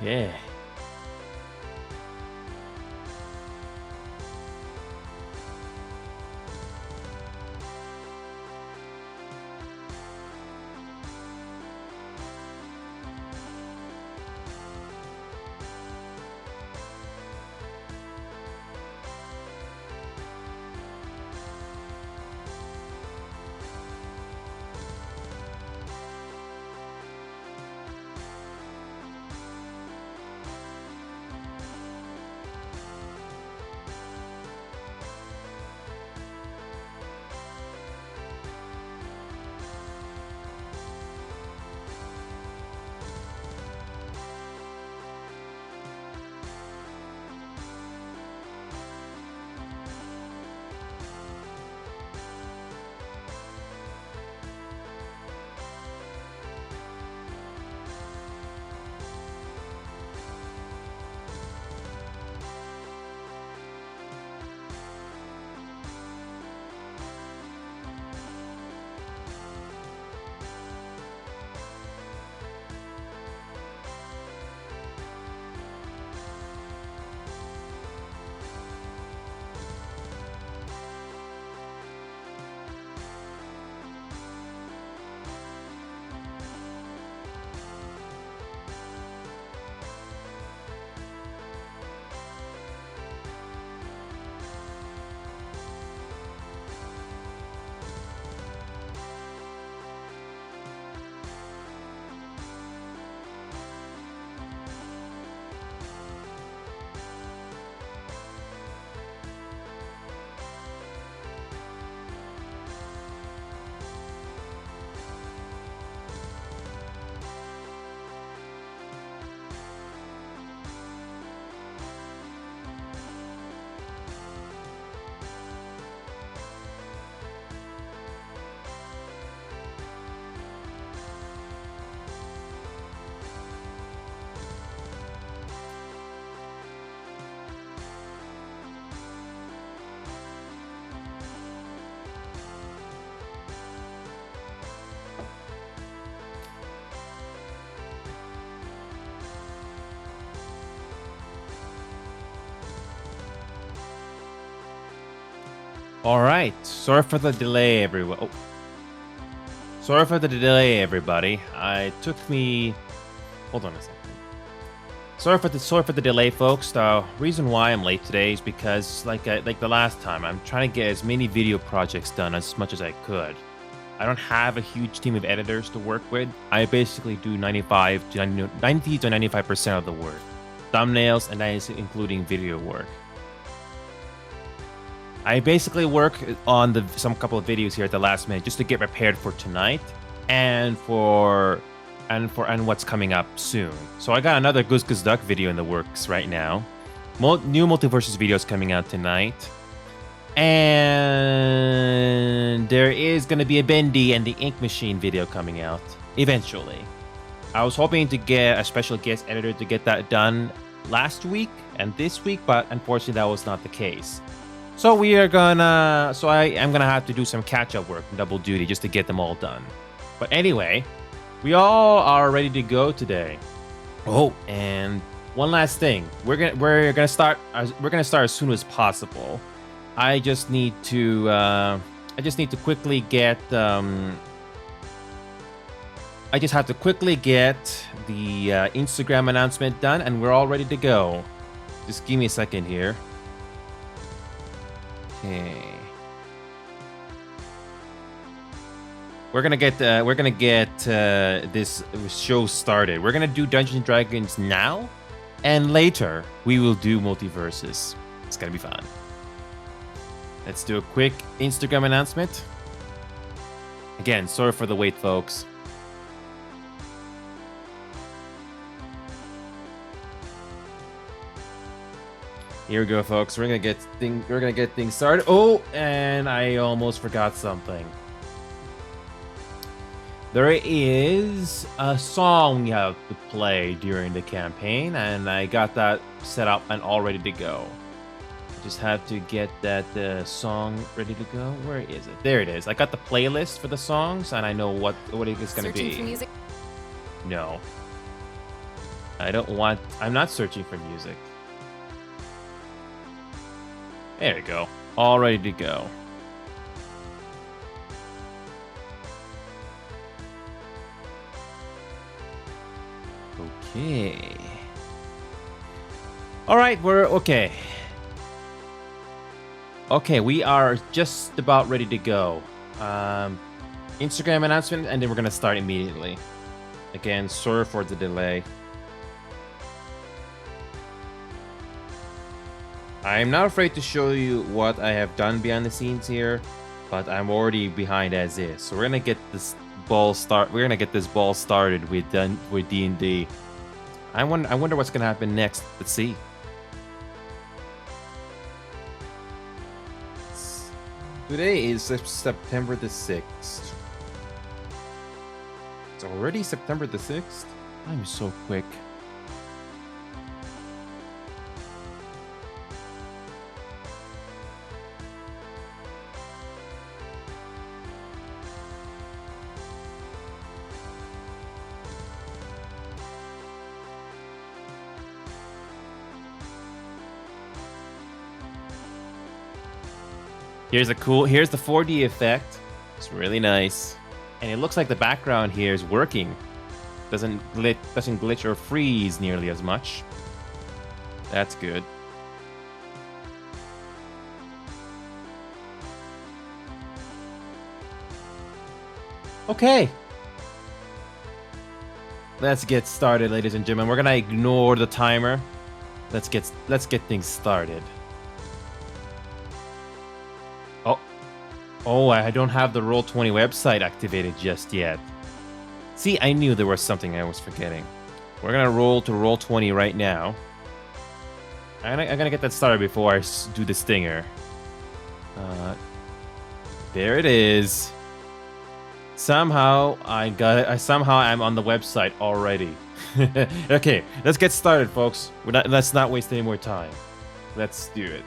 Yeah. All right. Sorry for the delay, everyone. Oh. Sorry for the delay, everybody. It took me. Hold on a second. Sorry for the delay, folks. The reason why I'm late today is because, like the last time, I'm trying to get as many video projects done as much as I could. I don't have a huge team of editors to work with. I basically do 90 to 95% of the work, thumbnails, and that is including video work. I basically work on some couple of videos here at the last minute just to get prepared for tonight and for what's coming up soon. So I got another Goose Goose Duck video in the works right now. New Multiverses videos coming out tonight. And there is going to be a Bendy and the Ink Machine video coming out eventually. I was hoping to get a special guest editor to get that done last week and this week, but unfortunately that was not the case. So I am gonna have to do some catch-up work, double duty, just to get them all done. But anyway, we all are ready to go today. Oh, and one last thing, we're gonna start as soon as possible. I just need to quickly get I just have to quickly get the Instagram announcement done, and we're all ready to go. Just give me a second here. Okay. We're gonna get this show started. We're gonna do Dungeons and Dragons now, and later we will do Multiverses. It's gonna be fun. Let's do a quick Instagram announcement. Again, sorry for the wait, folks. Here we go, folks. We're gonna get things started. Oh, and I almost forgot something. There is a song we have to play during the campaign, and I got that set up and all ready to go. I just have to get that song ready to go. Where is it? There it is. I got the playlist for the songs, and I know what it is going to be. For music. No. I'm not searching for music. There we go. All ready to go. Okay. All right, we're okay. Okay, we are just about ready to go. Instagram announcement, and then we're gonna start immediately. Again, sorry for the delay. I'm not afraid to show you what I have done behind the scenes here, but I'm already behind as is. So we're gonna get this ball started with D&D. I wonder what's gonna happen next. Let's see. Today is September the 6th. It's already September the 6th? I'm so quick. Here's the 4D effect. It's really nice. And it looks like the background here is working. Doesn't glitch or freeze nearly as much. That's good. Okay. Let's get started, ladies and gentlemen. We're gonna ignore the timer. Let's get things started. Oh, I don't have the Roll20 website activated just yet. See, I knew there was something I was forgetting. We're gonna roll to Roll20 right now. I'm gonna get that started before I do the stinger. There it is. Somehow I got it. Somehow I'm on the website already. Okay, let's get started, folks. Let's not waste any more time. Let's do it.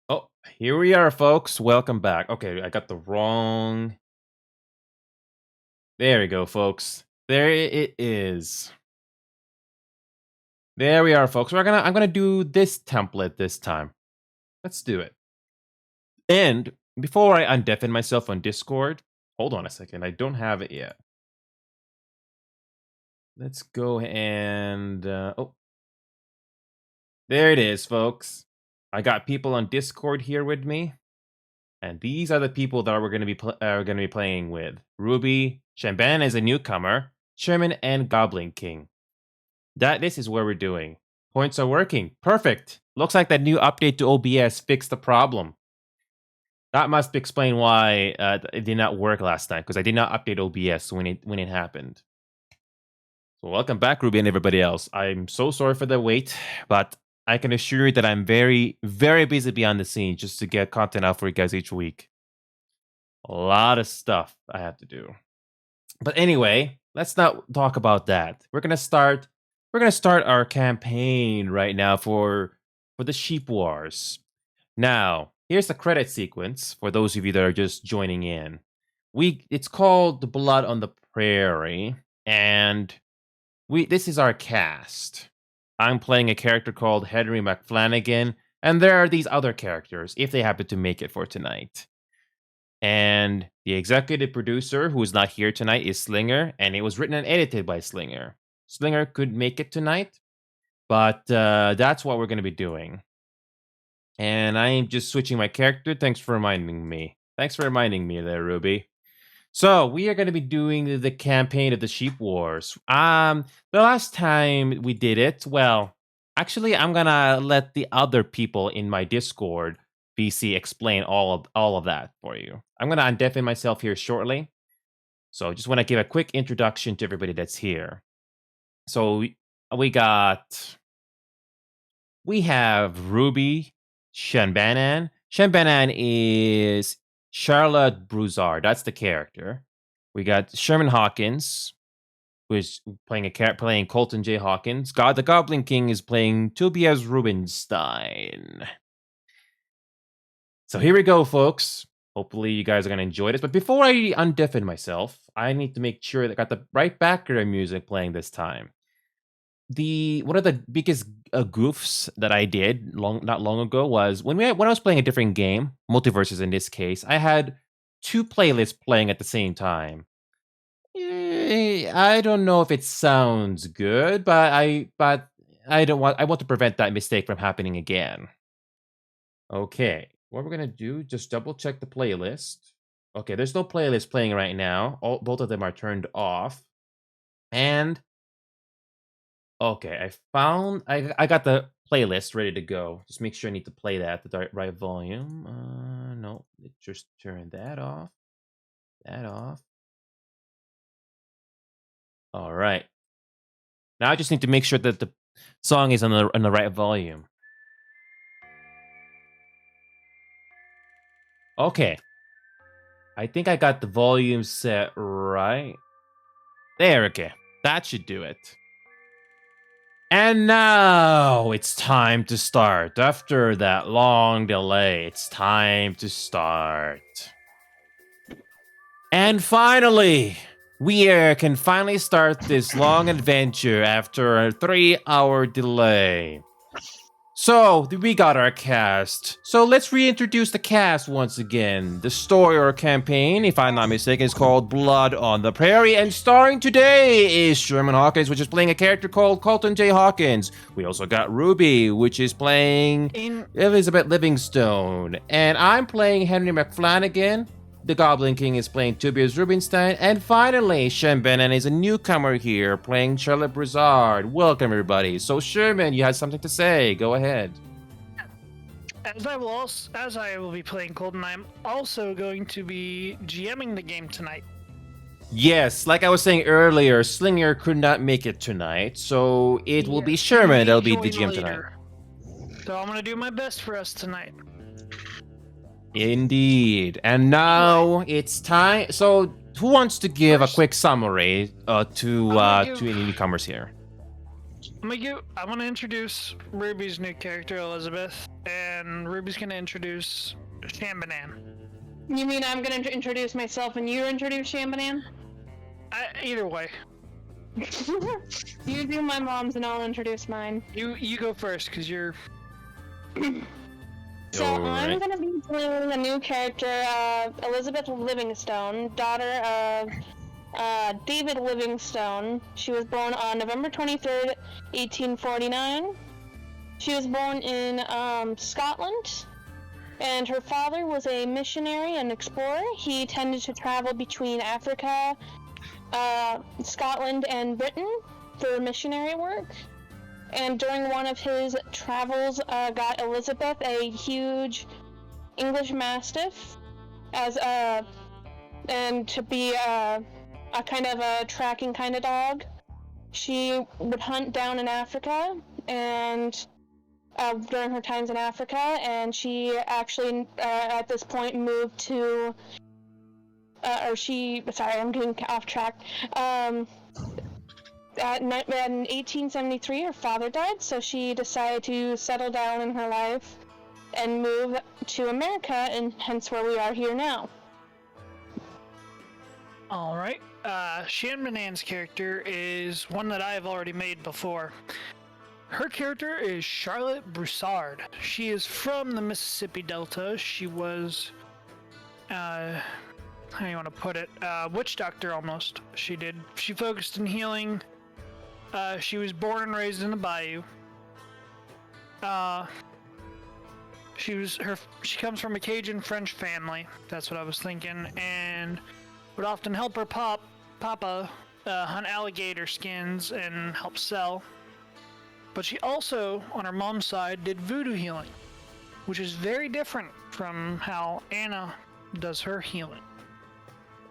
Oh, here we are, folks. Welcome back. Okay, I got the wrong. There we go, folks. There it is. There we are, folks. I'm gonna do this template this time. Let's do it. And before I undeafen myself on Discord, hold on a second. I don't have it yet. Let's go and oh, there it is, folks. I got people on Discord here with me, and these are the people that we're going to be playing with: Ruby, Shamban is a newcomer, Sherman, and Goblin King. This is where we're doing. Points are working. Perfect. Looks like that new update to OBS fixed the problem. That must explain why it did not work last time, because I did not update OBS when it happened. So welcome back, Ruby and everybody else. I'm so sorry for the wait, but I can assure you that I'm very, very busy behind the scenes just to get content out for you guys each week. A lot of stuff I have to do. But anyway, let's not talk about that. We're gonna start our campaign right now for the Sheep Wars. Now, here's the credit sequence for those of you that are just joining in. It's called The Blood on the Prairie, and this is our cast. I'm playing a character called Henry McFlanagan, and there are these other characters if they happen to make it for tonight. And the executive producer, who is not here tonight, is Slinger, and it was written and edited by Slinger. Slinger could make it tonight, but that's what we're going to be doing. And I am just switching my character. Thanks for reminding me. Thanks for reminding me there, Ruby. So we are going to be doing the campaign of the Sheep Wars. The last time we did it, well, actually, I'm gonna let the other people in my Discord BC explain all of that for you. I'm gonna undeafen myself here shortly. So just want to give a quick introduction to everybody that's here. So we have Ruby Shanbanan. Shanbanan is Charlotte Broussard. That's the character. We got Sherman Hawkins, who is playing Colton J. Hawkins. The Goblin King is playing Tobias Rubenstein. So here we go, folks. Hopefully, you guys are gonna enjoy this. But before I undeafen myself, I need to make sure that I got the right background music playing this time. One of the biggest goofs that I did not long ago was when I was playing a different game, Multiverses in this case. I had two playlists playing at the same time. I don't know if it sounds good, but I want to prevent that mistake from happening again. Okay, what we're gonna do? Just double check the playlist. Okay, there's no playlist playing right now. Both of them are turned off, and okay, I got the playlist ready to go. Just make sure I need to play that at the right volume. No, just turn that off. That off. All right. Now I just need to make sure that the song is on the right volume. Okay. I think I got the volume set right. There, okay. That should do it. And now it's time to start. After that long delay, it's time to start. And finally, we can finally start this long adventure after a 3-hour delay. So, we got our cast. So, let's reintroduce the cast once again. The story or campaign, if I'm not mistaken, is called Blood on the Prairie, and starring today is Sherman Hawkins, which is playing a character called Colton J. Hawkins. We also got Ruby, which is playing Elizabeth Livingstone, and I'm playing Henry McFlanagan. The Goblin King is playing Tobias Rubinstein, and finally, Shem Benin is a newcomer here, playing Charlotte Broussard. Welcome, everybody. So, Sherman, you had something to say. Go ahead. As I will be playing Colton, I'm also going to be GMing the game tonight. Yes, like I was saying earlier, Slinger could not make it tonight, so it will be Sherman that'll be the GM tonight. So I'm gonna do my best for us tonight. Indeed. And now it's time. So, who wants to give a quick summary to any newcomers here? I'm gonna introduce Ruby's new character, Elizabeth, and Ruby's gonna introduce Shambanan. You mean I'm gonna introduce myself and you introduce Shambanan? Either way. You do my mom's and I'll introduce mine. You go first, because you're... So I'm gonna be playing a new character, Elizabeth Livingstone, daughter of David Livingstone. She was born on November 23rd, 1849. She was born in Scotland, and her father was a missionary and explorer. He tended to travel between Africa, Scotland, and Britain for missionary work. And during one of his travels, got Elizabeth a huge English Mastiff and to be a kind of a tracking kind of dog. She would hunt down in Africa and during her times in Africa, and she actually at this point moved to, sorry, I'm getting off track. In 1873, her father died, so she decided to settle down in her life and move to America, and hence where we are here now. Alright, Shambanan's character is one that I have already made before. Her character is Charlotte Broussard. She is from the Mississippi Delta. She was, how do you want to put it? Witch doctor almost. She focused in healing. She was born and raised in the bayou. She comes from a Cajun French family. That's what I was thinking, and would often help her papa hunt alligator skins and help sell. But she also, on her mom's side, did voodoo healing, which is very different from how Anna does her healing.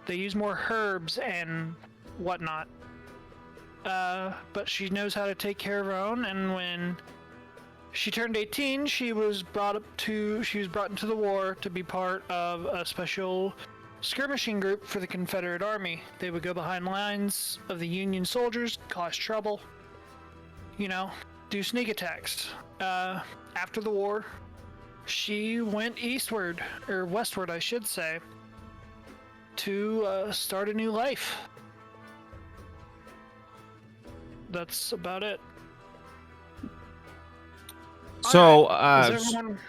They use more herbs and whatnot. But she knows how to take care of her own, and when she turned 18, she was brought into the war to be part of a special skirmishing group for the Confederate Army. They would go behind lines of the Union soldiers, cause trouble, do sneak attacks. After the war, She went eastward, or westward, I should say, to start a new life. That's about it. So, Is everyone...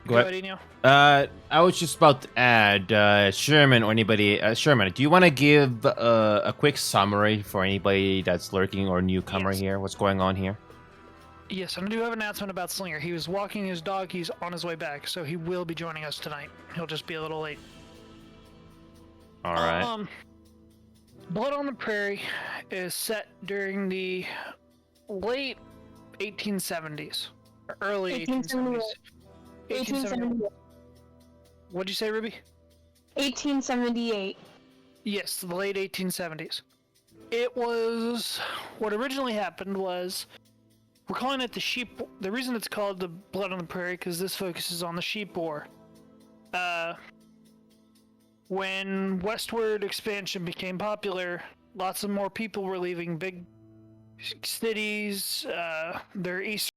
go ahead. Enio. I was just about to add, Sherman or anybody. Sherman, do you want to give a quick summary for anybody that's lurking or newcomer Yes. here? What's going on here? Yes, and I do have an announcement about Slinger. He was walking his dog. He's on his way back, so he will be joining us tonight. He'll just be a little late. All right. Blood on the Prairie is set during the late 1870s, or early 1870s. 1878. What'd you say, Ruby? 1878. Yes, the late 1870s. It was... What originally happened was... We're calling it the sheep... The reason it's called the Blood on the Prairie, because this focuses on the sheep war. When westward expansion became popular, lots of more people were leaving big cities, their east...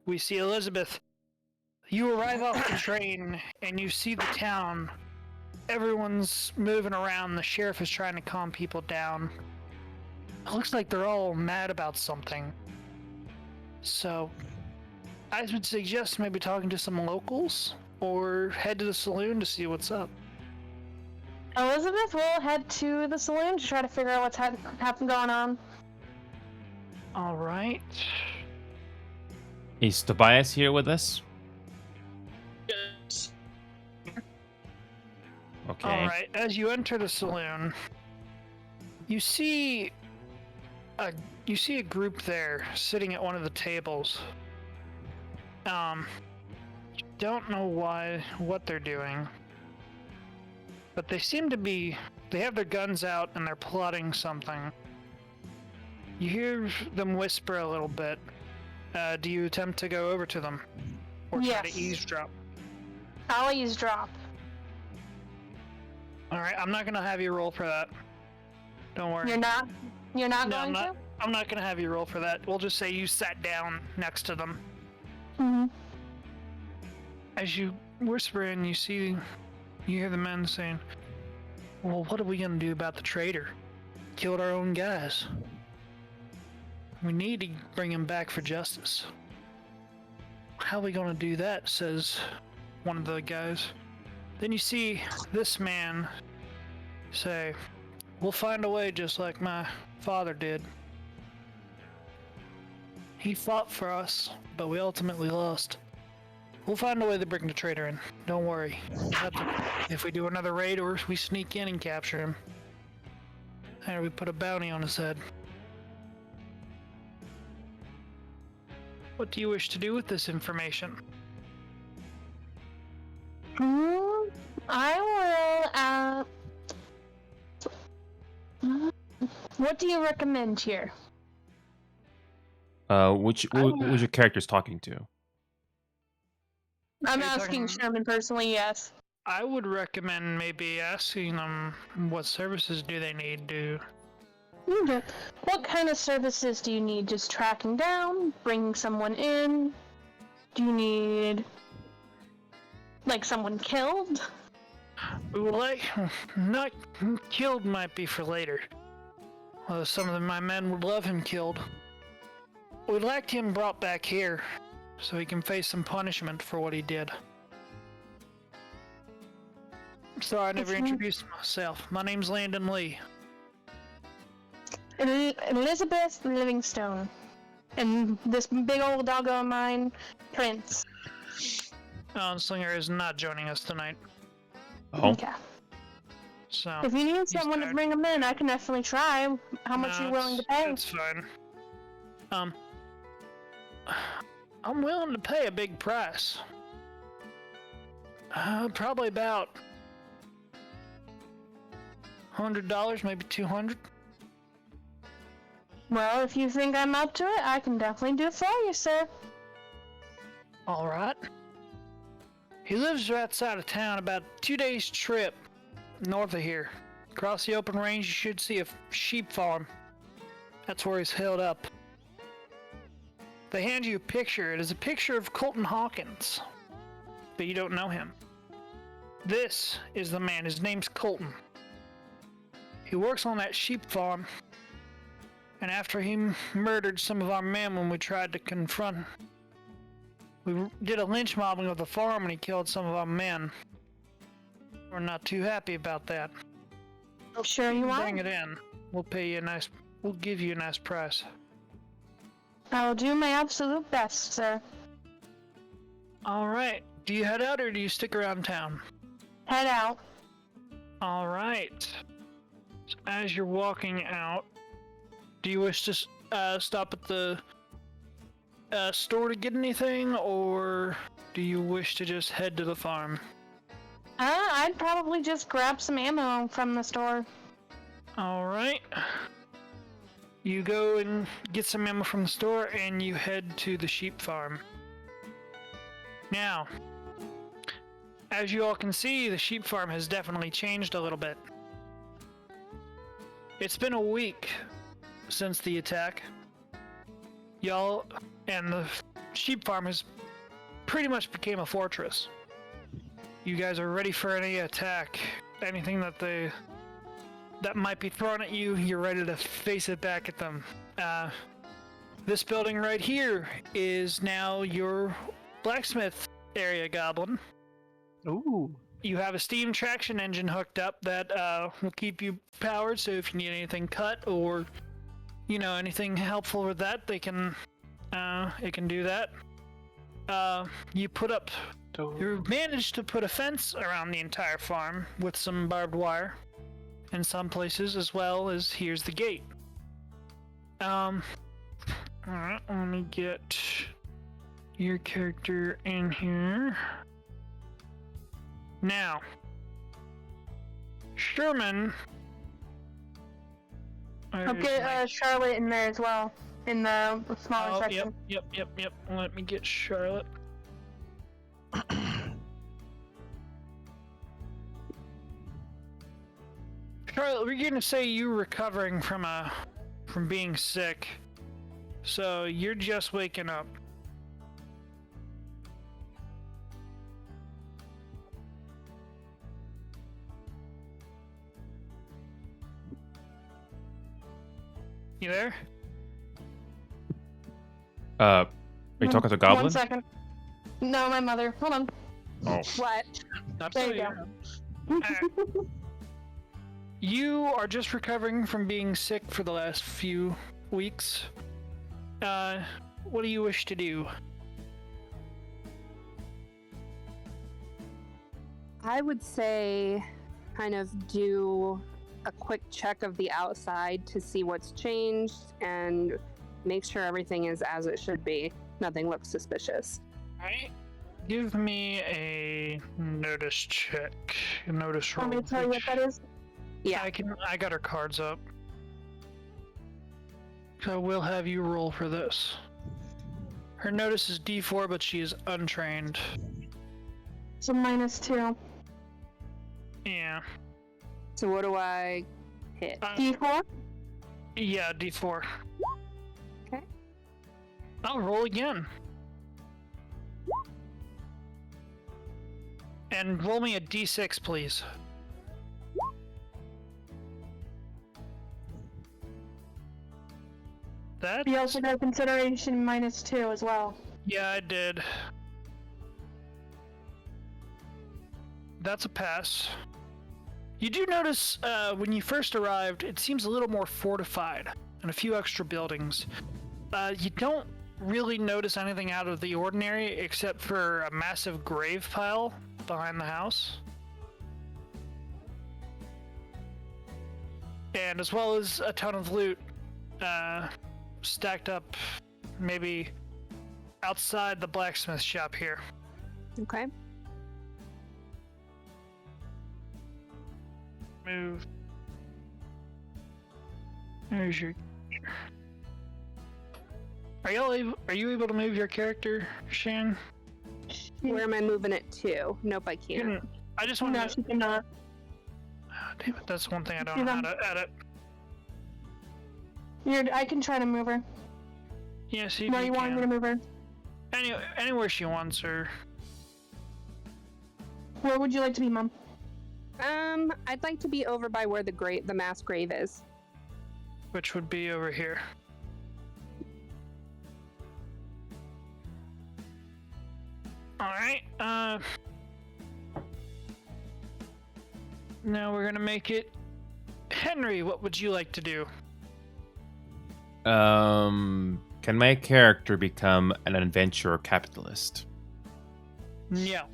We see Elizabeth. You arrive off the train and you see the town. Everyone's moving around. The sheriff is trying to calm people down. It looks like they're all mad about something. So, I would suggest maybe talking to some locals or head to the saloon to see what's up. Elizabeth will head to the saloon to try to figure out what's happened going on. All right. Is Tobias here with us? Yes. Okay. All right. As you enter the saloon, you see a group there sitting at one of the tables. Don't know what they're doing, but they seem to be. They have their guns out and they're plotting something. You hear them whisper a little bit. Do you attempt to go over to them, or try Yes. to eavesdrop? I'll eavesdrop. All right. I'm not gonna have you roll for that. Don't worry. You're not No, going to? I'm not gonna have you roll for that. We'll just say you sat down next to them. Mm-hmm. As you whisper in, you hear the men saying, "Well, what are we gonna do about the traitor? Killed our own guys. We need to bring him back for justice." "How are we gonna do that?" says one of the guys. Then you see this man say, "We'll find a way just like my father did. He fought for us, but we ultimately lost. We'll find a way to bring the traitor in. Don't worry. If we do another raid or if we sneak in and capture him, and we put a bounty on his head." What do you wish to do with this information? I will, what do you recommend here? Which your character's talking to? I'm Are you asking talking- Sherman personally, yes. I would recommend maybe asking them what services do they need to. Okay. What kind of services do you need? Just tracking down? Bringing someone in? Do you need, like, someone killed? Like, not killed might be for later. Some of my men would love him killed. We'd like him brought back here so he can face some punishment for what he did. Sorry, I never introduced myself. My name's Landon Lee. Elizabeth Livingstone. And this big old doggo of mine, Prince. Slinger is not joining us tonight, Oh, Okay. so... If you need someone to tired. bring him in, I can definitely try. How much No, are you willing to it's- pay? It's fine. I'm willing to pay a big price. Probably about $100, maybe $200. Well, if you think I'm up to it, I can definitely do it for you, sir. All right. He lives right outside of town, about 2 days' trip north of here. Across the open range, you should see a sheep farm. That's where he's held up. They hand you a picture. It is a picture of Colton Hawkins, but you don't know him. This is the man. His name's Colton. He works on that sheep farm, and after he murdered some of our men when we tried to confront him, we did a lynch mobbing of the farm and he killed some of our men. We're not too happy about that. I'm sure you Bring are. it in. We'll give you a nice price. I'll do my absolute best, sir. Alright. Do you head out or do you stick around town? Head out. Alright. So as you're walking out, do you wish to stop at the store to get anything, or do you wish to just head to the farm? I'd probably just grab some ammo from the store. Alright. You go and get some ammo from the store and you head to the sheep farm. Now, as you all can see, the sheep farm has definitely changed a little bit. It's been a week since the attack. Y'all and the sheep farm has pretty much became a fortress. You guys are ready for any attack. Anything that might be thrown at you, you're ready to face it back at them. This building right here is now your blacksmith area, Goblin. Ooh. You have a steam traction engine hooked up that will keep you powered, so if you need anything cut or, anything helpful with that, it can do that. You managed to put a fence around the entire farm with some barbed wire in some places, as well as here's the gate. Alright, let me get your character in here. Now, Sherman. I'll get Charlotte in there as well, in the smaller section. Yep. Let me get Charlotte. Charlotte, we're gonna say you're recovering from being sick, so you're just waking up. You there? Are you talking to Goblin? 1 second. No, my mother. Hold on. Oh. What? There you go. You are just recovering from being sick for the last few weeks. What do you wish to do? I would say kind of do a quick check of the outside to see what's changed and make sure everything is as it should be. Nothing looks suspicious. Alright. Give me a notice check. A notice roll. Want me to tell you what that is? Yeah. I got her cards up. So we'll have you roll for this. Her notice is D4, but she is untrained. So -2. Yeah. So what do I hit? D4? Yeah, D4. Okay. I'll roll again. And roll me a D6, please. That? You also got consideration -2 as well. Yeah, I did. That's a pass. You do notice when you first arrived, it seems a little more fortified and a few extra buildings. You don't really notice anything out of the ordinary except for a massive grave pile behind the house. And as well as a ton of loot stacked up maybe outside the blacksmith shop here. Okay. Move. There's your. Are you able to move your character, Shan? Where am I moving it to? Nope, I can't. I just want No, to. she cannot. Damn it, that's one thing I don't know how to edit. I can try to move her. Yeah, see if No, you want me to move her? Anywhere she wants her. Where would you like to be, Mom? I'd like to be over by where the mass grave is. Which would be over here. Alright, now we're gonna make it. Henry, what would you like to do? Can my character become an adventurer capitalist? Yeah.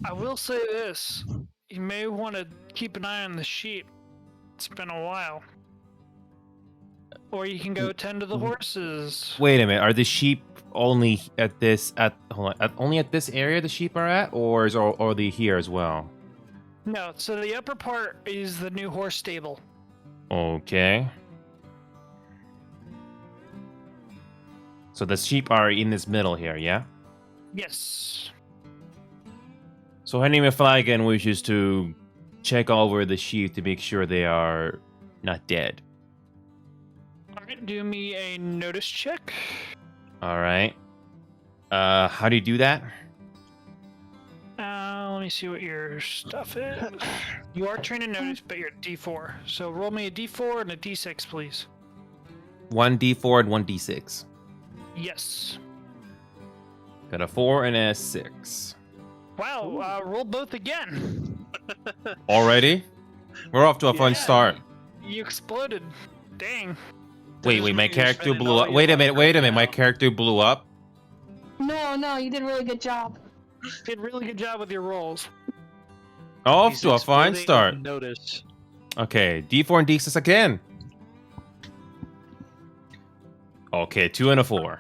I will say this. You may want to keep an eye on the sheep. It's been a while. Or you can go tend to the horses. Wait a minute. Are the sheep only at this only at this area the sheep are at, or are they here as well? No, so the upper part is the new horse stable. Okay. So the sheep are in this middle here, yeah? Yes. So Henry McFlagan wishes to check over the sheep to make sure they are not dead. Alright, do me a notice check. All right. How do you do that? Let me see what your stuff is. You are trained in notice, but you're D4. So roll me a D4 and a D6, please. 1d4 and 1d6. Yes. Got a 4 and a 6. Wow. Roll both again. Already? We're off to a fun Yeah. start. You exploded. Dang. Wait, my character blew up. Wait a minute. My character blew up. No, you did a really good job. Did a really good job with your rolls. Off He's to a fine exploding start. Notice. Okay, D4 and D6 again. Okay, 2 and a 4.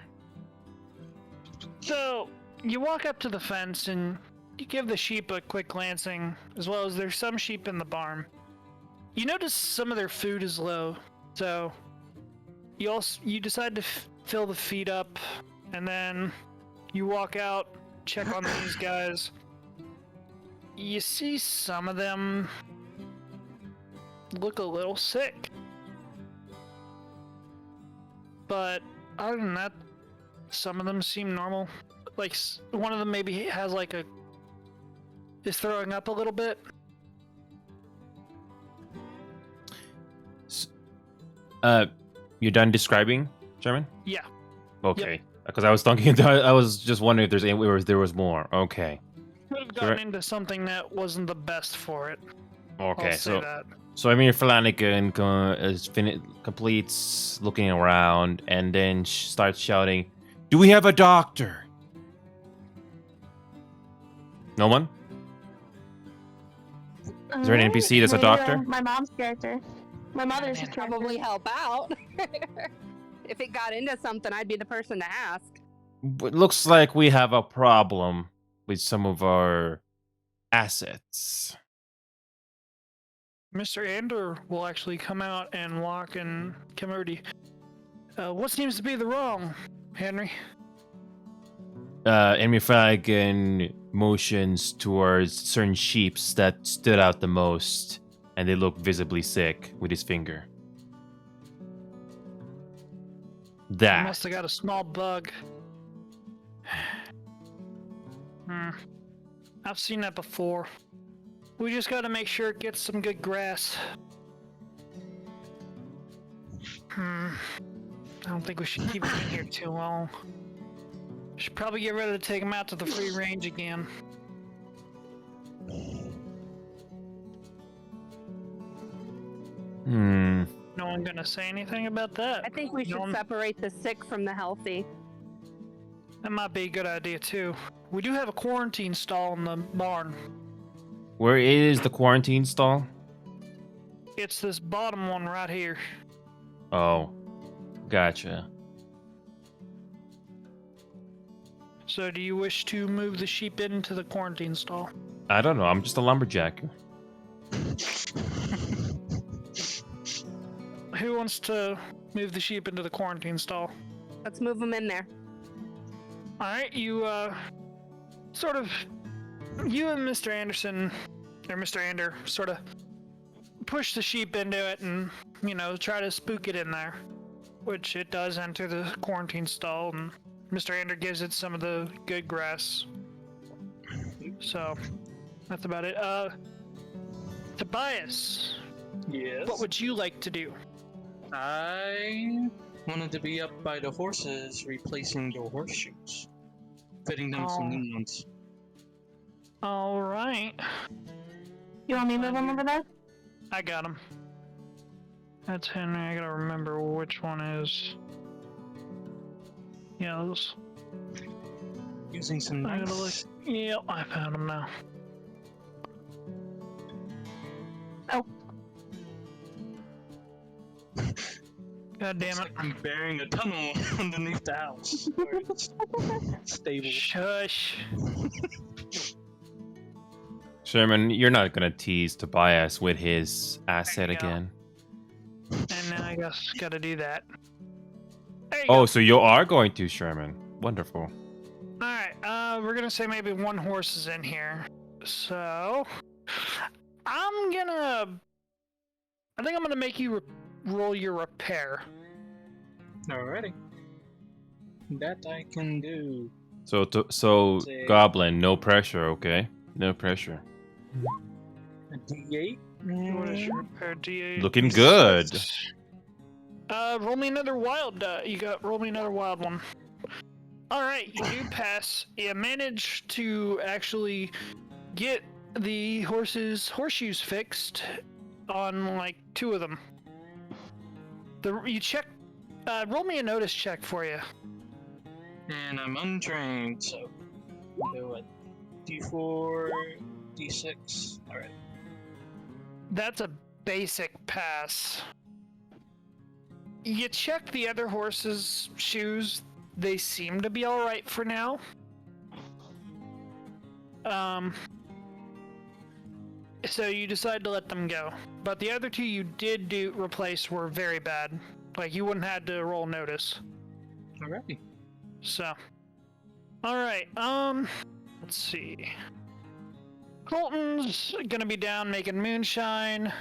So you walk up to the fence and you give the sheep a quick glancing, as well as there's some sheep in the barn. You notice some of their food is low, so you decide to fill the feed up, and then you walk out, check on these guys. You see some of them look a little sick, but other than that, some of them seem normal. Like one of them maybe has is throwing up a little bit. You're done describing, Sherman? Yeah. Okay. Because I was thinking, I was just wondering if there was more. Okay. Could have gotten into something that wasn't the best for it. Okay. I'll say that. So I mean, Flanagan completes looking around and then starts shouting, "Do we have a doctor?" No one? Is there an NPC that's a Maybe, doctor? my mom's character. My mother's Man, character. Probably help out. If it got into something, I'd be the person to ask. But looks like we have a problem with some of our assets. Mr. Ander will actually come out and walk and come over to you. What seems to be the wrong, Henry? Henry Flanagan motions towards certain sheeps that stood out the most, and they look visibly sick with his finger. You That. must have got a small bug. I've seen that before. We just gotta make sure it gets some good grass. I don't think we should keep him in here too long. Should probably get ready to take him out to the free range again. No one gonna say anything about that? I think we should separate the sick from the healthy. That might be a good idea too. We do have a quarantine stall in the barn. Where is the quarantine stall? It's this bottom one right here. Oh, gotcha. So do you wish to move the sheep into the quarantine stall? I don't know. I'm just a lumberjack. Who wants to move the sheep into the quarantine stall? Let's move them in there. Alright, you, you and Mr. Anderson, or Mr. Ander, sort of push the sheep into it and, try to spook it in there. Which it does enter the quarantine stall, and Mr. Ander gives it some of the good grass. So, that's about it. Tobias, Yes. what would you like to do? I wanted to be up by the horses, replacing the horseshoes, fitting them some new ones. Alright. You want me to move him over there? I got him. That's Henry. I gotta remember which one is. Yeah, those. Using some I gotta look. nice. Yep, I found him now. Oh. God damn it. I'm burying a tunnel underneath the house. Where it's stable. Shush. Sherman, you're not gonna tease Tobias with his asset There you go. again. And now I guess gotta do that. There you Oh, go. so you are going to, Sherman. Wonderful. Alright, we're gonna say maybe one horse is in here. So. I think I'm gonna make you roll your repair. Alrighty. That I can do. So Say- Goblin, no pressure, okay? No pressure. A D8. What is your repair D8? Looking good. Roll me another wild. Roll me another wild one. All right, you do pass. You manage to actually get the horse's horseshoes fixed on like 2 of them. You check. Roll me a notice check for you. And I'm untrained, so do a D4, D6. Alright. That's a basic pass. You check the other horse's shoes. They seem to be all right for now. So you decide to let them go. But the other 2 you did replace were very bad. Like, you wouldn't have had to roll notice. Alrighty. So. Alright, let's see. Colton's gonna be down making moonshine.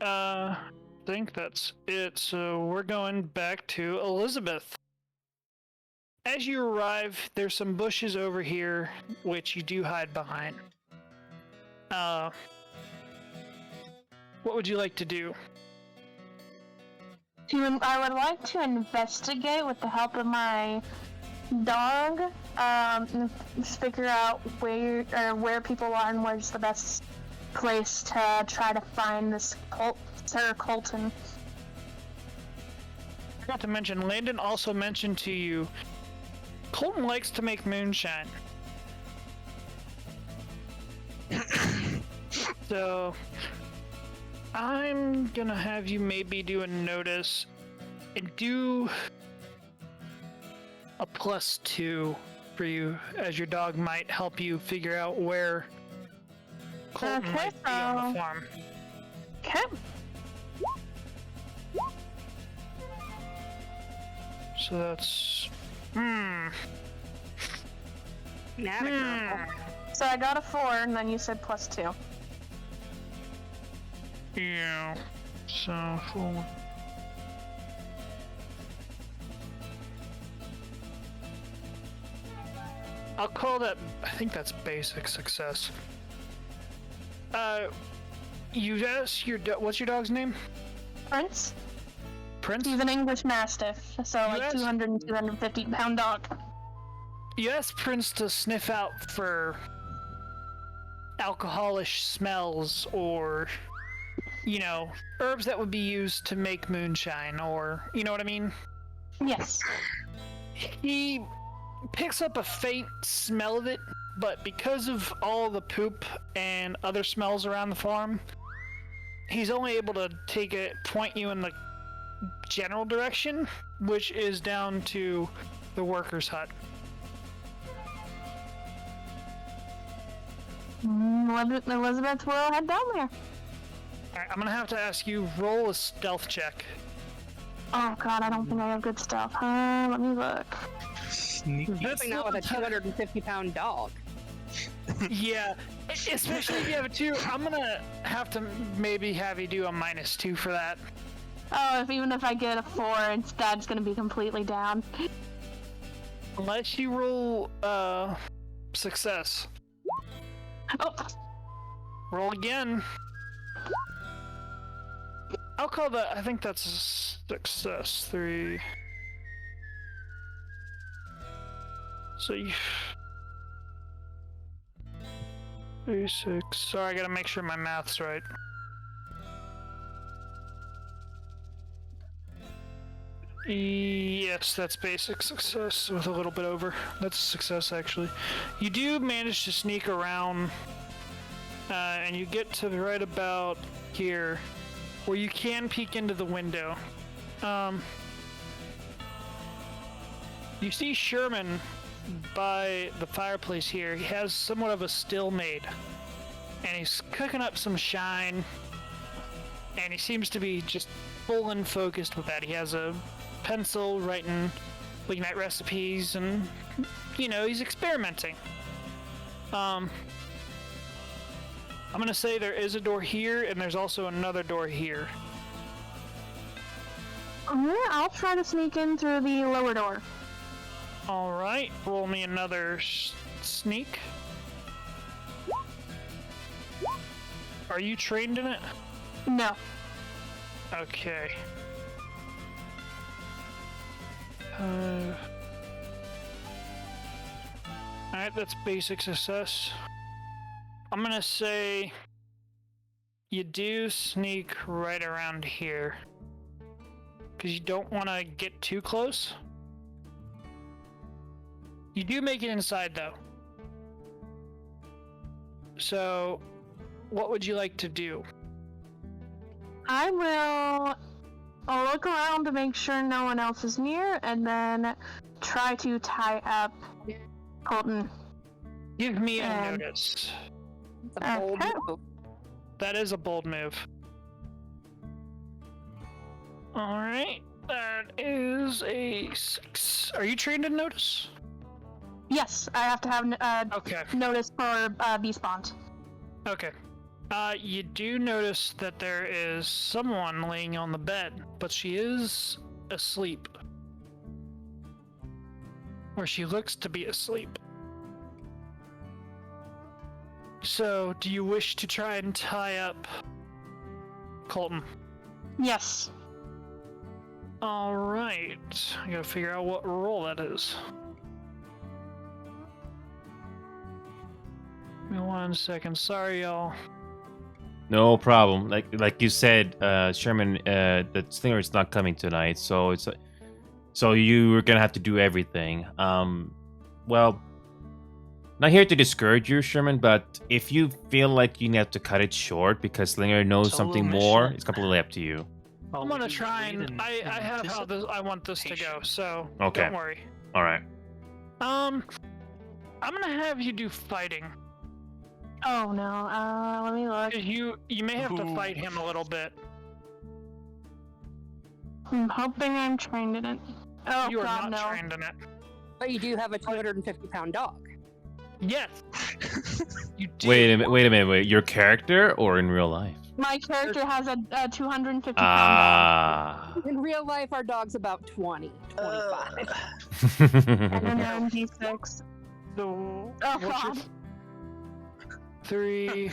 I think that's it. So we're going back to Elizabeth. As you arrive, there's some bushes over here, which you do hide behind. What would you like to do? I would like to investigate with the help of my dog. Figure out where people are and where's the best place to try to find this Sir Colton. I forgot to mention, Landon also mentioned to you, Colton likes to make moonshine. So, I'm gonna have you maybe do a notice and do a +2 for you, as your dog might help you figure out where Colton Okay, might be on the farm. Okay. So that's... So I got a 4, and then you said +2. Yeah. So, 4. I'll call that, I think that's basic success. You asked what's your dog's name? Prince? Prince? He's an English Mastiff, so like Yes. 200 and 250 pound dog. You asked Prince to sniff out for alcoholish smells or, herbs that would be used to make moonshine, or, you know what I mean? Yes. He picks up a faint smell of it, but because of all the poop and other smells around the farm, he's only able to point you in the general direction, which is down to the workers' hut. Elizabeth will head down there. Alright, I'm gonna have to ask you, roll a stealth check. Oh god, I don't think I have good stuff. Let me look. Sneaky. Definitely not with a 250 pound dog. Yeah, especially if you have a 2, I'm gonna have to maybe have you do a -2 for that. Oh, even if I get a 4, Dad's gonna be completely down. Unless you roll, success. Oh, Roll again. I'll call that, I think that's a success. 3. So you... 3, 6. Sorry, I gotta make sure my math's right. Yes, that's basic success with a little bit over. That's a success, actually. You do manage to sneak around, and you get to right about here, where you can peek into the window. You see Sherman by the fireplace here. He has somewhat of a still made, and he's cooking up some shine, and he seems to be just full and focused with that. He has a pencil looking at recipes, and he's experimenting. I'm gonna say there is a door here, and there's also another door here. Yeah, I'll try to sneak in through the lower door. All right, roll me another sneak. Are you trained in it? No. Okay. Alright, that's basic success. I'm gonna say you do sneak right around here. Because you don't want to get too close. You do make it inside, though. So, what would you like to do? I'll look around to make sure no one else is near, and then try to tie up Colton. Give me a notice. It's a bold Okay. move. That is a bold move. Alright, that is a 6. Are you trained in notice? Yes, I have to have Okay. notice for B-spawned. Okay. You do notice that there is someone laying on the bed, but she is asleep. Or she looks to be asleep. So, do you wish to try and tie up Colton? Yes. Alright. I gotta figure out what role that is. Give me 1 second. Sorry, y'all. No problem. Like you said, Sherman, the Slinger is not coming tonight, so so you were gonna have to do everything. Well, not here to discourage you, Sherman, but if you feel like you need to cut it short because Slinger knows Solo something more, mission. it's completely up to you. I'm gonna try and I have how this I want this to go, so Okay. don't worry. All right. I'm gonna have you do fighting. Oh no. Let me look. 'Cause you may have to fight him a little bit. I'm hoping I'm trained in it. Oh You are god, not no. trained in it. But you do have a 250-pound dog. Yes. You do. Wait a minute. Your character or in real life? My character has a 250-pound Ah. In real life, our dog's about 20, 25. dog. And then D6. So, Oh what's your god. 3?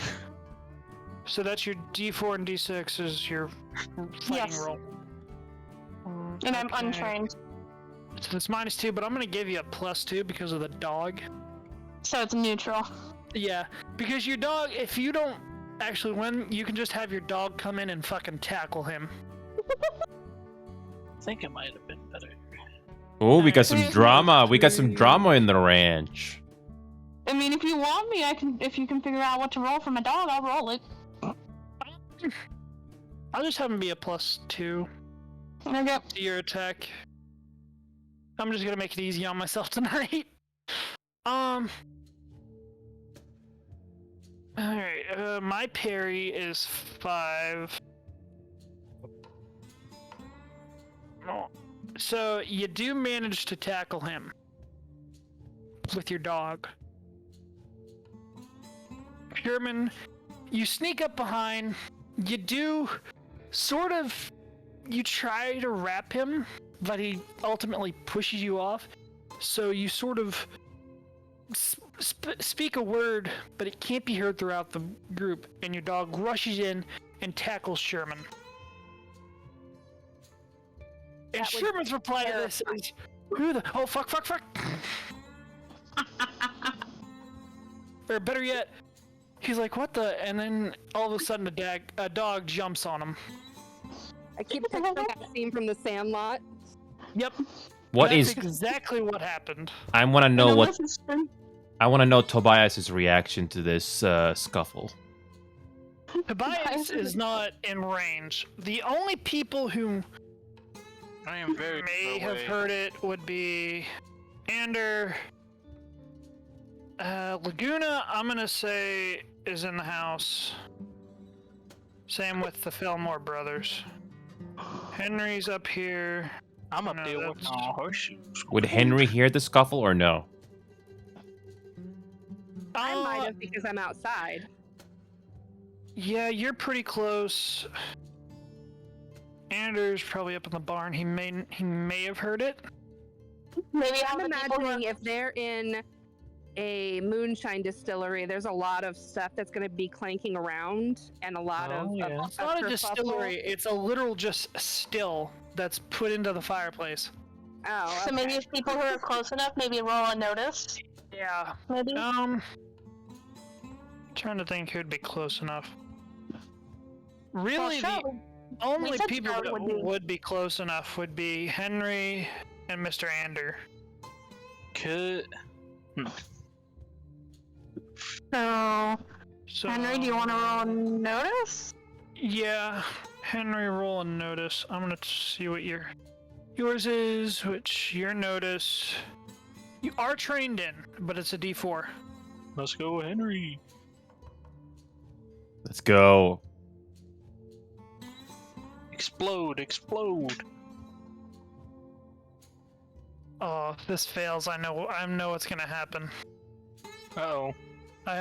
So that's your D4 and D6 is your fighting Yes. roll. And I'm Okay. untrained. So it's -2, but I'm gonna give you a +2 because of the dog. So it's neutral. Yeah, because your dog, if you don't actually win, you can just have your dog come in and fucking tackle him. I think it might have been better. Oh, we got some Alright. drama. We got some drama in the ranch. I mean, if you want me, if you can figure out what to roll for my dog, I'll roll it. I'll just have him be a +2 Okay. to your attack. I'm just gonna make it easy on myself tonight. Alright, my parry is 5. Oh. So you do manage to tackle him with your dog. Sherman, you sneak up behind. You do sort of. You try to wrap him, but he ultimately pushes you off. So you sort of speak a word, but it can't be heard throughout the group, and your dog rushes in and tackles Sherman. And That would Sherman's reply to this is, "Who the? Oh fuck! Or better yet, he's like, "What the?" And then all of a sudden, a dog jumps on him. I keep picturing that scene from The Sandlot. Yep. What That's is? exactly what happened? I want to know No, what. this is true. I want to know Tobias's reaction to this scuffle. Tobias is not in range. The only people who I am very may far have away. heard it would be Ander. Laguna, I'm gonna say, is in the house. Same with the Fillmore brothers. Henry's up here. I'm up No, there with that's- my horseshoes. Would Henry hear the scuffle or no? I might have because I'm outside. Yeah, you're pretty close. Anders probably up in the barn. He may have heard it. Maybe all I'm the people who imagining if they're in a moonshine distillery, there's a lot of stuff that's going to be clanking around and a lot Oh, yeah. It's not a kerfuffle. distillery. It's a literal just still that's put into the fireplace. Oh, So okay. maybe if people who are close enough, maybe roll a notice. Yeah. Maybe. Trying to think who'd be close enough. Well, Really, sure. the only said people Charlie that would be. would be close enough would be Henry and Mr. Ander. Could. So, So, Henry, do you want to roll a notice? Yeah, Henry, roll a notice. I'm gonna see what yours is. Which your notice. You are trained in, but it's a D4. Let's go, Henry. Let's go. Explode, explode. Oh, if this fails, I know what's gonna happen. Uh-oh. I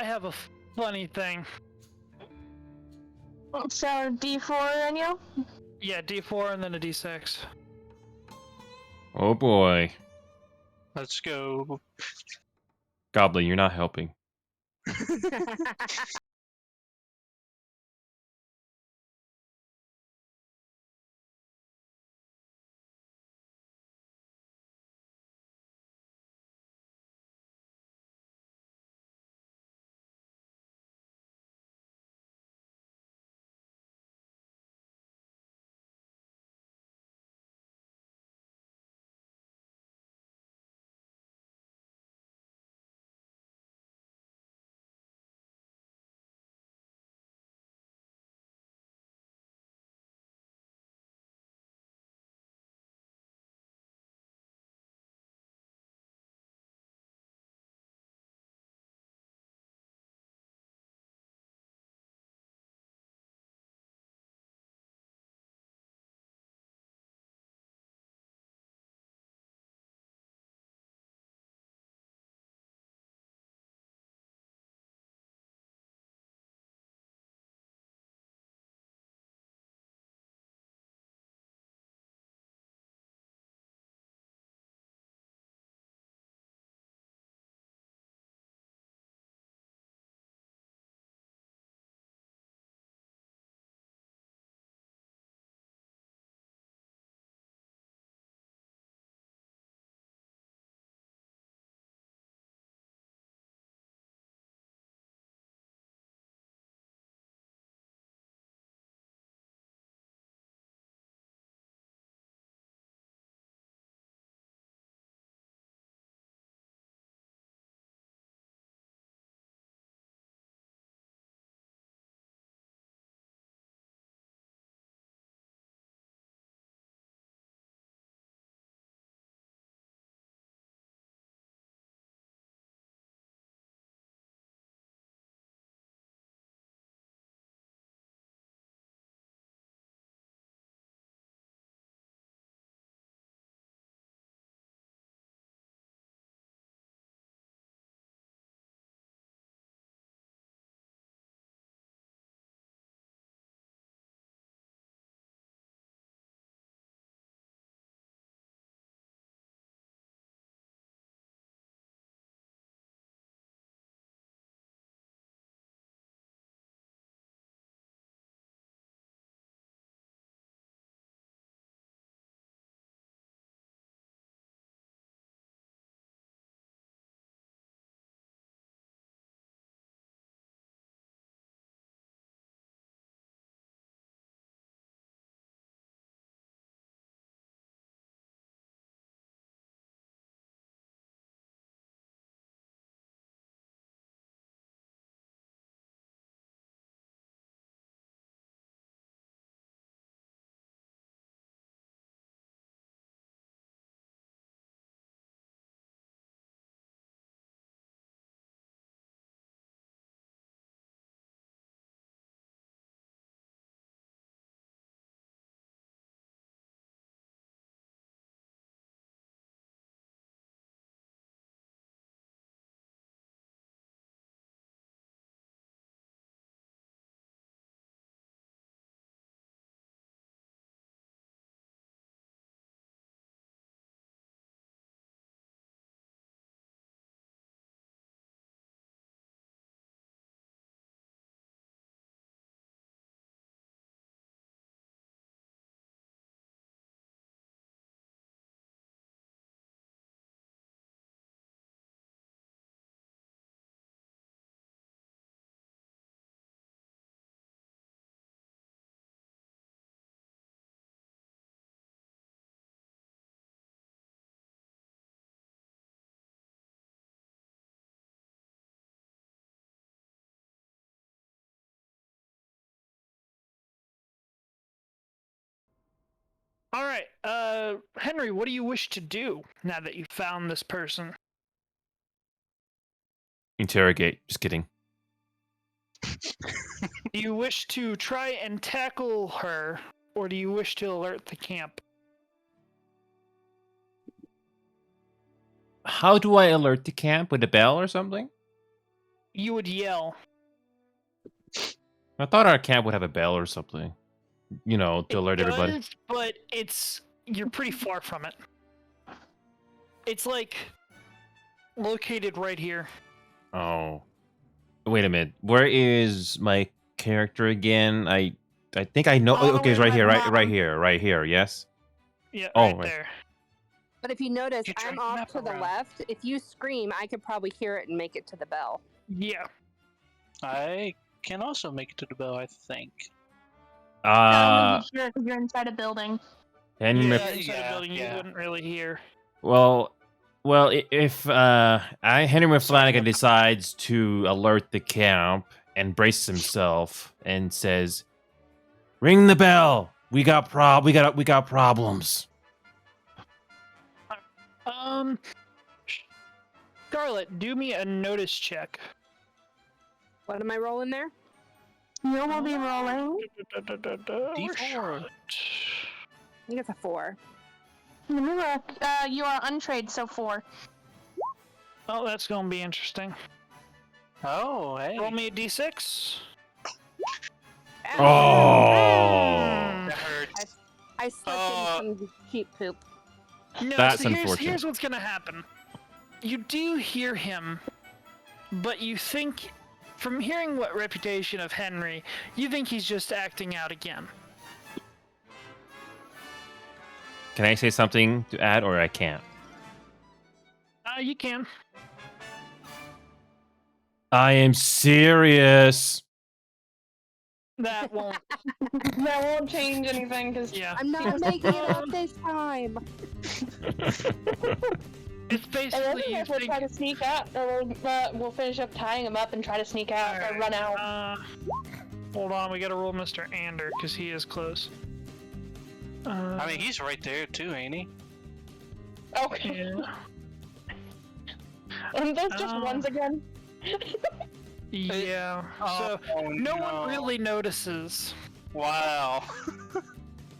have a funny thing. So, D4 on you? Yeah, D4 and then a D6. Oh boy. Let's go. Goblin, you're not helping. All right, Henry, what do you wish to do now that you found this person? Interrogate. Just kidding. Do you wish to try and tackle her, or do you wish to alert the camp? How do I alert the camp? With a bell or something? You would yell. I thought our camp would have a bell or something. You know, to alert everybody. Does, but you're pretty far from it. It's like located right here. Oh. Wait a minute. Where is my character again? I think I know. Oh, Okay, it's wait, right here, my right here. Yes. Yeah, Oh, right right. there. But if you notice, You drag I'm the off map to the around. left. If you scream, I could probably hear it and make it to the bell. Yeah. I can also make it to the bell, I think. I'm sure because you're inside a building. Henry. Yeah, Yeah, inside the yeah, building, you yeah. wouldn't really hear. Well, if Henry Flanagan decides to alert the camp and braces himself and says, "Ring the bell. We got problems." Scarlet, do me a notice check. What am I rolling there? You will be rolling. D4. I think it's a 4. Let me look. You are untrained, so 4. Oh, that's gonna be interesting. Oh, hey. Roll me a d6. Oh, That hurts. I slipped in some sheep poop. No, That's so unfortunate. here's what's gonna happen. You do hear him, but you think, from hearing what reputation of Henry, you think he's just acting out again. can I say something to add, or I can't? You can. I am serious. That won't. That won't change anything because Yeah. I'm not making it up this time. It's basically you we'll think. try to sneak out, or we'll finish up tying him up and try to sneak out or Alright, run out. Hold on, we gotta roll Mr. Ander because he is close. I mean, he's right there too, ain't he? Okay. yeah. And those just Oh. ones again. Yeah. So no one really notices. Wow.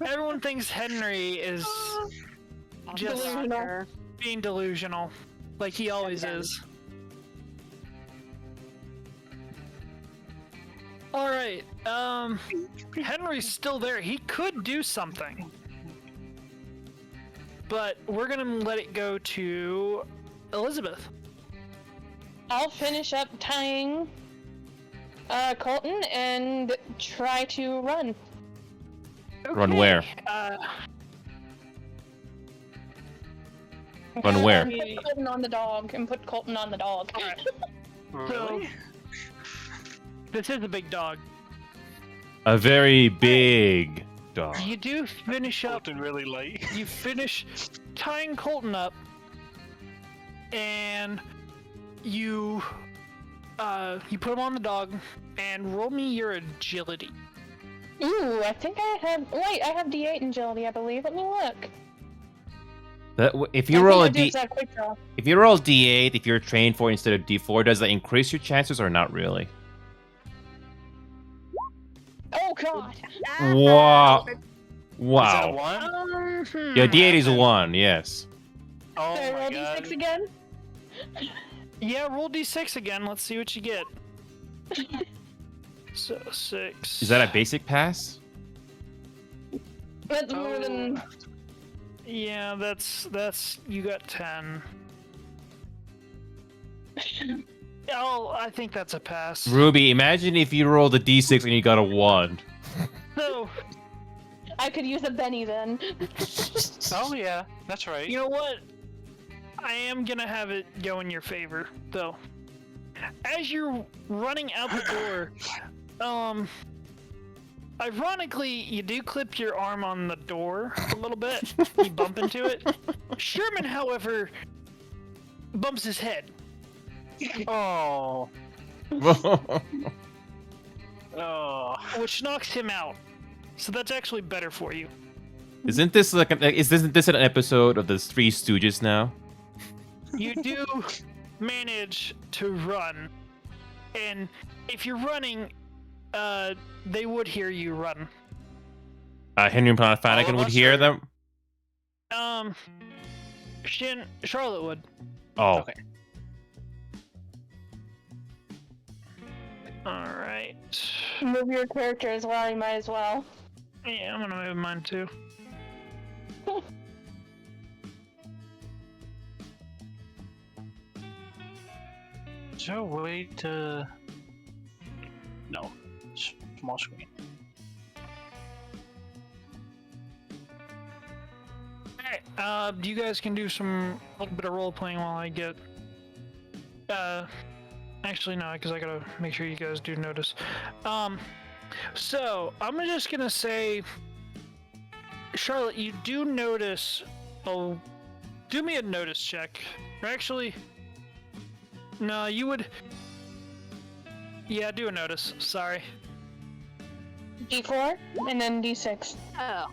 Everyone thinks Henry is just Delusional. being delusional, like he always is. All right. Henry's still there. He could do something, but we're gonna let it go to Elizabeth. I'll finish up tying Colton and try to run. Run where? Run where? Put Colton on the dog and put Colton on the dog. Really? This is a big dog. A very big dog. You do finish up. Colton really late. You finish tying Colton up, and you put him on the dog, and roll me your agility. Ooh, I think I have. Wait, I have D8 agility, I believe. Let me look. If you roll a I think I D, do that quick draw. if you roll D8, if you're trained for it instead of D4, does that increase your chances or not really? Oh god. Wow. Is that Wow. one? Yeah, D8 is 1. Yes. Oh Should I my roll god. D6 again? Yeah, roll d6 again. Let's see what you get. So 6. Is that a basic pass? That's more than. Yeah, that's you got 10. Oh, I think that's a pass. Ruby, imagine if you rolled a D6 and you got a 1. So, I could use a Benny then. Oh yeah, that's right. you know what? I am gonna have it go in your favor, though. As you're running out the door, ironically, you do clip your arm on the door a little bit. You bump into it. Sherman, however, bumps his head, Oh. Oh. which knocks him out. So that's actually better for you. Isn't this isn't this an episode of the Three Stooges now? You do manage to run, and if you're running, they would hear you run. Henry and All Flanagan of would us hear or- them. Charlotte would. Oh, Okay. All right. Move your character as well. You might as well. Yeah, I'm gonna move mine too. Is there a way to? No, small screen. Alright, you guys can do some little bit of role playing while I get. Actually, no, because I gotta make sure you guys do notice. So I'm just gonna say, Charlotte, you do notice. Oh, do me a notice check. Or actually, no, you would. Yeah, do a notice. Sorry. D4 and then D6. Oh,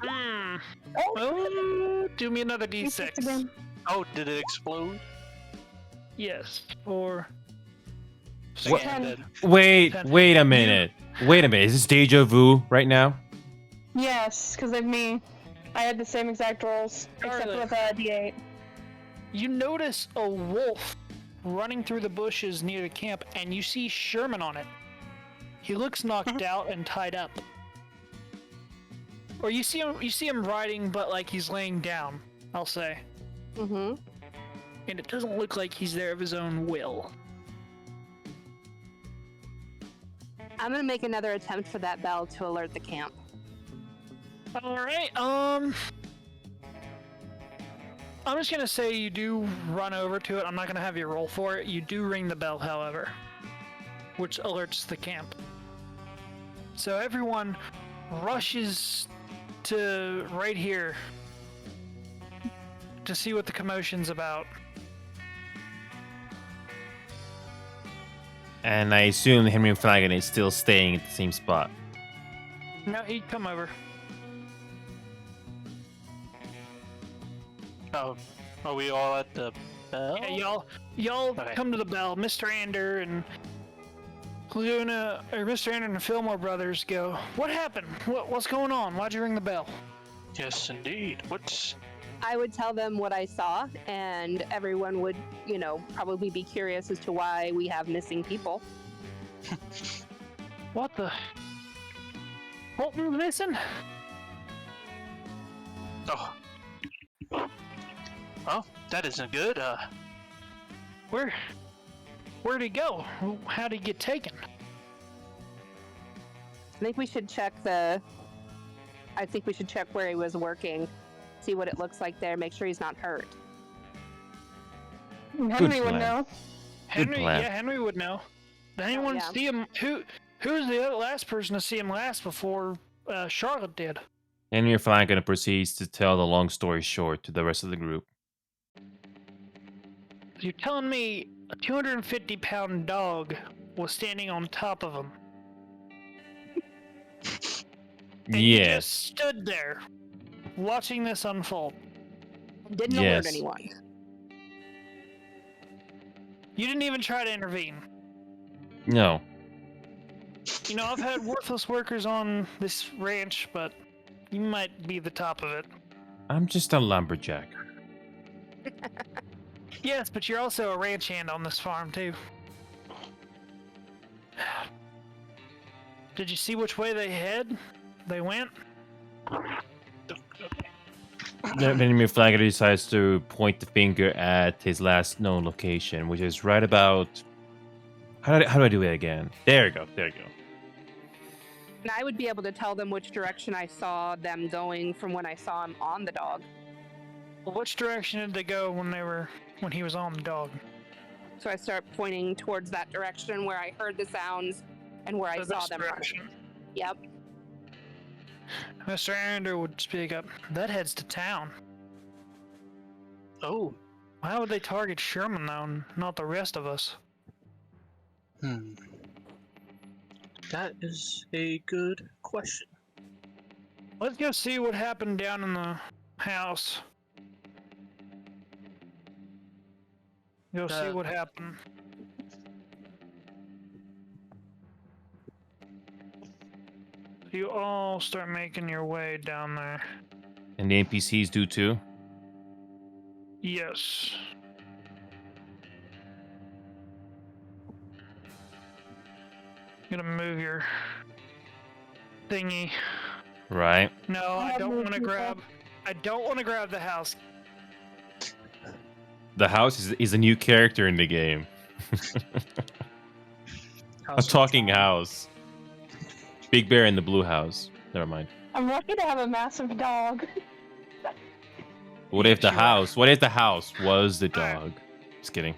Hmm. Oh, Oh, do me another D6 D6. again. Oh, did it explode? Yes. 4. What? I'm dead. wait a minute. Wait a minute. Is this deja vu right now? Yes, because of me. I had the same exact rolls, except Charlotte. with D8. You notice a wolf running through the bushes near the camp, and you see Sherman on it. He looks knocked out and tied up. Or you see him riding, but like he's laying down, I'll say. mm-hmm. And it doesn't look like he's there of his own will. I'm gonna make another attempt for that bell to alert the camp. Alright, I'm just gonna say you do run over to it. I'm not gonna have you roll for it. You do ring the bell, however, which alerts the camp. So everyone rushes to right here to see what the commotion's about. And I assume Henry and Flanagan is still staying at the same spot. No, he'd come over. Oh, are we all at the bell? Yeah, y'all Okay. come to the bell. Mr. Ander and Luna, or Mr. Ander and the Fillmore brothers go. What happened? What's going on? Why'd you ring the bell? Yes, indeed. What's? I would tell them what I saw, and everyone would, probably be curious as to why we have missing people. What the? Holton's missing? Oh. Oh, that isn't good. Where'd he go? How'd he get taken? I think we should check where he was working, see what it looks like there, make sure he's not hurt. Henry would plan. know. Henry, plan. yeah, Henry would know. Did anyone yeah. see him? Who's the last person to see him last before Charlotte did? Henry and Flanagan proceeds to tell the long story short to the rest of the group. You're telling me a 250-pound dog was standing on top of him? And you Yes. just stood there, watching this unfold. Didn't Yes. alert anyone. You didn't even try to intervene. No. You know, I've had worthless workers on this ranch, but you might be the top of it. I'm just a lumberjack. Yes, but you're also a ranch hand on this farm, too. Did you see which way they went? Then Henry Flanagan decides to point the finger at his last known location, which is right about. How do I do it again? There you go. There you go. And I would be able to tell them which direction I saw them going from when I saw him on the dog. Well, which direction did they go when he was on the dog? So I start pointing towards that direction where I heard the sounds and where I So saw this them direction. running. Yep. Mr. Ander would speak up. That heads to town. Oh. Why would they target Sherman, though, and not the rest of us? That is a good question. Let's go see what happened down in the house. Go see what happened. You all start making your way down there. And the NPCs do too. Yes. Gonna move your thingy. Right. No, I don't want to grab. I don't want to grab the house. The house is a new character in the game. A talking house. Big Bear in the blue house. Never mind. I'm lucky to have a massive dog. What if the house was the dog? Just kidding.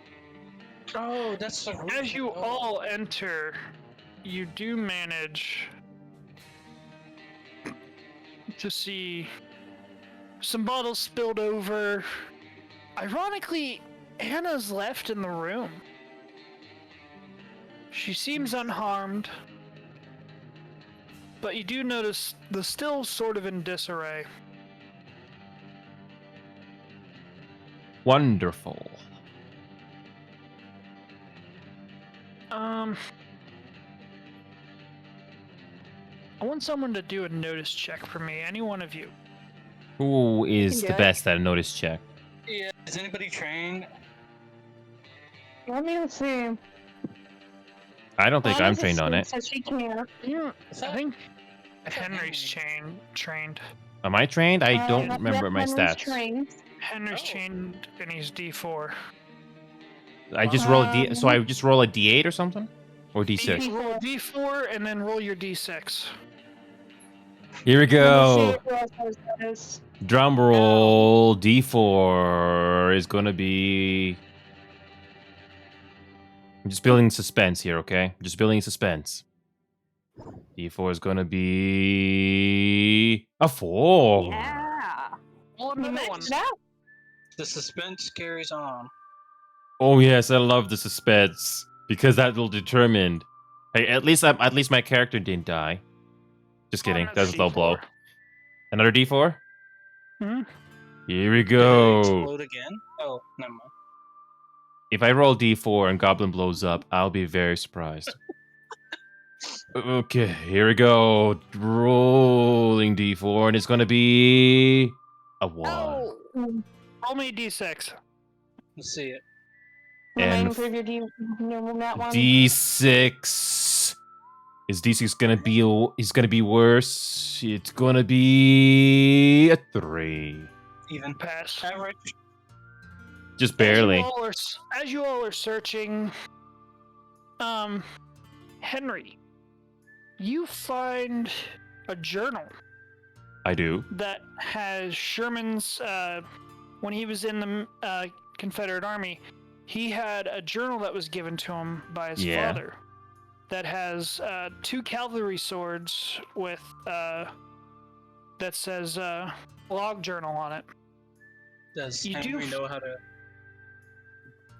Oh, that's the root. As you all enter, you do manage to see some bottles spilled over. Ironically, Anna's left in the room. She seems unharmed, but you do notice the still sort of in disarray. Wonderful. I want someone to do a notice check for me. Any one of you. Who is the Yeah. best at a notice check? Yeah, is anybody trained? Let me see. I don't think I'm Anna's trained on asleep, it. So she can't. Yeah, Is I that- think I thought Henry's Henry- trained. Am I trained? I don't Yep, remember my Henry's stats. trained. Henry's Oh. chained and he's D4. I just roll a D. So I just roll a D8 or something, or D6. Roll a D4 and then roll your D6. Here we Let me see go. who else has this. Drum roll. D4 is gonna be. I'm just building suspense here, okay? Just building suspense. D4 is gonna be a 4. Yeah. Roll You another one. maxed it out. The suspense carries on. Oh yes, I love the suspense because that will determine. Hey, at least my character didn't die. Just kidding. Another That was a low blow. D4. Another D4. Hmm? Here we Did it go. explode again? Oh, never mind. If I roll D4 and Goblin blows up, I'll be very surprised. Okay, here we go. Rolling D4, and it's gonna be a 1. Oh. Roll me a D6. Let's see it. Will I And improve your that one? D6. Is D6 gonna be is gonna be worse? It's gonna be a 3. Even. Pass. Average. Just barely. As you all are searching, Henry, you find a journal I do. that has Sherman's, when he was in the Confederate Army, he had a journal that was given to him by his Yeah. father that has 2 cavalry swords with, that says log journal on it. Does You Henry do- know how to?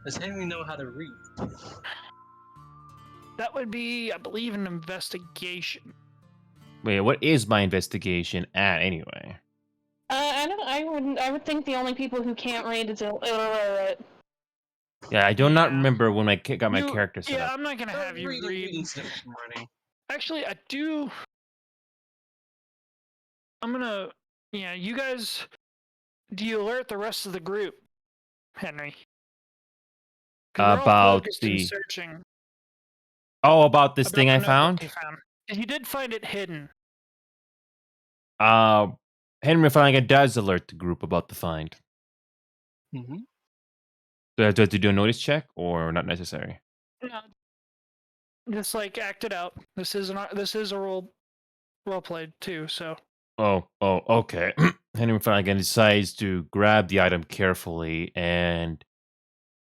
Does Henry know how to read? That would be, I believe, an investigation. Wait, what is my investigation at anyway? I would think the only people who can't read is illiterate. Yeah, I do not Yeah. remember when I got my You- character set Yeah, up. I'm not gonna have you read. Reading's different from writing. Actually, I do. I'm gonna. Yeah, you guys. Do you alert the rest of the group, Henry? 'Cause we're all About focused in the- searching Oh, about this about thing the I notebook found? you found. And you did find it hidden. Henry Flanagan does alert the group about the find. Mm-hmm. Do I have to do a notice check or not necessary? No. Just like act it out. This is a role played too. So Oh, okay. Henry Flanagan decides to grab the item carefully, and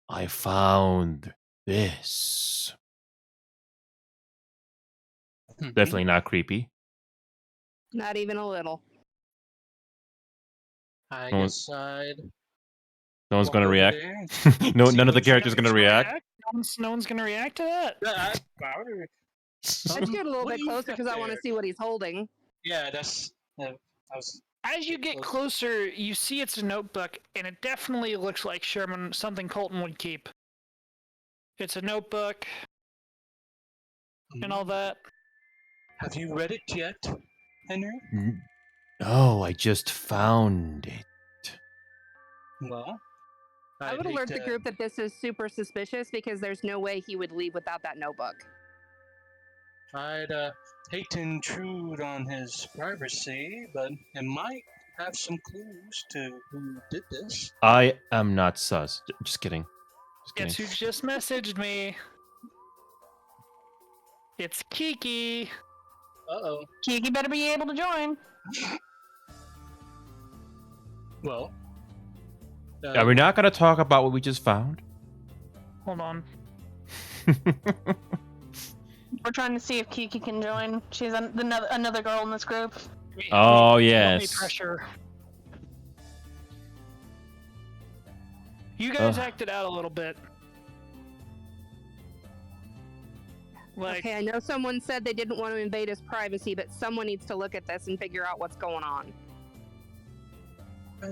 I found this. Mm-hmm. Definitely not creepy. Not even a little. I Oh. decide. No one's walk gonna over react. there. No, See none of the what's characters next. gonna react. No one's gonna react to that. Let's get a little What bit do you closer think because I want to there? see what he's holding. Yeah, that's. As you get closer, you see it's a notebook, and it definitely looks like Sherman, something Colton would keep. It's a notebook and all that. Have you read it yet, Henry? Oh, I just found it. Well, I would alert the group that this is super suspicious because there's no way he would leave without that notebook. I'd hate to intrude on his privacy, but it might have some clues to who did this. I am not sus. Just kidding. Guess who just messaged me? It's Kiki. Uh-oh. Kiki better be able to join. Well. Are we not going to talk about what we just found? Hold on. We're trying to see if Kiki can join. She's another girl in this group. Oh, Let me yes. pressure. You guys acted out a little bit. Like, Okay, I know someone said they didn't want to invade his privacy, but someone needs to look at this and figure out what's going on.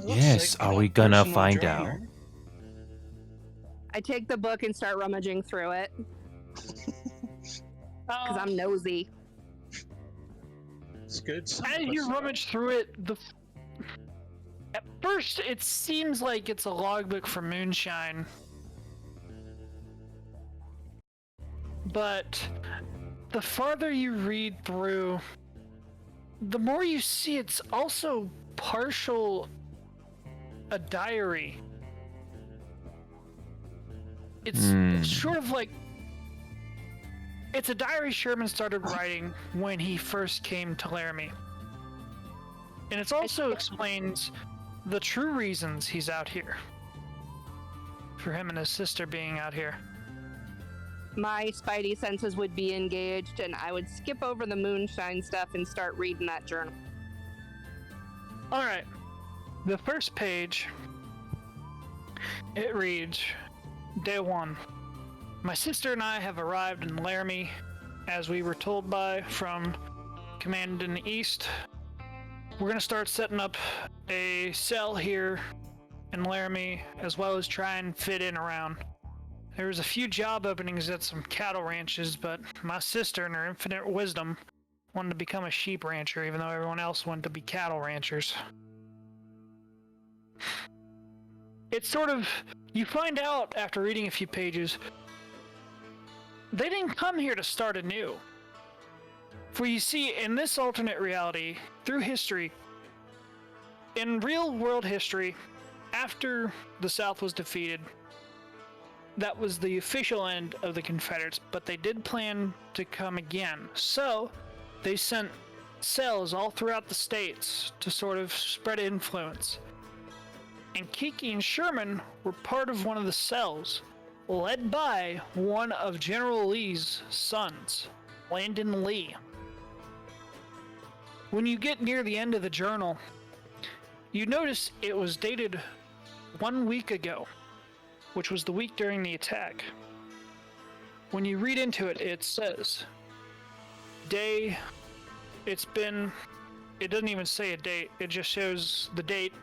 Yes, are we gonna find out? I take the book and start rummaging through it because I'm nosy. It's good. as you rummage through it, at first it seems like it's a logbook for Moonshine, but the farther you read through, the more you see it's also partial a diary. It's sort of like it's a diary Sherman started writing when he first came to Laramie. And it also explains the true reasons he's out here. For him and his sister being out here. My spidey senses would be engaged, and I would skip over the Moonshine stuff and start reading that journal. Alright. The first page, it reads, Day 1. My sister and I have arrived in Laramie, as we were told from Command in the East. We're going to start setting up a cell here in Laramie, as well as try and fit in around. There was a few job openings at some cattle ranches, but my sister, in her infinite wisdom, wanted to become a sheep rancher, even though everyone else wanted to be cattle ranchers. It's sort of, you find out after reading a few pages, they didn't come here to start anew. For you see, in this alternate reality, through history, in real world history, after the South was defeated, that was the official end of the Confederates, but they did plan to come again. So, they sent cells all throughout the states to sort of spread influence. And Kiki and Sherman were part of one of the cells, led by one of General Lee's sons, Landon Lee. When you get near the end of the journal, you notice it was dated 1 week ago, which was the week during the attack. When you read into it, it says, it doesn't even say a date, it just shows the date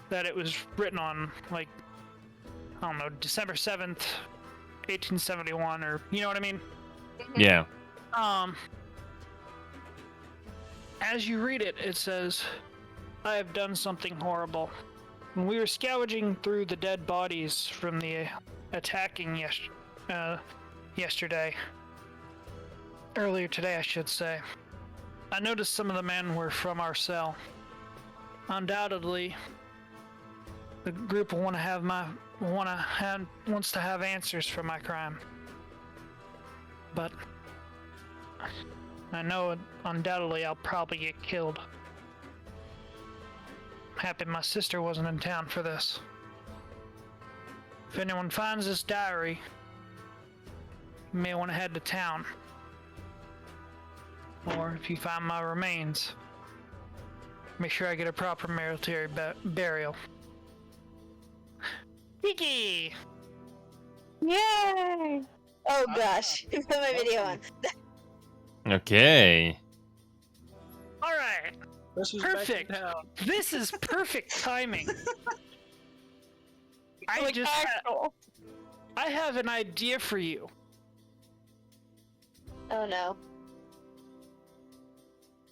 that it was written on, like, I don't know, December 7th, 1871, or, you know what I mean? Yeah. As you read it, it says, I have done something horrible. When we were scavenging through the dead bodies from the attacking yesterday, earlier today I should say, I noticed some of the men were from our cell. Undoubtedly, the group wants to have answers for my crime. But I know undoubtedly I'll probably get killed. Happy my sister wasn't in town for this. If anyone finds this diary, you may want to head to town. Or if you find my remains, make sure I get a proper military burial. Kiki! Yay! Oh gosh, put my video on. Okay. Alright. This is back in Perfect. town. This is perfect timing. Like actual. I have an idea for you. Oh no.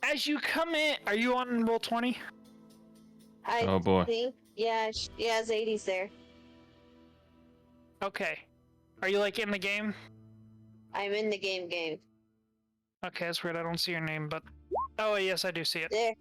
As you come in, are you on roll 20? I Oh, boy. think, yeah, yeah, Zadie's there. Okay. Are you like in the game? I'm in the game. Okay, that's weird. I don't see your name, but oh yes, I do see it. There.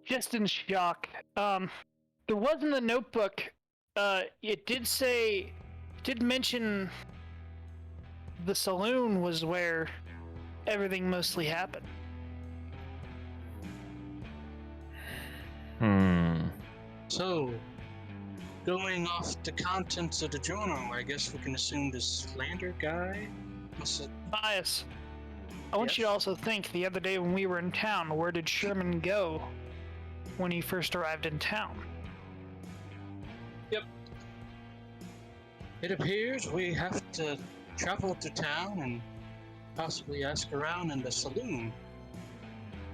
Just in shock. There was in the notebook. It did mention the saloon was where everything mostly happened. So, going off the contents of the journal, I guess we can assume this Lander guy must have. Bias. I want you to also think the other day when we were in town, where did Sherman go when he first arrived in town? Yep. It appears we have to travel to town and possibly ask around in the saloon.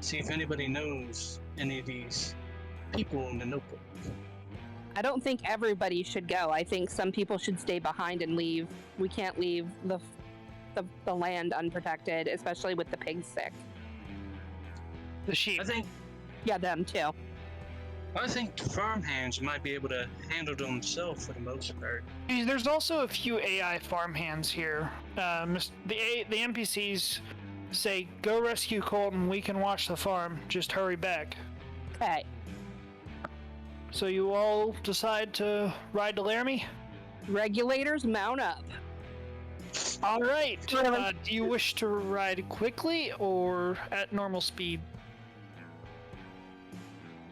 See if anybody knows any of these people in the notebook. I don't think everybody should go. I think some people should stay behind and leave. We can't leave the land unprotected, especially with the pigs sick. The sheep. Yeah, them too. I think farmhands might be able to handle themselves for the most part. There's also a few AI farmhands here. The NPCs say, "Go rescue Colton. We can watch the farm. Just hurry back." Okay. So you all decide to ride to Laramie? Regulators, mount up. All right. Do you wish to ride quickly or at normal speed?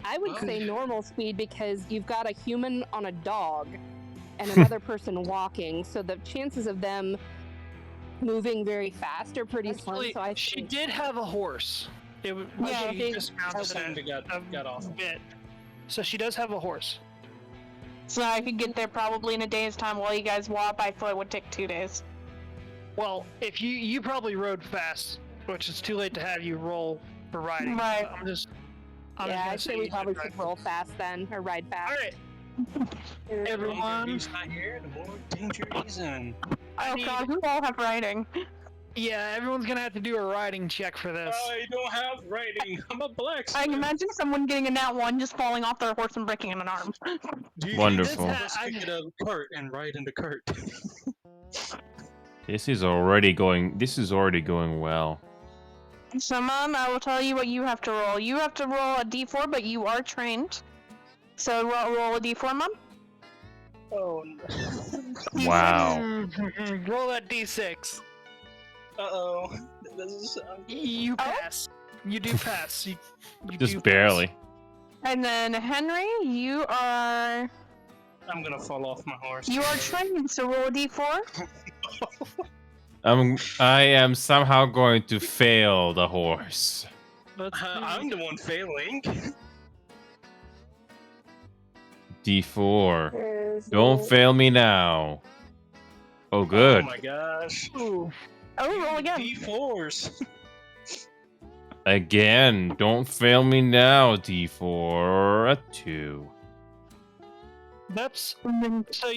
I would say normal speed because you've got a human on a dog and another person walking, so the chances of them moving very fast are pretty slim. So she did have a horse. Yeah, she dismounted got off a bit. So she does have a horse. So I could get there probably in a day's time while you guys walk. I thought it would take 2 days. Well, if you probably rode fast, which is too late to have you roll for riding. Right. I'm yeah, I'd just say gonna we probably you should roll fast then, or ride fast. All right. The longer Everyone. he's not here, the more danger he's in. Oh god, we all have riding. Yeah, everyone's gonna have to do a riding check for this. I don't have writing. I'm a blacksmith. I can imagine someone getting a nat 1 just falling off their horse and breaking an arm. Wonderful. Let's pick it up cart and ride in the cart. This is already going well. So, Mom, I will tell you what you have to roll. You have to roll a d4, but you are trained. So, roll a d4, Mom. Oh no. Wow. Roll that d6. Uh-oh. You pass. You do pass. You Just do barely. And then, Henry, you are I'm gonna fall off my horse. You are trained, so roll a d4. I am somehow going to fail the horse. I'm the one failing. D4. Don't fail me now. Oh, good. Oh my gosh. Ooh. Oh, roll again. D4s. Again, don't fail me now, D4. A 2. That's so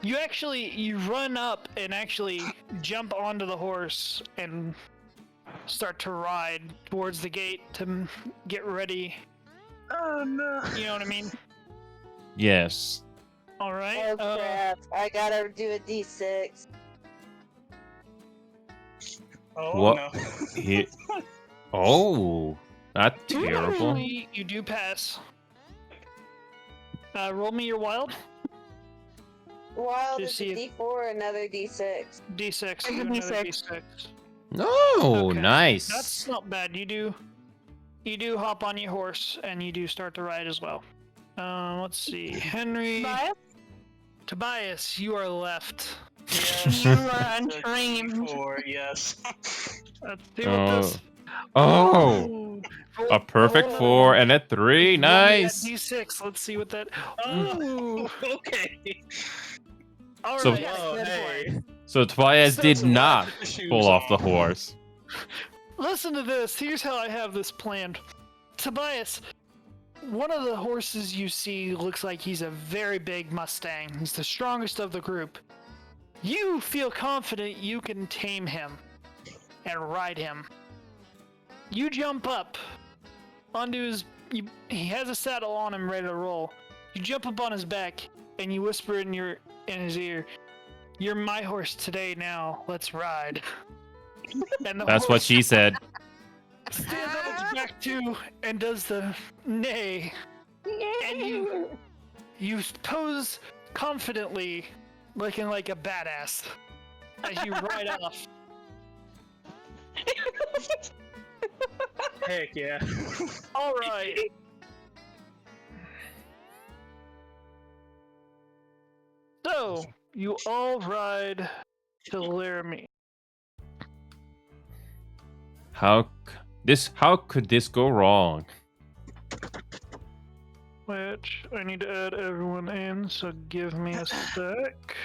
you run up and actually jump onto the horse and start to ride towards the gate to get ready. Oh no. You know what I mean? Yes. All right. Oh crap! I gotta do a d6. Oh What? no. Oh, not terrible. You do pass. Roll me your wild. Wild Just is a see d4, another d6. D6. a do another D6. D6. Oh, Okay. nice. That's not bad. You do hop on your horse and you do start to ride as well. Let's see. Henry. Tobias, you are left. Yes. You are untrained. D4, yes. Let's do this. Oh, a perfect 4 and a 3. Nice. D6. Let's see what that. Oh, okay. All So- right. Oh, hey. So Tobias did So not put the shoes pull off the on. horse. Listen to this. Here's how I have this planned. Tobias, one of the horses you see looks like he's a very big Mustang. He's the strongest of the group. You feel confident you can tame him and ride him. You jump up onto his. He has a saddle on him ready to roll. You jump up on his back and you whisper in his ear, "You're my horse today. Now let's ride." And the That's what horse she said. stands on its back too and does the neigh. And you pose confidently, looking like a badass as you ride off. Heck yeah. All right. So you all ride to Laramie. How could this go wrong? Which I need to add everyone in, so give me a sec.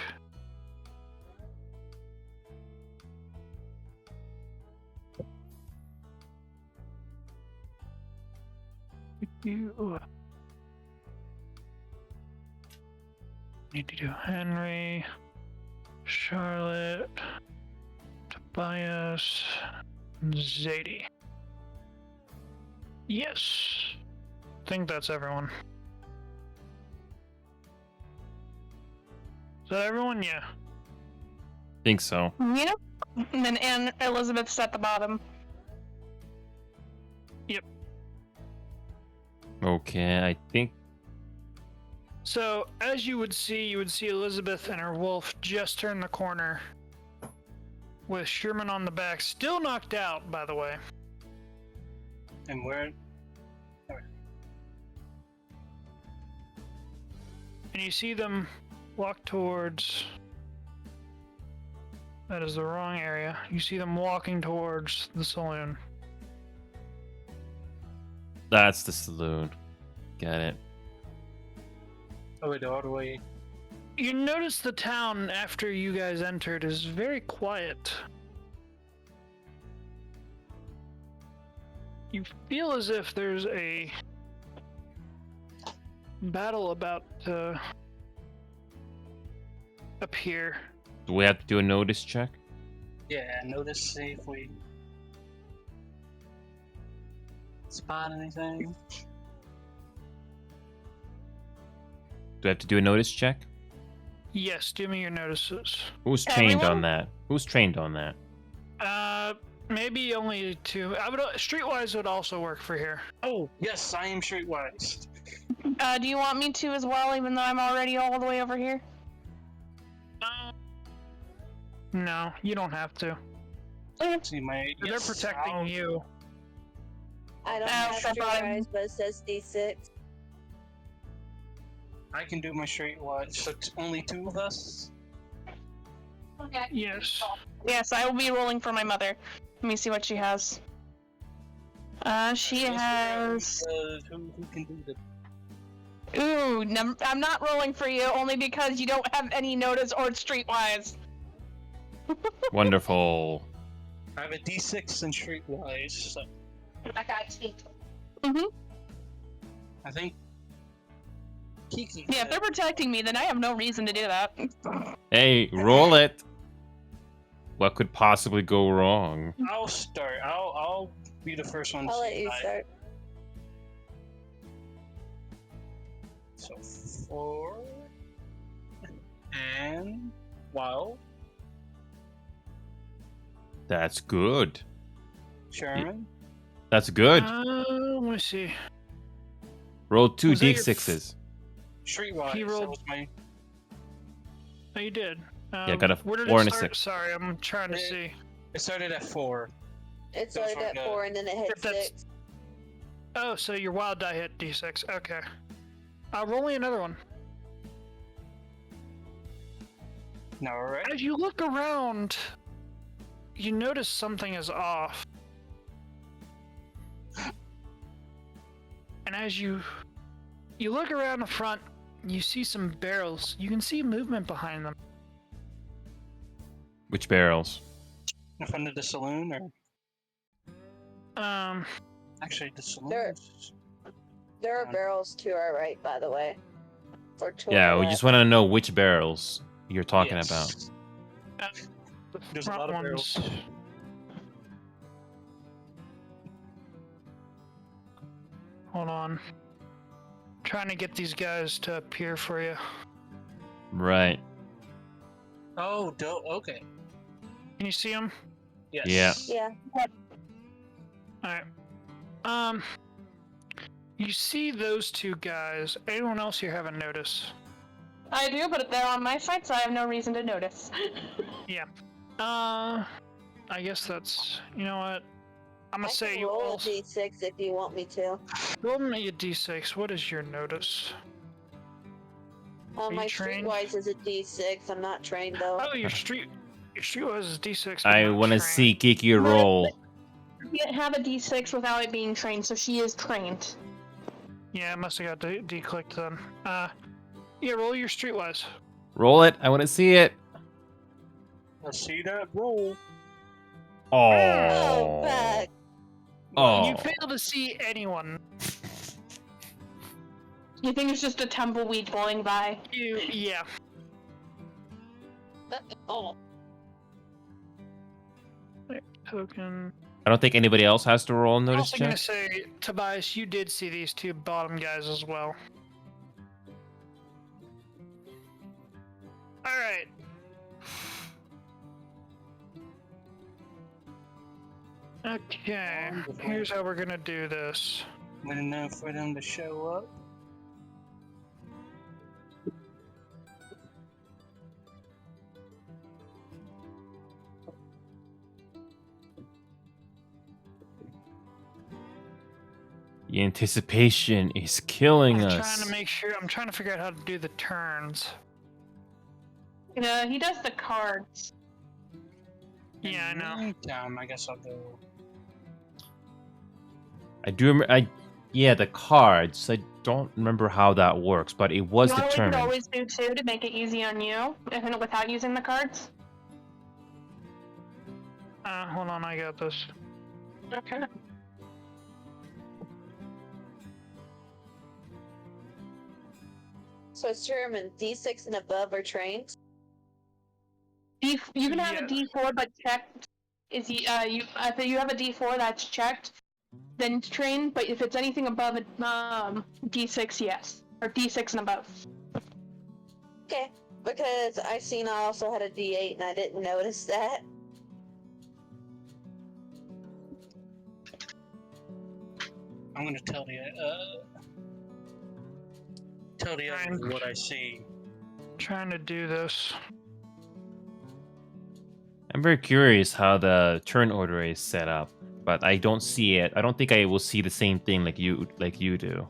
Need to do Henry, Charlotte, Tobias, Zadie. Yes. I think that's everyone. Is that everyone? Yeah. Think so. Yep. And then Anne Elizabeth's at the bottom. Okay, I think. So, as you would see Elizabeth and her wolf just turn the corner with Sherman on the back, still knocked out, by the way. And where? And you see them walk towards... That is the wrong area. You see them walking towards the saloon. That's the saloon. Got it. Oh, wait, all the way. You notice the town after you guys entered is very quiet. You feel as if there's a battle about to appear. Do we have to do a notice check? Yeah, notice, see if we spot anything. Do we have to do a notice check? Yes, give me your notices. Who's trained on Everyone? that? Who's trained on that? Maybe only two. I would Streetwise would also work for here. Oh, yes, I am streetwise. Do you want me to as well, even though I'm already all the way over here? No, you don't have to. See my. They're yes, protecting I'll- you. I don't Oh, have so fine. streetwise, but it says D6. I can do my streetwise. So only two of us. Yes. Yes, I will be rolling for my mother. Let me see what she has. She has. Who can do the? Ooh, I'm not rolling for you only because you don't have any notice or streetwise. Wonderful. I have a D6 and streetwise. So Mm-hmm. I think. Kiki. Yeah, if they're protecting me, then I have no reason to do that. Hey, roll it. What could possibly go wrong? I'll start. I'll be the first one. I'll to let you die. start. So 4 and wow, That's good. Sherman. That's good. Let me see. Roll two was that your d6s. Streetwise. He rolled- That was my. Oh, you did. Yeah, got a where did 4 it and a start? 6. Sorry, I'm trying to Eh, see. It started at 4. It Those started were at good. 4 and then it hit If that's- 6. Oh, so your wild die hit D6. Okay. Roll me another one. No, alright. As you look around, you notice something is off. And as you look around the front, you see some barrels. You can see movement behind them. Which barrels? In front of the saloon, or Um, actually the saloon. There- There are Um, barrels to our right, by the way. Or to Yeah, our we left. just want to know which barrels you're talking Yes. about. the There's a front lot of ones. barrels. Hold on. Trying to get these guys to appear for you. Right. Oh, okay. Can you see them? Yes. Yeah. Yeah. Alright. You see those two guys. Anyone else here haven't noticed? I do, but they're on my side, so I have no reason to notice. I guess that's... You know what? I'm I gonna say can you roll all... a D6 if you want me to. Roll me a d6. What is your notice? Are you My trained? streetwise is a D6. I'm not trained though. Oh, your streetwise is d6. but I not want to trained. see Kiki roll. You can't have a D6 without it being trained, so she is trained. Yeah, I must have got declicked then. Yeah, roll your streetwise. Roll it. I want to see it. Let's see that roll. Oh, Oh. back. Oh. You fail to see anyone. You think it's just a tumbleweed blowing by? Yeah. Oh, Token. I don't think anybody else has to roll a I'm notice also gonna check. say, Tobias, you did see these two bottom guys as well. All right. Okay. Here's how we're gonna do this. Good enough for them to show up. The anticipation is killing I'm us. trying to make sure. I'm trying to figure out how to do the turns. He does the cards. Yeah, I know. Meantime, I guess I'll go. I do remember. Yeah, the cards. I don't remember how that works, but it was You know what we determined. could always do too to make it easy on you, and without using the cards? Hold on, I got this. Okay. so it's German. D6 and above are trained. You can have a Yeah. D4, but checked. If you have a D4 that's checked, then it's trained. But if it's anything above a D6, yes, or D6 and above. Okay, because I seen I also had a D8 and I didn't notice that. I'm gonna tell the others what I see. Trying to do this. I'm very curious how the turn order is set up, but I don't see it. I don't think I will see the same thing like you do.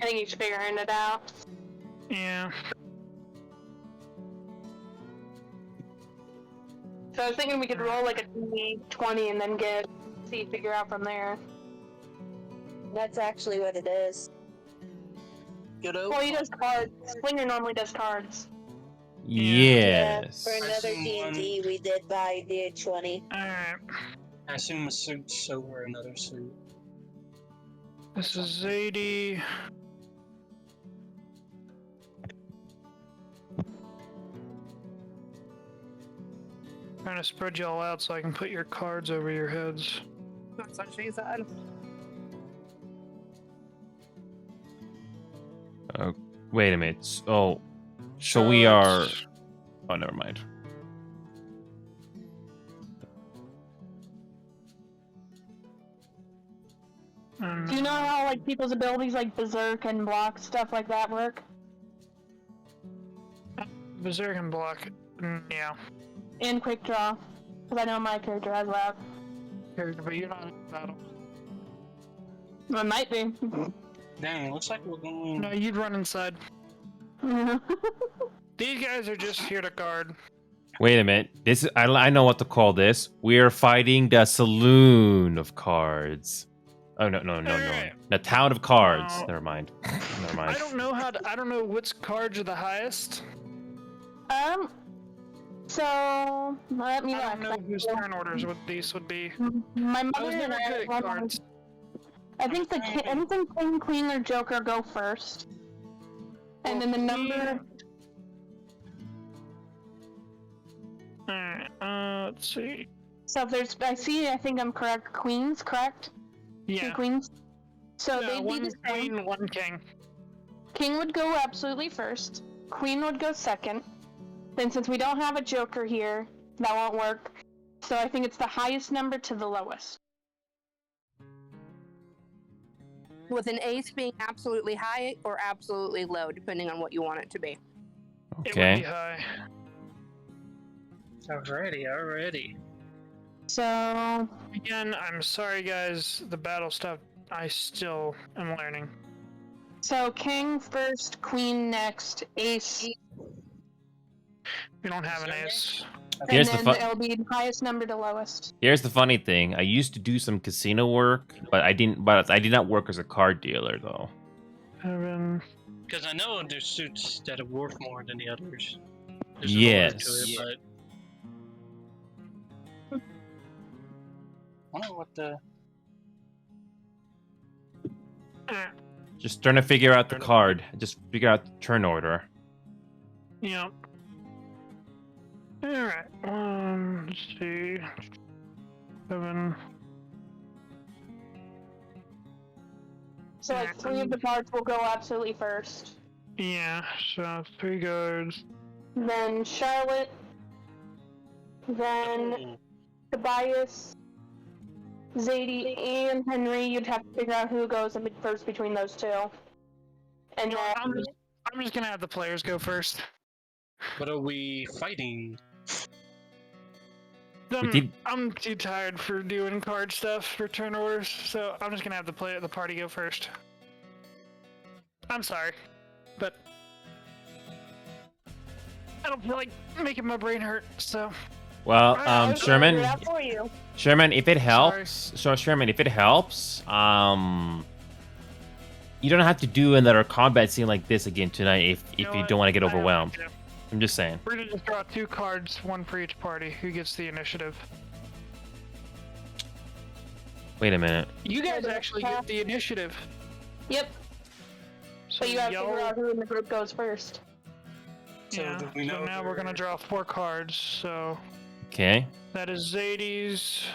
I think he's figuring it out. Yeah. So I was thinking we could roll like a D20 and then figure out from there. That's actually what it is. Good old. Well, he does cards. Slinger normally does cards. Yes. For another seen D&D, we did buy D20. Alright. I assume a suit's over another suit. This is Zadie. Trying to spread y'all out so I can put your cards over your heads. That's what she said. Wait a minute. Oh, so we are. Shards. Oh, never mind. Do you know how like people's abilities like Berserk and Block stuff like that work? Berserk and Block. Yeah. And Quick Draw, because I know my character has that. But you're not in battle. It might be. Dang, looks like we're going. No, you'd run inside. These guys are just here to guard. Wait a minute. This is. I know what to call this. We are fighting the saloon of cards. Oh no. Alright. The town of cards. No. Never mind. Never mind. I don't know I don't know which cards are the highest. So let me I look. don't know whose turn orders these would be. My I mother was and never good at I. cards. I think anything King, Queen, or Joker go first, and then the number. Alright, let's see. So if there's, I think I'm correct. Queens, correct? Two Yeah. queens. So No, they'd be one the same. queen, one king. King would go absolutely first. Queen would go second. Then since we don't have a Joker here, that won't work. So I think it's the highest number to the lowest. With an ace being absolutely high or absolutely low, depending on what you want it to be. It would be Okay. high. Alrighty. So Again, I'm sorry guys, the battle stuff I still am learning. King first, Queen next, Ace, We don't have an ace. Here's and the then fun. it'll be highest number to lowest. Here's the funny thing. I used to do some casino work, but I didn't. But I did not work as a card dealer though. 7. Because I know there's suits that are worth more than the others. There's a Yes. lore to it, but I wonder what the. Just trying to figure out the card. Just figure out the turn order. Yep. Alright. Let's see. 7. So like 3 of the cards will go absolutely first. Yeah, so 3 guards. Then Charlotte. Then Ooh. Tobias, Zadie, and Henry. You'd have to figure out who goes in first between those two. And You know, then I'm just gonna have the players go first. What are we fighting? I'm too tired for doing card stuff for turn orders, so I'm just gonna have the party go first. I'm sorry, but I don't feel like making my brain hurt, so. Well, Alright, I was gonna Sherman. do that for you. Sherman, if it helps, Sherman, if it helps, you don't have to do another combat scene like this again tonight if You know you what? don't want to get I don't overwhelmed. like it. I'm just saying. We're gonna just draw 2 cards, 1 for each party. Who gets the initiative? Wait a minute. You guys actually get the initiative. Yep. So But you have to y'all- figure out who in the group goes first. So yeah. do we So know now we're gonna draw 4 cards. So Okay. that is Zadie's,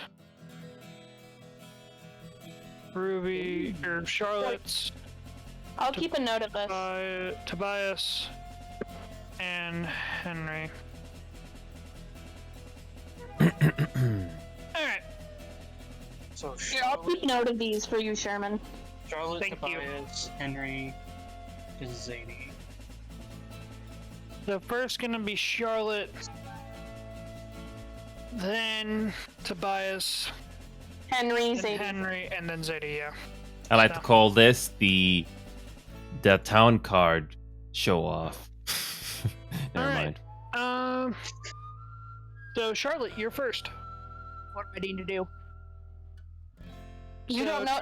Ruby, or Charlotte's, I'll keep a note of this. Tobias, and Henry. Alright. So Here, I'll keep note of these for you, Sherman. Charlotte, Thank you. Tobias, Henry, and Zadie. So first gonna be Charlotte, then Tobias, Henry, then Zadie. Henry, and then Zadie, yeah. I like to call this the town card show off. Never Alright. mind. So Charlotte, you're first. What do I need to do? You don't know.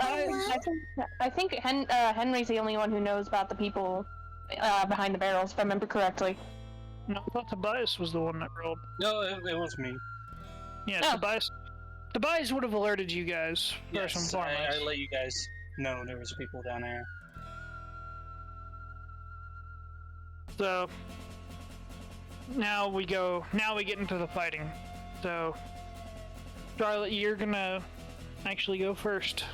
I think Henry's the only one who knows about the people behind the barrels, if I remember correctly. No, I thought Tobias was the one that rolled. No, it was me. Yeah, Oh. Tobias would have alerted you guys first and Yes, foremost. I let you guys know there was people down there. So now we get into the fighting. So Charlotte, you're gonna actually go first.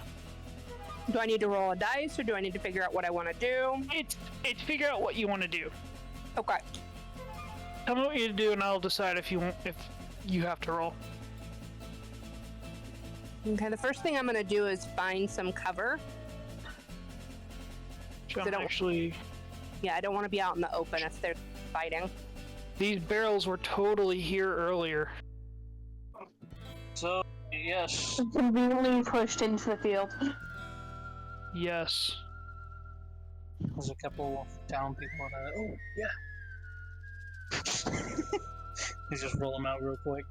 Do I need to roll a dice, or do I need to figure out what I want to do? It's figure out what you want to do. Okay. Tell me what you do, and I'll decide if you have to roll. Okay, the first thing I'm going to do is find some cover. So They don't- actually, Yeah, I don't want to be out in the open if they're fighting. these barrels were totally here earlier. So, yes. Conveniently pushed into the field. Yes. There's a couple of town people that, oh, yeah. You just roll them out real quick.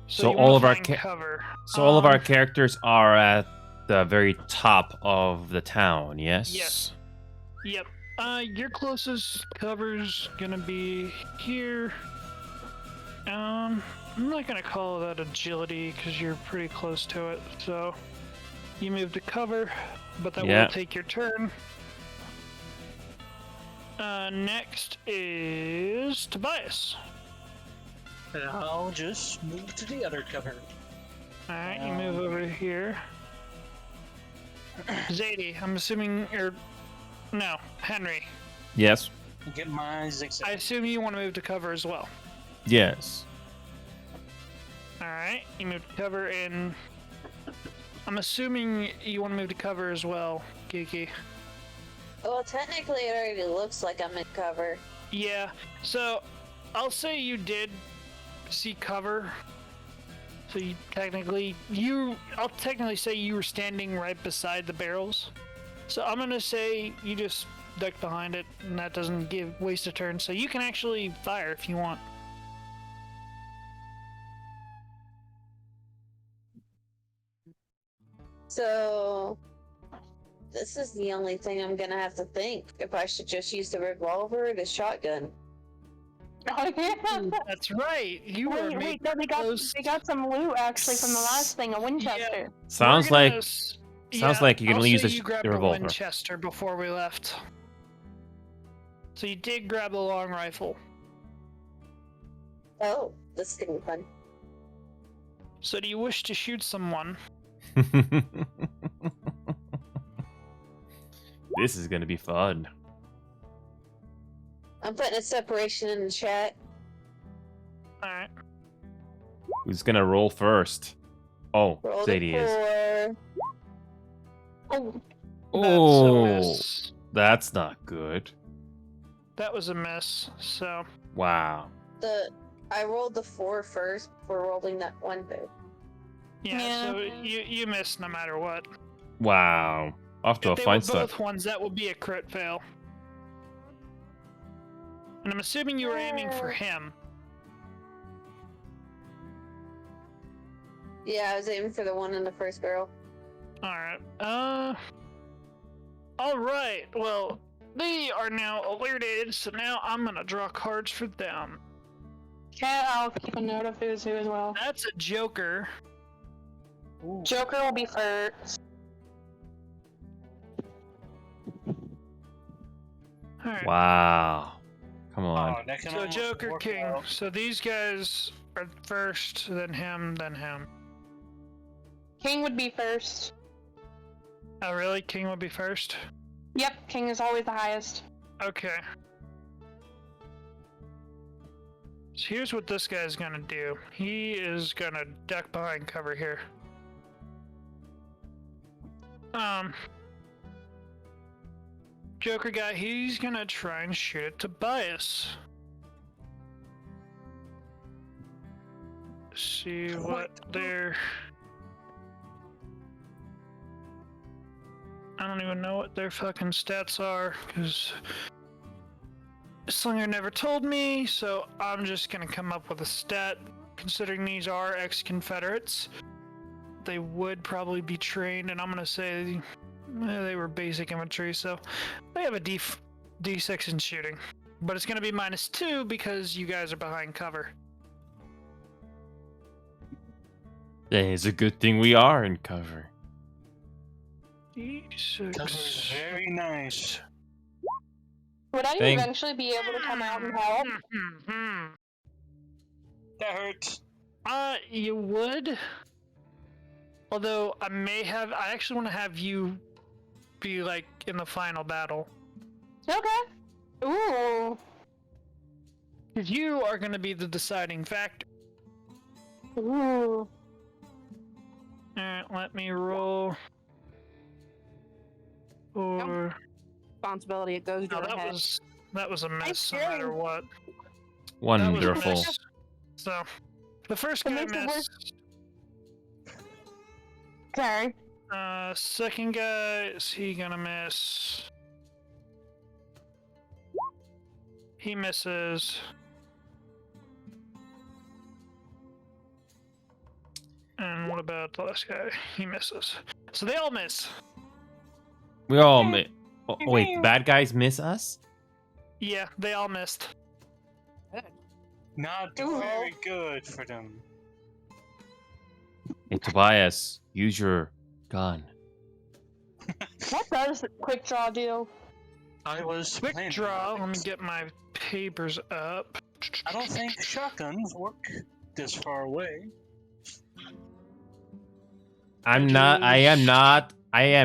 So you all wanna of our find cover. So all of our characters are at the very top of the town, yes? Yes. Yep. Your closest cover's gonna be here. I'm not gonna call that agility because you're pretty close to it. So you move to cover, but that Yeah. will take your turn. Next is Tobias. And I'll just move to the other cover. Alright, you move over here. Zadie, I'm assuming, no, Henry. Yes. Get my zigzag. I assume you want to move to cover as well. Yes. Alright, you move to cover, and I'm assuming you want to move to cover as well, Geeky. Well, technically, it already looks like I'm in cover. Yeah, so I'll say you did see cover. So I'll technically say you were standing right beside the barrels. So I'm gonna say you just ducked behind it, and that doesn't waste a turn. So you can actually fire if you want. So, this is the only thing I'm gonna have to think if I should just use the revolver or the shotgun. Oh yeah. That's right. You were Wait, no, they got some loot actually from the last thing, a Winchester. Sounds We're like gonna Sounds like you can I'll only use say the you grabbed the a revolver. Winchester before we left. So you did grab a long rifle. Oh, this is gonna be fun. So do you wish to shoot someone? This is gonna be fun. I'm putting a separation in the chat. Alright. Who's gonna roll first? Oh, Roll Zadie is. the 4. Oh, That's a Oh, miss. that's not good. That was a miss. So Wow. I rolled the 4 first before rolling that one bit. yeah, so you missed no matter what. Wow. Off to a If they fine were start. both ones, that would be a crit fail. And I'm assuming you were aiming for him. Yeah, I was aiming for the one in the first barrel. Alright. Alright, well, they are now alerted, so now I'm gonna draw cards for them. okay, I'll keep a note of who's who as well. That's a Joker. Joker will be first. Alright. Wow. Come on. Oh, that can So almost Joker, work King. out. So these guys are first, then him, then him. King would be first. Oh, really? King would be first? Yep, King is always the highest. Okay. So here's what this guy's gonna do. He is gonna duck behind cover here. Joker guy, he's gonna try and shoot it to Bias. See what they're... I don't even know what their fucking stats are, because Slinger never told me, so I'm just gonna come up with a stat. Considering these are ex-Confederates, they would probably be trained, and I'm gonna say they were basic infantry, so they have a D6 in shooting. But it's gonna be -2 because you guys are behind cover. It's a good thing we are in cover. D6. That was very nice. Would I Thank- eventually be able to come out and help? That hurts. You would. Although I actually want to have you be like in the final battle. Okay. Ooh. Because you are going to be the deciding factor. Ooh. Alright, let me roll. Or Responsibility, it goes to no, your head. that was a miss no sure. matter what. That was a Wonderful. miss. So the first It guy makes it missed. Sorry. Second guy, is he gonna miss? He misses. And what about the last guy? He misses. So they all miss. We all oh, wait, the bad guys miss us? Yeah, they all missed. Not Ooh. very good for them. Hey, Tobias, use your gun. What does quick draw do? I was Quick planning draw. on Let me it. get my papers up. I don't think shotguns work this far away. I am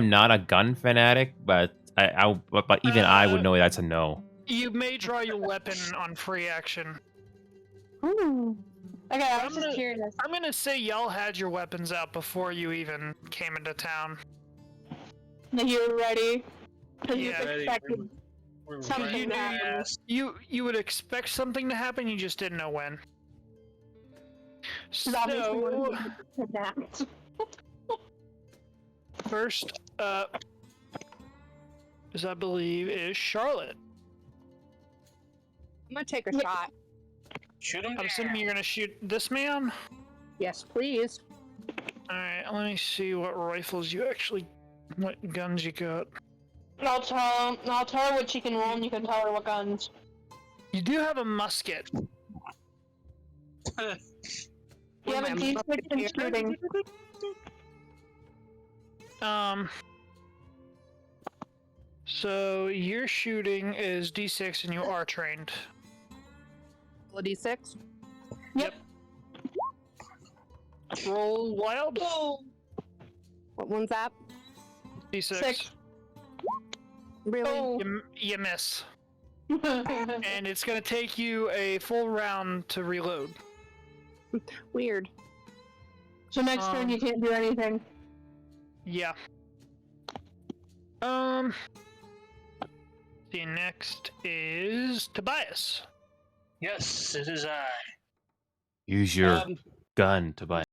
not a gun fanatic, but but even I would know that's a no. You may draw your weapon on free action. Ooh. Okay, I I'm was just gonna- curious. I'm gonna say y'all had your weapons out before you even came into town. That you were ready. Because you Yeah. Ready, expected. we're Something right to happen. fast. You would expect something to happen, you just didn't know when. 'Cause obviously one So, of them was kidnapped. first up, as I believe, is Charlotte. I'm gonna take a Yeah. shot. Shoot him I'm assuming you're gonna shoot this man? Yes, please. Alright, let me see what rifles you actually... what guns you got. I'll tell her what she can roll and you can tell her what guns. You do have a musket. You have a Wait, D6 in shooting. So your shooting is D6 and you are trained. Roll a d6. Roll wild. What one's that? D6. 6. Really? Oh. You miss. And it's gonna take you a full round to reload. Weird. So next turn you can't do anything. Yeah. See, next is Tobias. Yes, it is I. Use your Um, gun to buy.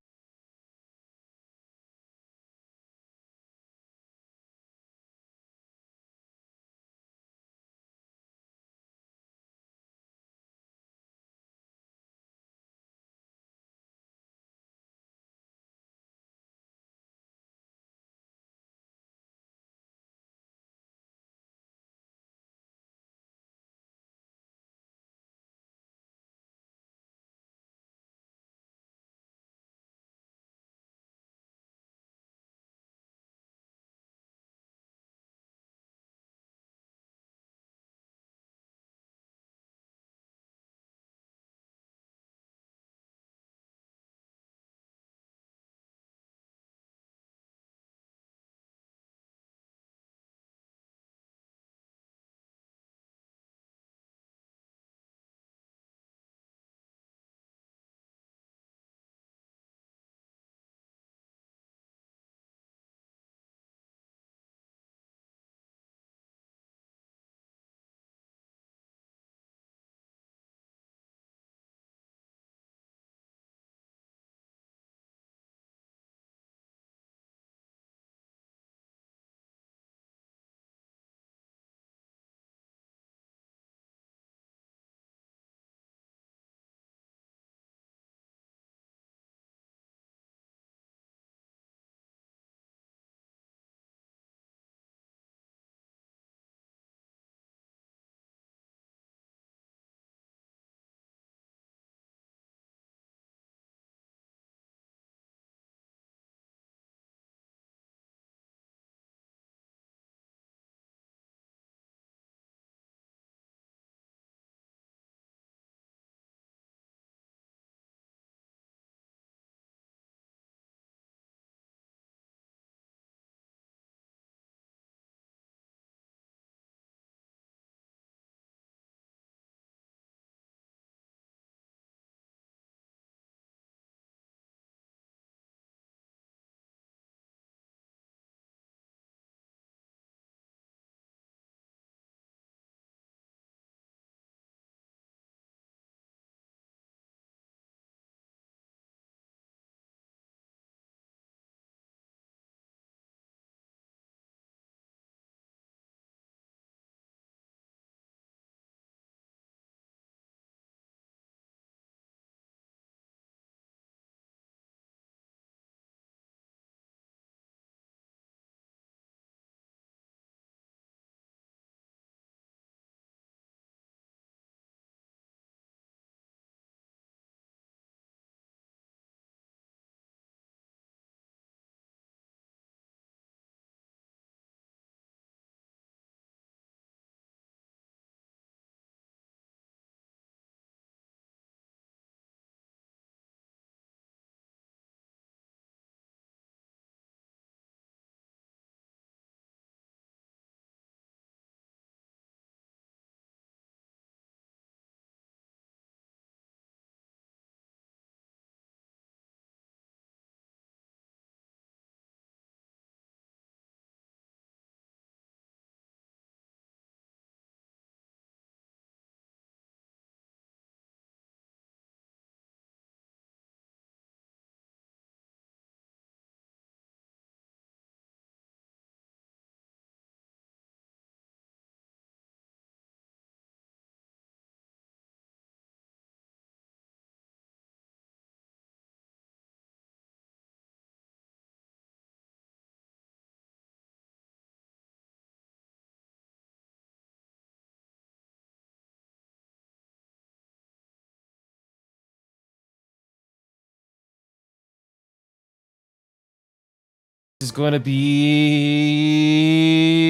is going to be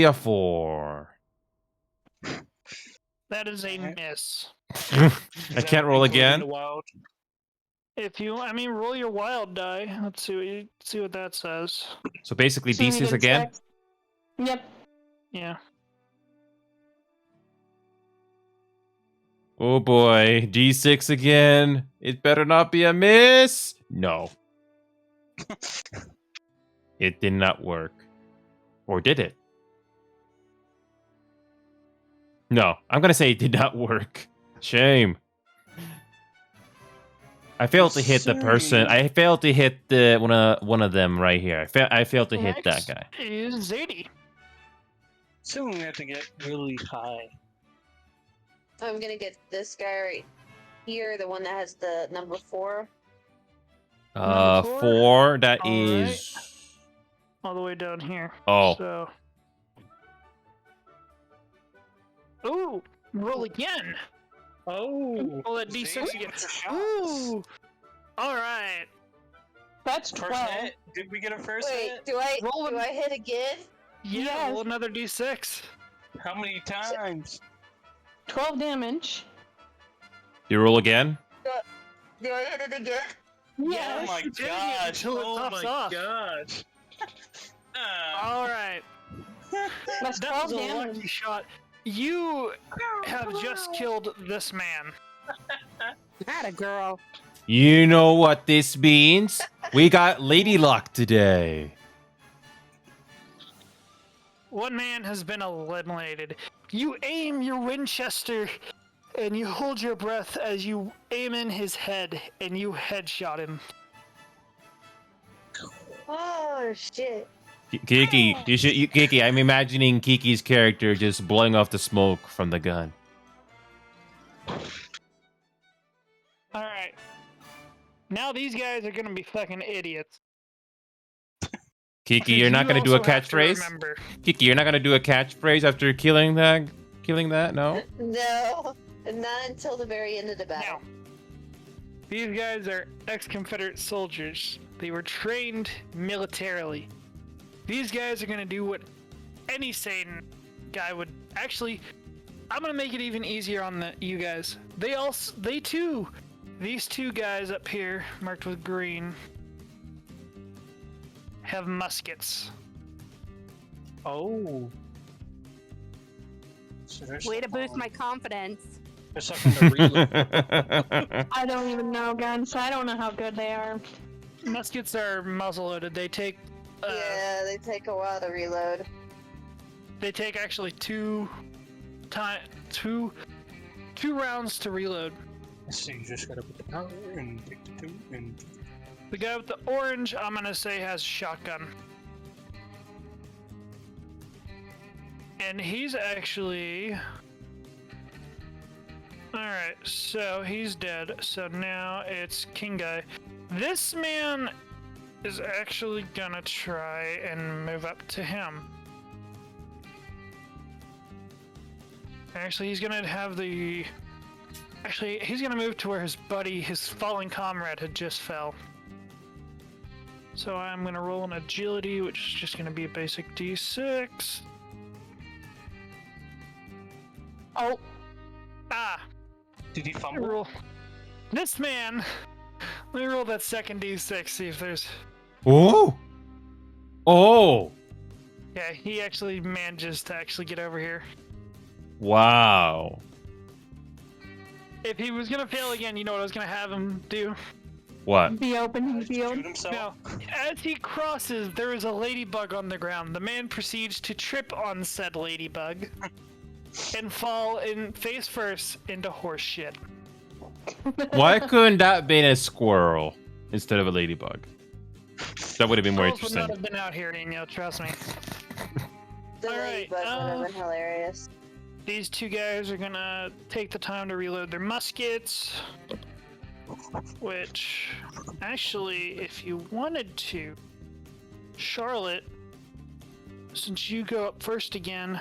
a 4. That is a Alright. miss. I can't roll again. The wild. If you, I mean, roll your wild die. Let's see what that says. So basically, So you D6 get a again. 6. Yep. Yeah. Oh boy, D6 again. It better not be a miss. No. It did not work. Or did it? No, I'm gonna say it did not work. Shame. I failed to hit the person. I failed to hit the one of them right here. I failed to hit that Next guy. is Zadie. So we have to get really high. I'm gonna get this guy right here, the one that has the number 4. Number 4? 4. That All is. All the way down here. Oh. So. Ooh, roll again. Oh, Roll that D6 See? again. With the shots. Ooh. All right. That's First 12. hit. Did we get a first Wait, hit? do I Roll do him. I hit again? Yeah. Yes. Roll another D6. How many times? 12 damage. You roll again. Do I hit it again? Oh Yes. my Dang it, gosh! until it Oh pops my off. gosh! Ah. All right. That's That 12 was a damage. lucky shot. You have just killed this man. Not a girl. You know what this means? We got Lady Luck today. One man has been eliminated. You aim your Winchester and you hold your breath as you aim in his head and you headshot him. Oh shit! Kiki, Kiki, I'm imagining Kiki's character just blowing off the smoke from the gun. Alright. Now these guys are gonna be fucking idiots. Kiki, you're not You gonna do a also have to catchphrase? remember, Kiki, you're not gonna do a catchphrase after killing that? Killing that? No? No, not until the very end of the battle. Now, these guys are ex-Confederate soldiers. They were trained militarily. These guys are gonna do what any sane guy would. Actually, I'm gonna make it even easier on you guys. These two guys up here, marked with green, have muskets. oh. So there's Way to something boost on- my confidence. There's something to reload. I don't even know guns. I don't know how good they are. Muskets are muzzle loaded. They take Yeah, they take a while to reload. they take actually two rounds to reload. So you just gotta put the power and take the 2 and. The guy with the orange, I'm gonna say, has a shotgun. And he's actually... Alright, so he's dead. So now it's King Guy. This man is actually gonna try and move up to him. Actually, he's gonna have the... Actually, he's gonna move to where his buddy, his fallen comrade, had just fell. So I'm gonna roll an agility, which is just gonna be a basic D6. Oh, Ah, Did he I fumble? roll. This man. Let me roll that second D6. See if there's. Oh! Oh! Yeah, he actually manages to actually get over here. Wow. If he was gonna fail again, you know what I was gonna have him do? What? be open in the field. Shoot himself? Now, as he crosses, there is a ladybug on the ground. The man proceeds to trip on said ladybug and fall in face first into horse shit. Why couldn't that been a squirrel instead of a ladybug? That would have been more Squirrels would not interesting. have been out here, Daniel, trust me. The Alright, ladybug would have been hilarious. These two guys are gonna take the time to reload their muskets. Which, actually, if you wanted to, Charlotte, since you go up first again,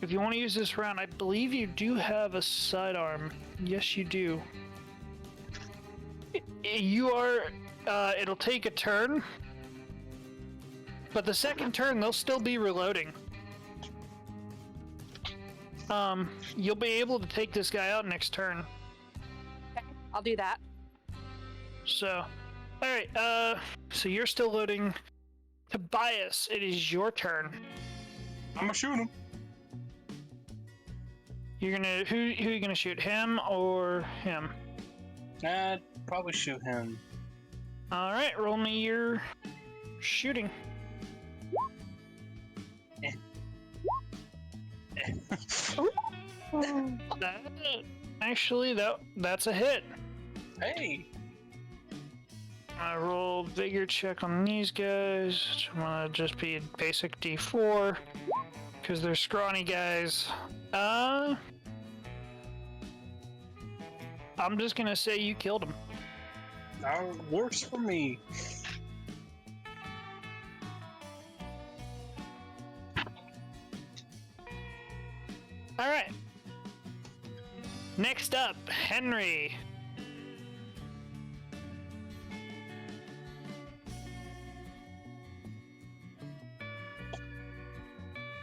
if you want to use this round, I believe you do have a sidearm. Yes, you do. you are. It'll take a turn, but the second turn they'll still be reloading. You'll be able to take this guy out next turn. I'll do that. So, all right. So you're still loading. Tobias, it is your turn. I'm gonna shoot him. You're gonna who are you gonna shoot, him or him? I'd probably shoot him. All right, roll me your shooting. Actually, that's a hit. Hey, I roll vigor check on these guys. I'm gonna just be a basic D4 because they're scrawny guys. I'm just gonna say you killed him. that works for me. All right. Next up, Henry.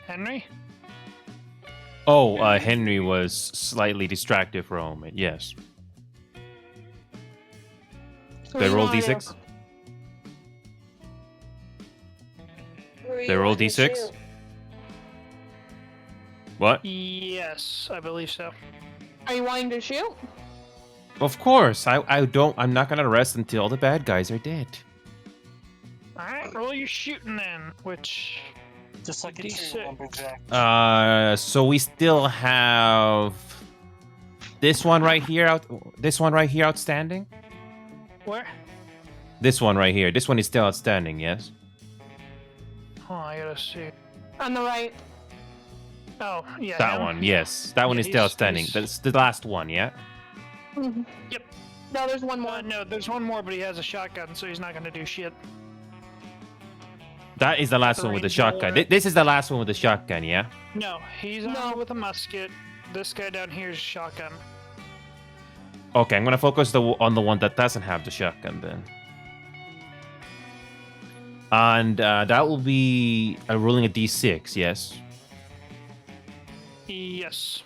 Henry? Oh, Henry was slightly distracted for a moment. Yes. What They do you roll wanna do? d6. Who are you They roll wanting to d6? shoot? What? Yes, I believe so. Are you wanting to shoot? Of course. I'm not gonna rest until all the bad guys are dead. All right, roll your shooting then, which Just like a D6. true lumberjack. So we still have this one right here outstanding. where? This one right here. This one is still outstanding. Yes. Oh, I gotta see. On the right. Oh, yeah. That him? one. Yes. That one Yeah, is still he's- outstanding. he's- That's the last one. Yeah. Mhm. Yep. No, there's one more. No, there's one more, but he has a shotgun, so he's not gonna do shit. That is the last one with the Range shotgun. bullet. This is the last one with the shotgun. Yeah. No, he's No. armed with a musket. This guy down here is shotgun. Okay. I'm gonna focus on the one that doesn't have the shotgun then. And that will be rolling a d6. Yes. Yes.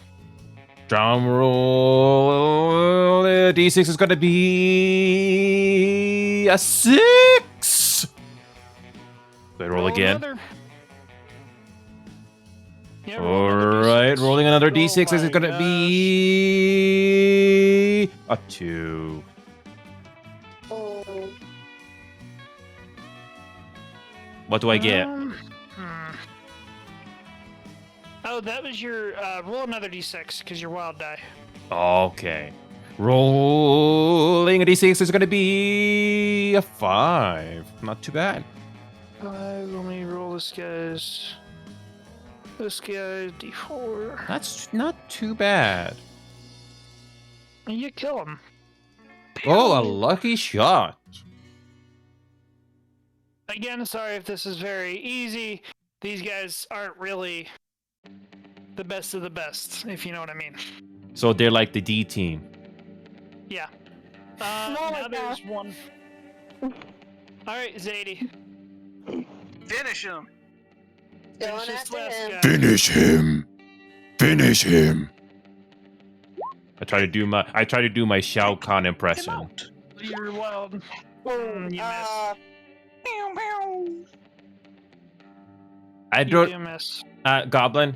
Drum roll. D6 is gonna be a 6. Do I roll again? Another. Yeah, roll All another right, D6. rolling another Oh d6 is my gonna gosh. be a 2. Oh, What do I get? Oh, that was your roll another d6 because you're wild die. Okay. Rolling a d6 is gonna be a 5. Not too bad. Let me roll this guy's. This guy's d4. That's not too bad. And you kill him. Oh, a lucky shot. Again, sorry if this is very easy. These guys aren't really the best of the best, if you know what I mean. So they're like the D team. Yeah. No, Now like there's one. Alright, Zadie. Finish him. going Finish this after last him. guy. Finish him. Finish him. I try to do my Shao Kahn Get impression. out. You're wild. You miss. I You don't. do miss. Goblin,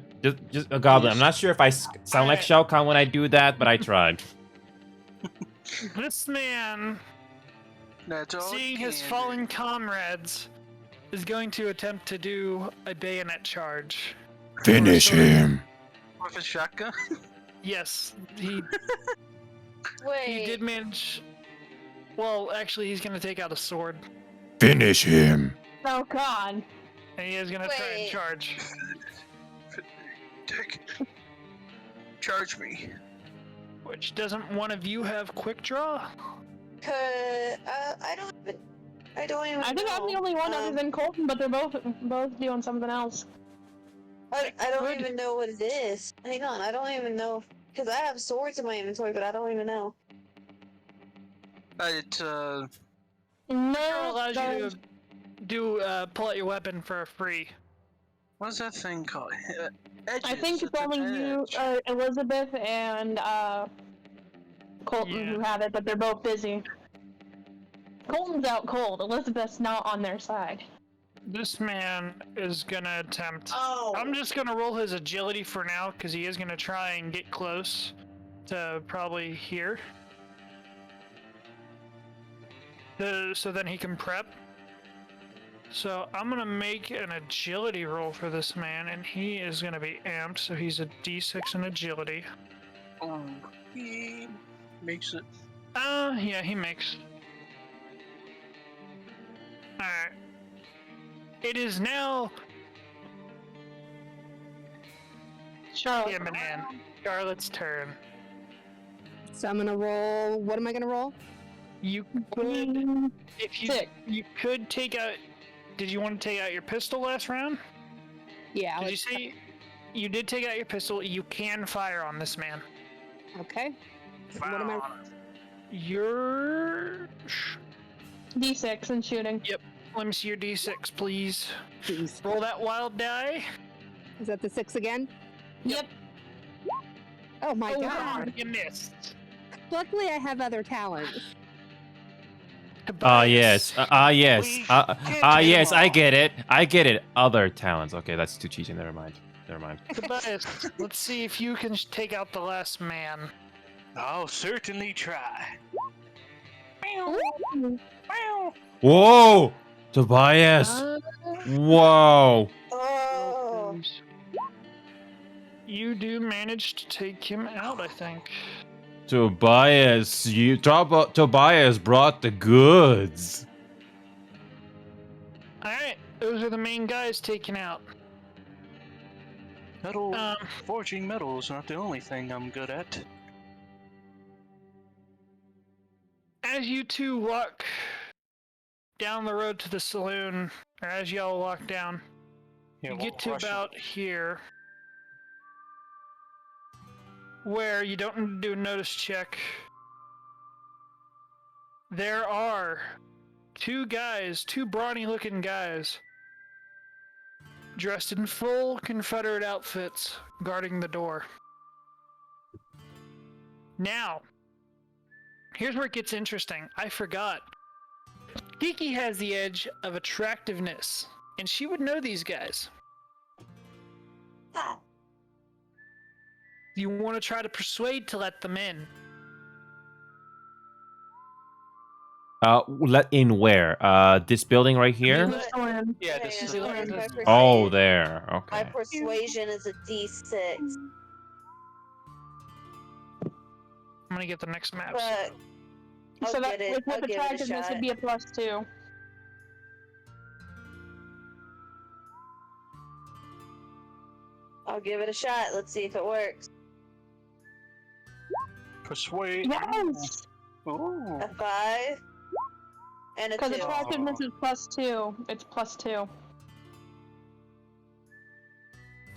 just a goblin. I'm not sure if I sound like Alright. Shao Kahn when I do that, but I tried. This man, That's all. seeing his can. fallen comrades, is going to attempt to do a bayonet charge. Finish him. With a shotgun. Yes, he Wait. did manage. Well, actually, he's going to take out a sword, Finish him. Oh God. and he is going to try and Wait. charge. Take. Charge me. Which doesn't one of you have quick draw? I don't even. I think I'm the only one other than Colton, but they're both doing something else. I don't Good. even know what it is. Hang on, I don't even know because I have swords in my inventory, but I don't even know. It's It No, allows you to pull out your weapon for free. what's that thing called? Edges. I think it's an only you, edge. Elizabeth, and Colton Yeah. who have it, but they're both busy. Colton's out cold. Elizabeth's not on their side. This man is gonna attempt. Oh. I'm just gonna roll his agility for now because he is gonna try and get close to probably here. So then he can prep. So I'm gonna make an agility roll for this man, and he is gonna be amped. So he's a D6 in agility. Oh, he makes it. Yeah, he makes. Alright. It is now Charlotte. Charlotte's turn. So I'm gonna roll. What am I gonna roll? You could, if you Sick. you could take out. Did you want to take out your pistol last round? Yeah. Did you say you did take out your pistol? You can fire on this man. Okay. What am I? Your D6 and shooting. let me see your D6, please. Please. Roll that wild die. Is that the 6 again? Yep. Oh my Oh, god. You missed. Luckily, I have other talents. Yes. Yes. We can't get Yes. them I all. get it. I get it. Other talents. Okay, that's too cheesy. Never mind. Never mind. Tobias, let's see if you can take out the last man. I'll certainly try. Whoa, Tobias. Whoa. Oh. You do manage to take him out, I think. Tobias, Tobias brought the goods. Alright, those are the main guys taken out. Metal Um, forging metal is not the only thing I'm good at. as you two walk down the road to the saloon, or as y'all walk down, Yeah, you we'll get to rush it. about here, where you don't need to do a notice check. There are two brawny looking guys, dressed in full Confederate outfits, guarding the door. Now, here's where it gets interesting. I forgot. Kiki has the edge of attractiveness, and she would know these guys. Ah. You want to try to persuade to let them in. Let in where? This building right here? The saloon. Yeah, this is Hang on, a- my Oh, persuasion- there. My Okay. persuasion is a D6, I'm gonna get the next maps. but I'll So that get it. I'll with give it a attractiveness shot. would be a +2. I'll give it a shot. Let's see if it works. Persuade. Yes! Ooh. A 5 and a Because 2. attractiveness is +2. It's +2.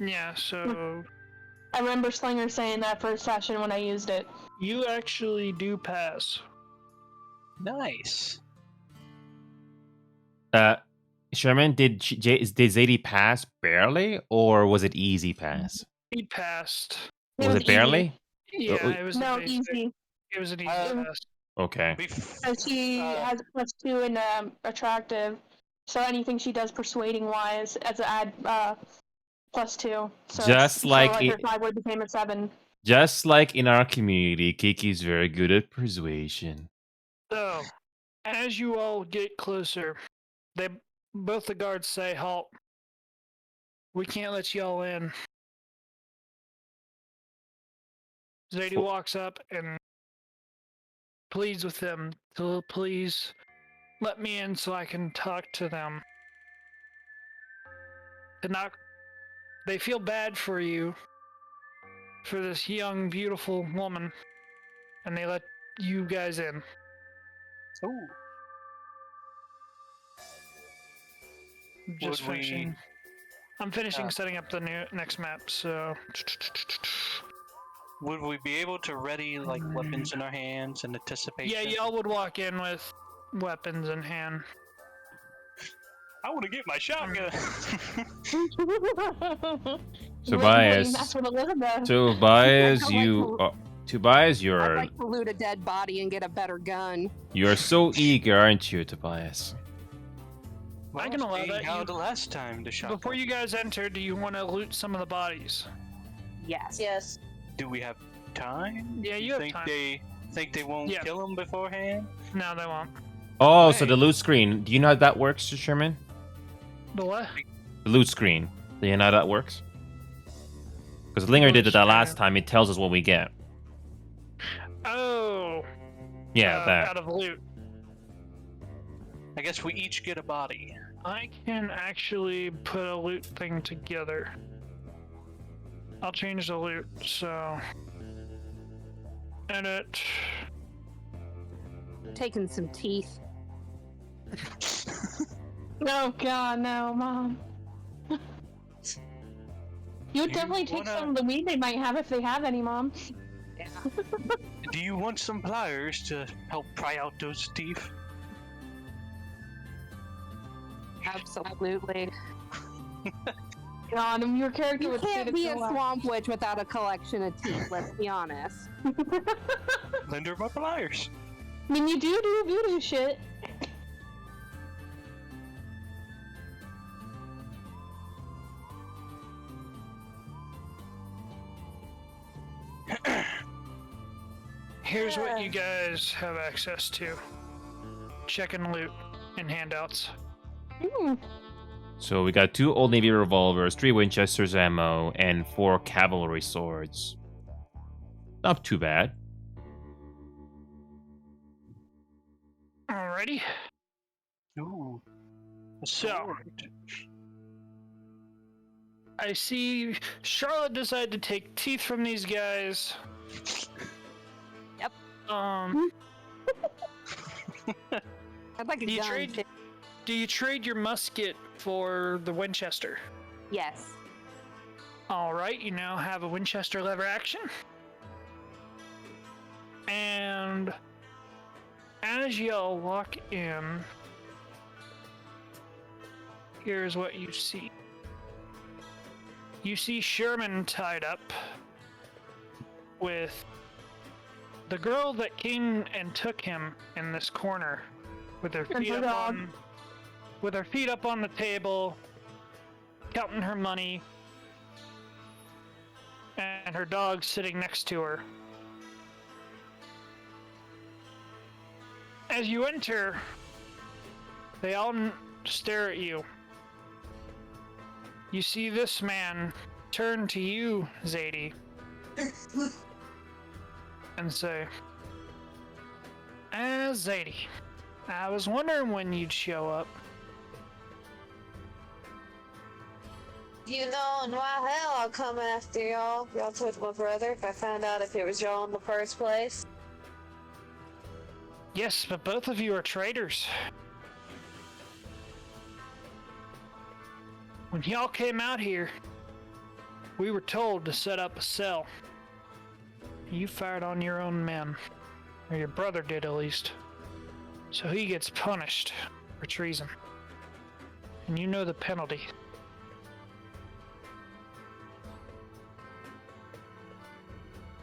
Yeah, so I remember Slinger saying that first session when I used it. you actually do pass. Nice. Sherman, did Zadie pass barely, or was it easy pass? He passed. Was it easy. barely? Yeah, it was a No, basic- easy. It was an easy Uh, pass. Okay. Because she Uh, has a +2 in attractive. So anything she does persuading wise as a add +2. So Just like her it- 5 would became a 7. Just like in our community, Kiki's very good at persuasion. So, as you all get closer, both the guards say, "Halt! We can't let y'all in." Zadie walks up and pleads with them to please let me in so I can talk to them. They feel bad for you, for this young, beautiful woman, and they let you guys in. Ooh. Just Would we- finishing. I'm finishing uh, setting up the next map, so Would we be able to ready like weapons in our hands in anticipation? Yeah, y'all would walk in with weapons in hand. I want to get my shotgun. Tobias. That's what Elizabeth. Tobias, I'd like you. to- Tobias, I'd you're like to loot a dead body and get a better gun. you're so eager, aren't you, Tobias? I can allow that. How the last time the shotgun. Before you guys enter, do you want to loot some of the bodies? Yes. Yes. Do we have time? Yeah, you have think time. They won't Yeah. kill him beforehand? No, they won't. Oh, so Hey. the loot screen. Do you know how that works, Sherman? The what? The loot screen. Do you know how that works? Because Linger did it that last screen? time. It tells us what we get. Oh. Yeah, that. Out of loot. I guess we each get a body. I can actually put a loot thing together. I'll change the loot, so... Edit. Taking some teeth. Oh God, no, Mom. You would You definitely take wanna- some of the weed they might have if they have any, Mom. Yeah. Do you want some pliers to help pry out those teeth? Absolutely. God, your character You would suit can't it be so a well. swamp witch without a collection of teeth, let's be honest. Lend her my pliers. I mean, you do voodoo shit. Here's what you guys have access to. Check and loot and handouts. So we got 2 Old Navy revolvers, 3 Winchester's ammo, and 4 cavalry swords. Not too bad. Alrighty. Ooh. A So- sword. I see Charlotte decided to take teeth from these guys. Yep. I'd like a You gun. trade- too. Do you trade your musket for the Winchester? Yes. Alright, you now have a Winchester lever action. And as y'all walk in, here's what you see. You see Sherman tied up with the girl that came and took him in this corner with her And feet her up dog. on with her feet up on the table, counting her money, and her dog sitting next to her. As you enter, they all stare at you. You see this man turn to you, Zadie, and say, Zadie, I was wondering when you'd show up. You know, and why hell I'll come after y'all. Y'all took my brother if I found out if it was y'all in the first place. Yes, but both of you are traitors. When y'all came out here, we were told to set up a cell. You fired on your own men. Or your brother did, at least. So he gets punished for treason. And you know the penalty.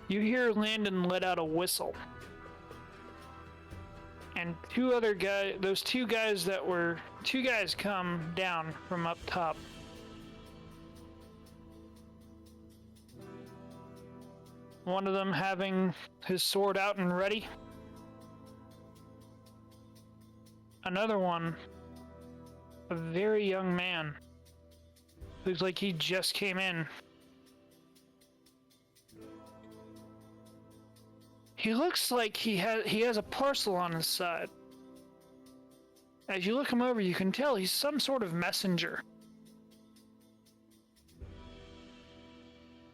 You hear Landon let out a whistle. And those two guys come down from up top. One of them having his sword out and ready. Another one, a very young man. Looks like he just came in. He looks like he has a parcel on his side. As you look him over, you can tell he's some sort of messenger.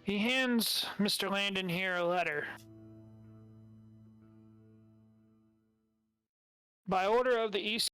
He hands Mr. Landon here a letter. By order of the East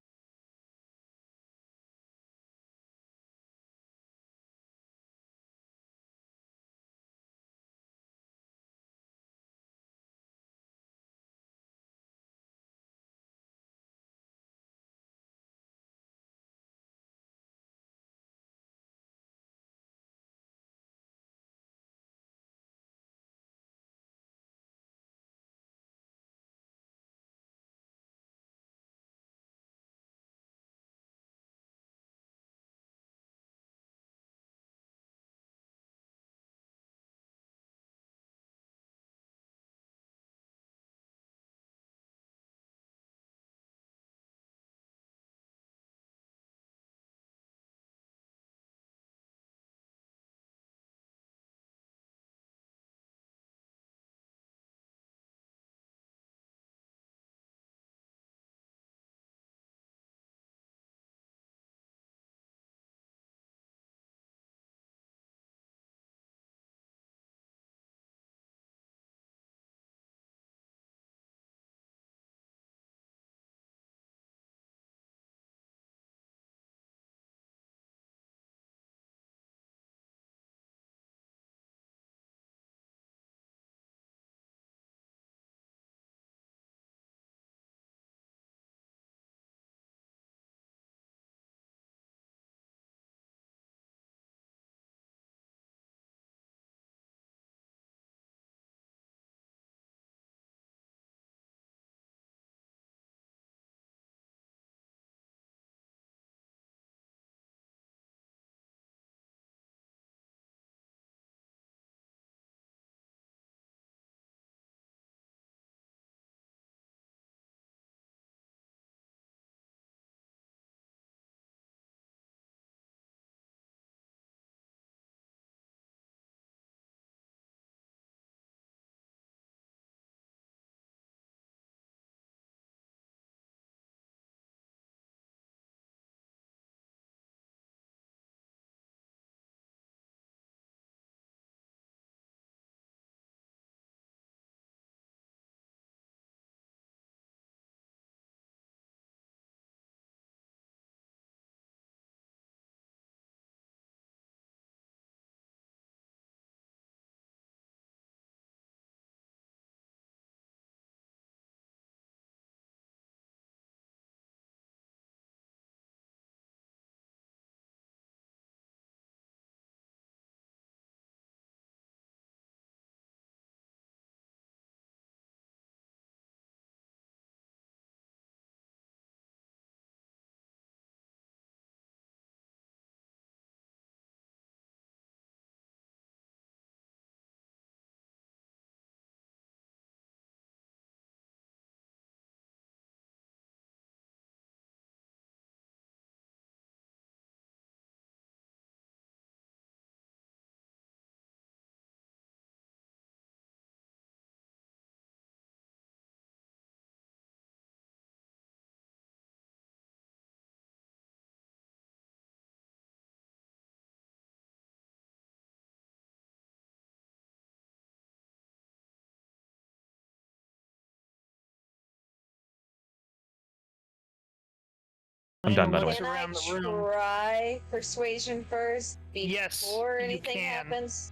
I'm done, by the way. Looks Can I around the room. try persuasion first Yes, before you anything can. happens?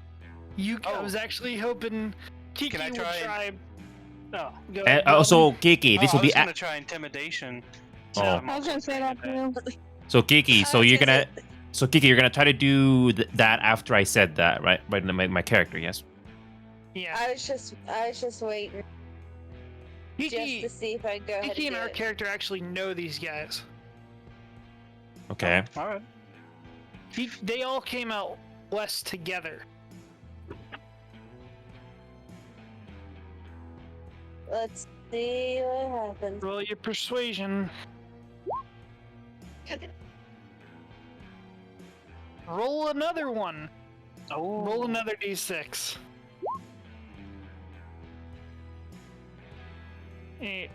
I Oh. was actually hoping Kiki I would try try. Oh, go And ahead. also, Kiki, this I will be was gonna try intimidation. Oh. I'm I was also gonna say that trained in too. so Kiki. I So was you're gonna gonna so Kiki, you're gonna try to do that after I said that, right? Right, my character, yes. Yeah, I was just waiting just Kiki, to see if I could go ahead Kiki and and do our it. character actually know these guys. Okay. All right. They all came out west together. Let's see what happens. Roll your persuasion. Roll another one. Oh. Roll another d6. Eh.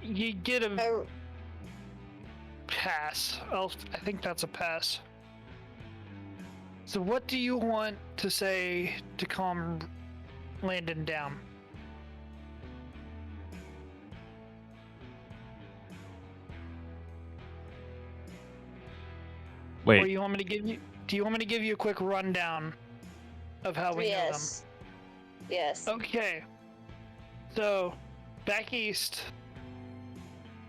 You get a Oh, pass. I think that's a pass. So what do you want to say to calm Landon down? Or Wait. you want me to give you? Do you want me to give you a quick rundown of how we yes. Yes. know them? Okay. So, back east,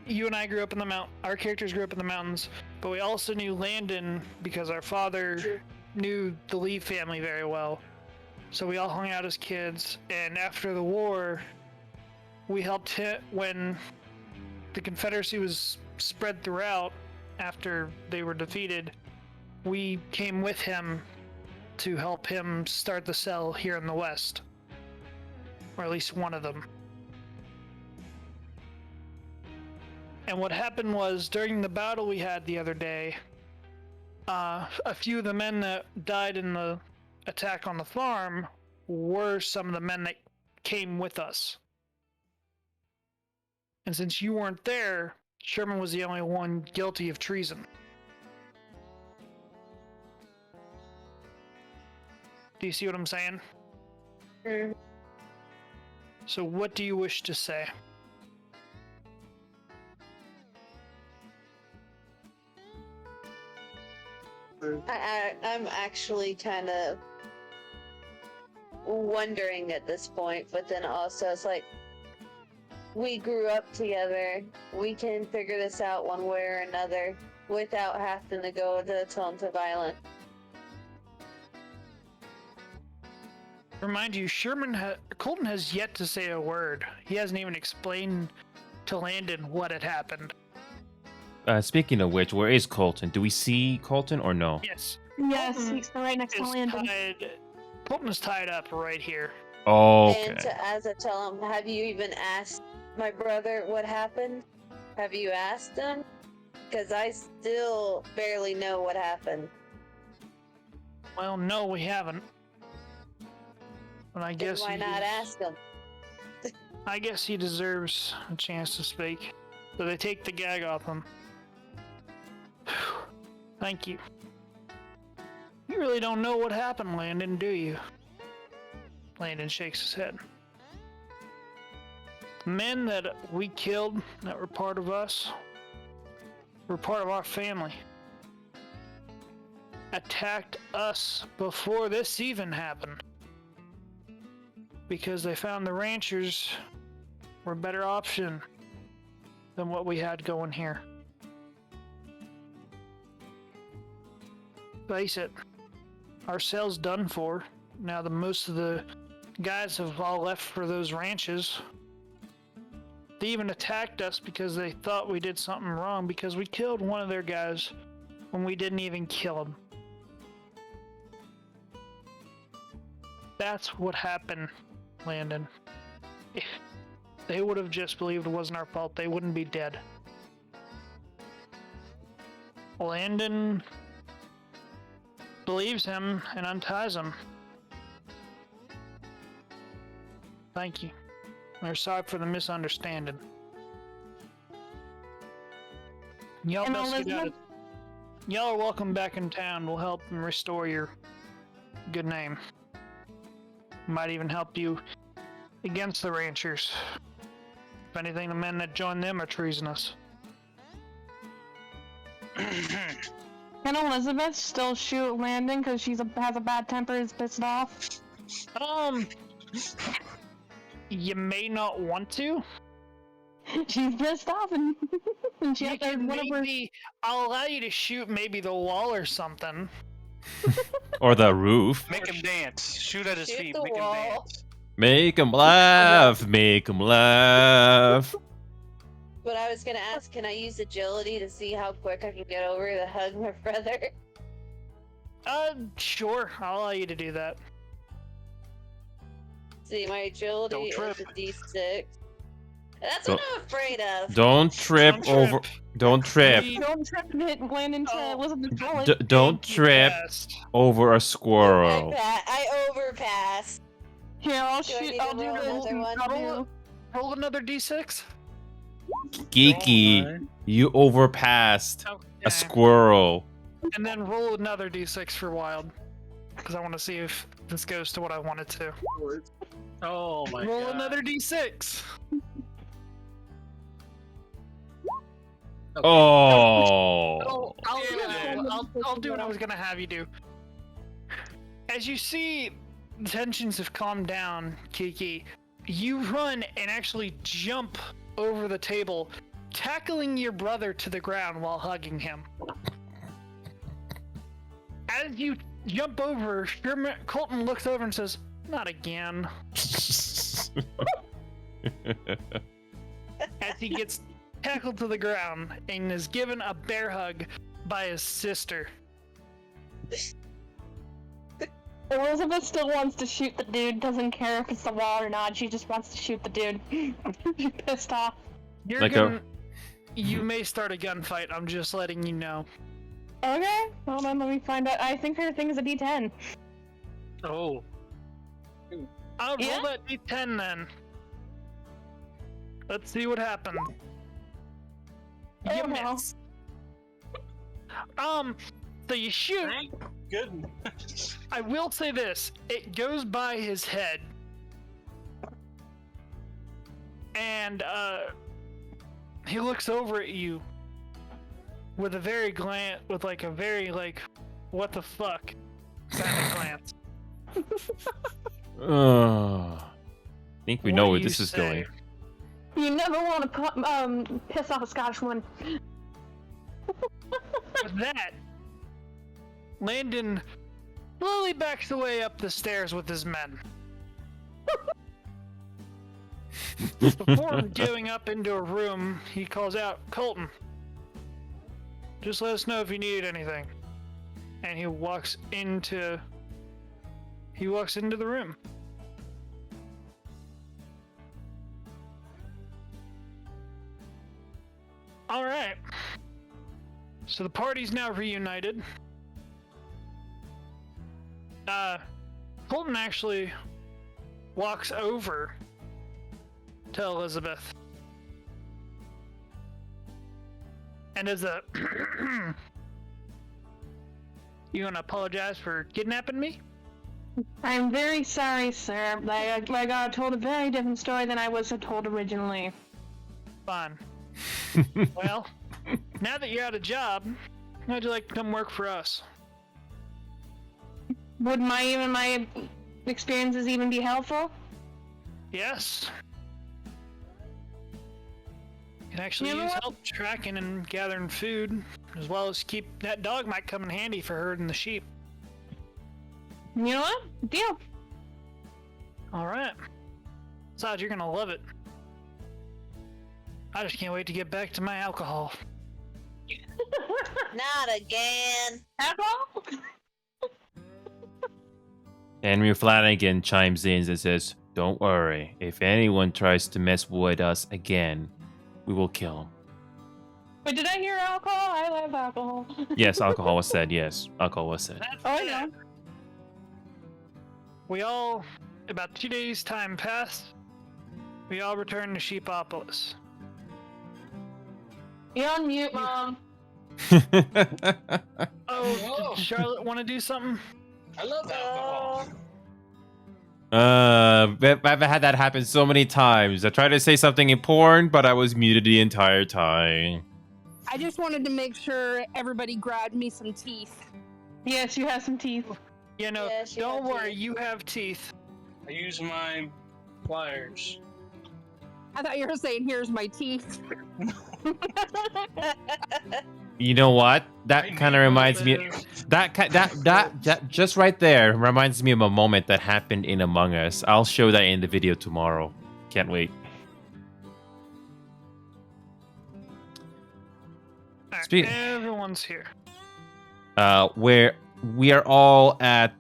you and I grew up in the our characters grew up in the mountains, but we also knew Landon because our father knew the Lee family very well. So we all hung out as kids, and after the war, we helped hit when the Confederacy was spread throughout after they were defeated. We came with him to help him start the cell here in the West. Or at least one of them. And what happened was, during the battle we had the other day, a few of the men that died in the attack on the farm were some of the men that came with us. And since you weren't there, Sherman was the only one guilty of treason. Do you see what I'm saying? Mm. So what do you wish to say? I'm actually kind of wondering at this point, but then also it's like, we grew up together. We can figure this out one way or another without having to go to violence. Remind you, Colton has yet to say a word. He hasn't even explained to Landon what had happened. Speaking of which, where is Colton? Do we see Colton or no? Yes, Yes, Colton he's right next to Landon. Colton is tied up right here. Okay. And as I tell him, have you even asked my brother what happened? Have you asked him? Because I still barely know what happened. Well, no, we haven't. But I Then guess why not ask him? I guess he deserves a chance to speak. So they take the gag off him. Thank you. You really don't know what happened, Landon, do you? Landon shakes his head. Men that we killed that were part of us, were part of our family, attacked us before this even happened. Because they found the ranchers were a better option than what we had going here. Face it, our cell's done for. Now most of the guys have all left for those ranches. They even attacked us because they thought we did something wrong because we killed one of their guys when we didn't even kill him. That's what happened, Landon. If they would have just believed it wasn't our fault, they wouldn't be dead. Landon believes him and unties him. Thank you. We're sorry for the misunderstanding. Y'all And best get out of... Elizabeth? Y'all are welcome back in town. We'll help and restore your good name. Might even help you against the ranchers. If anything, the men that join them are treasonous. Can Elizabeth still shoot Landon because has a bad temper, is pissed off? You may not want to. She's pissed off and, and she You has can one of her. maybe, I'll allow you to shoot maybe the wall or something. Or the roof. Make him dance. Shoot at his Shoot feet. the Make him wall. dance. Make 'em laugh. Make 'em laugh. But I was gonna ask, can I use agility to see how quick I can get over to hug my brother? Sure. I'll allow you to do that. See, my agility Don't is trip. a D6. That's what I'm afraid of. Don't trip Don't over. Don't trip Don't trip Landon to Oh. Elizabeth's wallet. don't trip Fast. over a squirrel. I overpass. Here, I'll Do I shoot. need I'll to do roll this. another one? I'll do. Roll another D6. Geeky, you overpassed Okay. a squirrel. And then roll another D6 for wild. Because I want to see if this goes to what I want it to. Oh my Roll god. another D6. Oh. I'll do what I was gonna have you do. As you see, the tensions have calmed down, Kiki. You run and actually jump over the table, tackling your brother to the ground while hugging him. As you jump over, Colton looks over and says, "Not again." As he gets tackled to the ground and is given a bear hug by his sister. Elizabeth still wants to shoot the dude. Doesn't care if it's the wall or not. She just wants to shoot the dude. She's pissed off. You're Like gonna, you may start a gunfight. I'm just letting you know. Okay. Hold on. Let me find out. I think her thing is a D10. Oh. I'll Yeah? roll that D10 then. Let's see what happens. You Oh, no. miss. So you shoot. Thank goodness. I will say this: it goes by his head, and he looks over at you with a very what the fuck kind of glance. I think we What know do where you this is say? going. You never want to piss off a Scottish woman. With that, Landon slowly backs away up the stairs with his men. Before going up into a room, he calls out, "Colton, just let us know if you need anything." And he walks into the room. All right. So the party's now reunited. Colton actually walks over to Elizabeth. And as a you gonna apologize for kidnapping me? I'm very sorry, sir. I got told a very different story than I was told originally. Fine. Well, now that you're out of job, how'd you like to come work for us? Would my experiences even be helpful? Yes. Can actually You know use what? help tracking and gathering food, as well as keep that dog might come in handy for herding the sheep. You know what? Deal. All right. Besides, you're gonna love it. I just can't wait to get back to my alcohol. Not again. Alcohol? Henry Flanagan chimes in and says, "Don't worry. If anyone tries to mess with us again, we will kill him." Wait, did I hear alcohol? I love alcohol. Yes, alcohol was said. Yes, alcohol was said. That's Oh, I it. know. We all, about 2 days' time passed. We all returned to Sheepopolis. You're on mute, Mom. Oh, did Charlotte want to do something? I love alcohol. I've had that happen so many times. I tried to say something important, but I was muted the entire time. I just wanted to make sure everybody grabbed me some teeth. Yes, you have some teeth. You know, Yes, you don't have worry, teeth. you have teeth. I use my pliers. I thought you were saying, "Here's my teeth." You know what? I That need kind of a reminds little me. bit of- That just right there reminds me of a moment that happened in Among Us. I'll show that in the video tomorrow. Can't wait. Alright, Speak- everyone's here. Where we are all at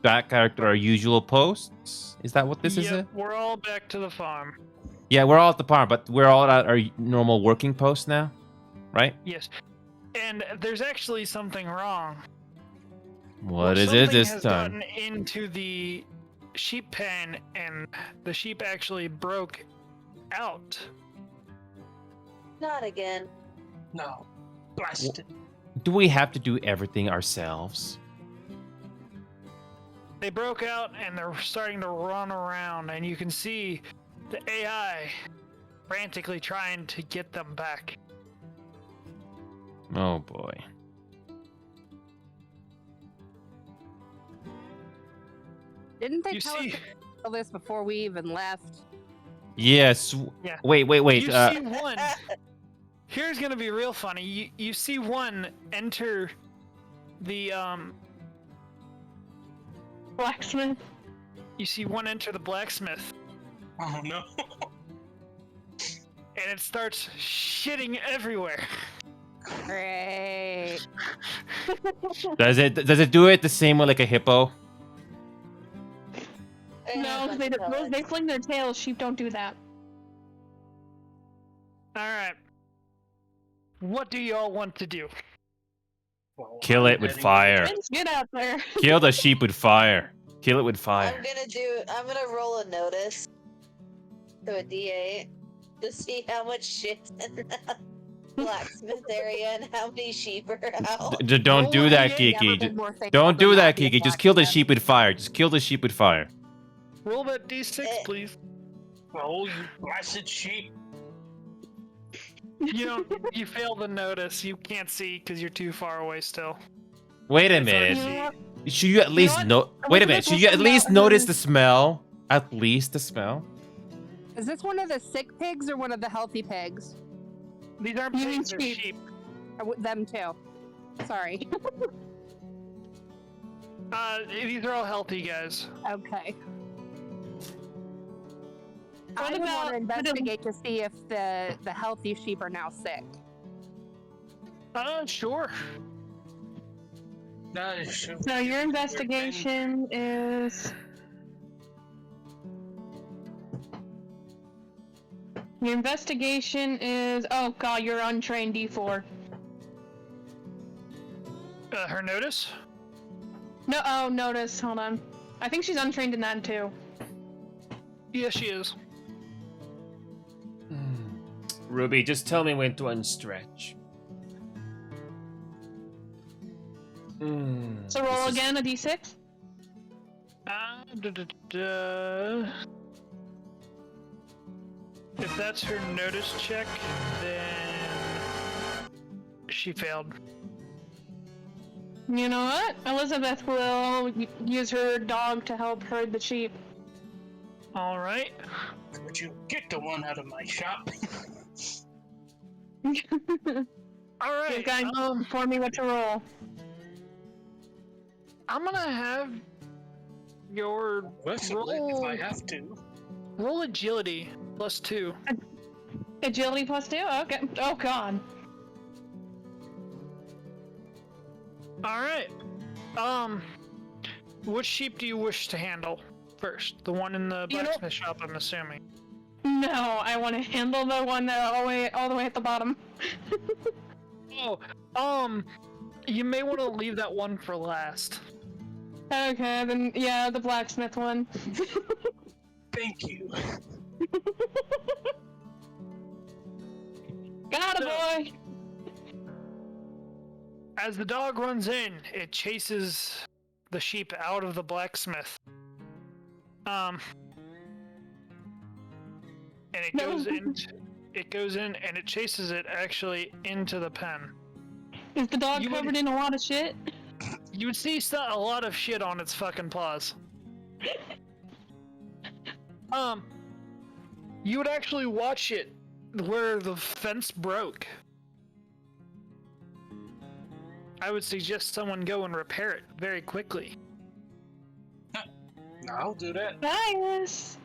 back at our usual posts. Is that what this is? Yep, we're all back to the farm. Yeah, we're all at the farm, but we're all at our normal working post now, right? Yes. And there's actually something wrong. What is it Something this has time? gotten into the sheep pen, and the sheep actually broke out. Not again. No. Blasted. Do we have to do everything ourselves? They broke out and they're starting to run around, and you can see the AI frantically trying to get them back. Oh boy. Didn't they You tell us see, all this before we even left? Yes. Yeah. Wait. you see one. Here's gonna be real funny. You see one enter the Blacksmith. You see one enter the blacksmith, Oh no. and it starts shitting everywhere. Great. Does it do it the same way like a hippo? No, they fling their tails. Sheep don't do that. All right. What do y'all want to do? Well, Kill I'm it with heading- fire. Vince, get out there. Kill the sheep with fire. Kill it with fire. I'm gonna roll a notice to a D8 to see how much shit's in the blacksmith area and how many sheep are out. Don't Oh, do that, yeah, Never Kiki. been more thankful Don't than do not that, be a Kiki. Just kill the blacksmith. sheep with fire. Just kill the sheep with fire. Roll that d6, please. Oh, you blasted sheep. You don't. You fail the notice. You can't see because you're too far away still. Wait a It's hard to minute. see. Should you at least what? know? Wait a minute. Elizabeth Should you at will least find out notice who- the smell? At least the smell. Is this one of the sick pigs or one of the healthy pigs? These aren't You mean pigs, they're sheep. sheep. Them too. Sorry. These are all healthy guys. Okay. What I would want about to the- investigate to see if the healthy sheep are now sick. Sure. That is true. So your investigation is. Your investigation is. Oh god, you're untrained D4. Her notice? No, oh, notice. Hold on. I think she's untrained in that too. Yes, she is. Ruby, just tell me when to unstretch. So roll again a D6. If that's her notice check, then she failed. You know what? Elizabeth will use her dog to help herd the sheep. All right. Would you get the one out of my shop? All You right. guys inform me what to roll. I'm gonna have your Possibly, if I roll, have to. roll agility +2. Agility +2? Okay. Oh god. All right. Which sheep do you wish to handle first? The one in the You know- blacksmith shop, I'm assuming. No, I want to handle the one that all the way at the bottom. Oh, you may want to leave that one for last. Okay, then yeah, the blacksmith one. Thank you. Got a boy. As the dog runs in, it chases the sheep out of the blacksmith. And it No. goes in and it chases it actually into the pen. Is the dog You would- covered in a lot of shit? You would see a lot of shit on its fucking paws. You would actually watch it where the fence broke. I would suggest someone go and repair it very quickly. I'll do that. Nice.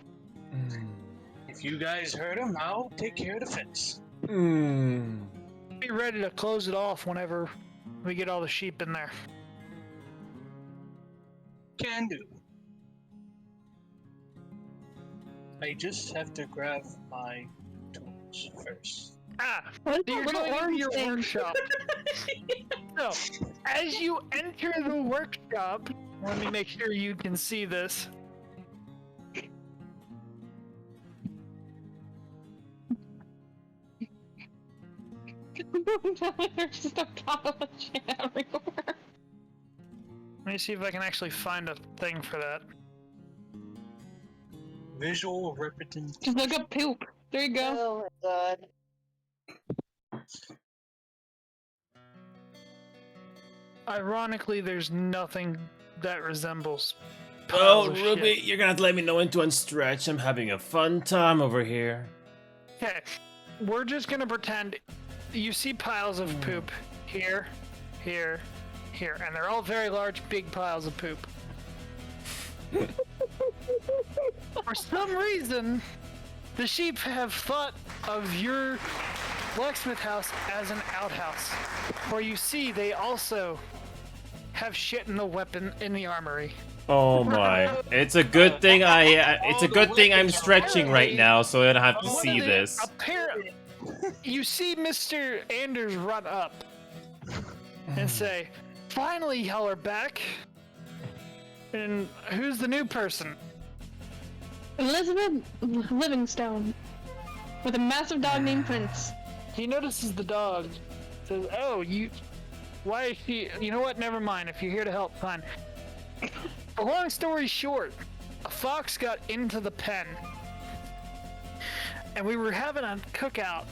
If you guys hurt him, I'll take care of the fence. Be ready to close it off whenever we get all the sheep in there. Can do. I just have to grab my tools first. What is You're that little going into orange your thing? workshop. So, as you enter the workshop, let me make sure you can see this. There's just a pile of shit everywhere. Let me see if I can actually find a thing for that. Visual representation. Just look up poop. There you go. Oh my god. Ironically, there's nothing that resembles. Oh, piles of Ruby, shit. you're gonna have to let me know when to unstretch. I'm having a fun time over here. Okay, we're just gonna pretend you see piles of poop here, here, here, and they're all very large, big piles of poop. For some reason, the sheep have thought of your blacksmith house as an outhouse. For you see, they also have shit in the armory. Oh my! It's a good thing it's a good thing I'm stretching right now, so I don't have to see this. Apparently, you see Mr. Anders run up and say, "Finally, y'all are back." And who's the new person? Elizabeth Livingstone. With a massive dog named Prince. He notices the dog. Says, "Oh, you. Why is she? You know what? Never mind. If you're here to help, fine." A long story short, a fox got into the pen, and we were having a cookout.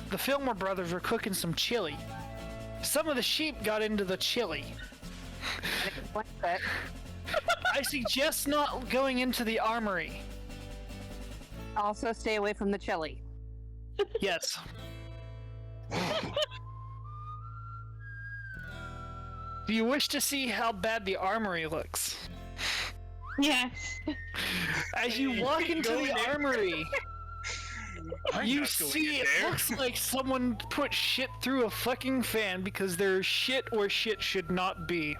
The Fillmore brothers were cooking some chili. Some of the sheep got into the chili. I suggest not going into the armory. Also, stay away from the chili. Yes. Do you wish to see how bad the armory looks? Yes. As you walk into Go the in there. armory, I'm you not going see in it there. looks like someone put shit through a fucking fan because there's shit where shit should not be.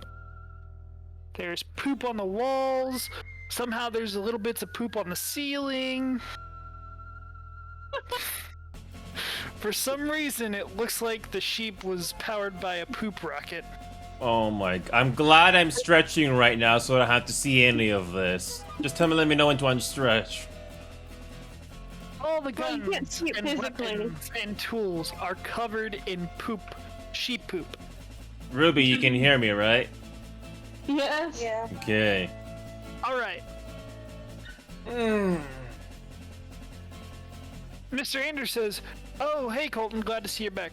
There's poop on the walls. Somehow there's a little bits of poop on the ceiling. For some reason, it looks like the sheep was powered by a poop rocket. Oh my! I'm glad I'm stretching right now, so I don't have to see any of this. Just let me know when to unstretch. All the Well, you can't guns see it and physically. weapons and tools are covered in poop, sheep poop. Ruby, you can hear me, right? Yes. Yeah. Okay. All right, Mr. Anders says, "Oh, hey Colton, glad to see you back.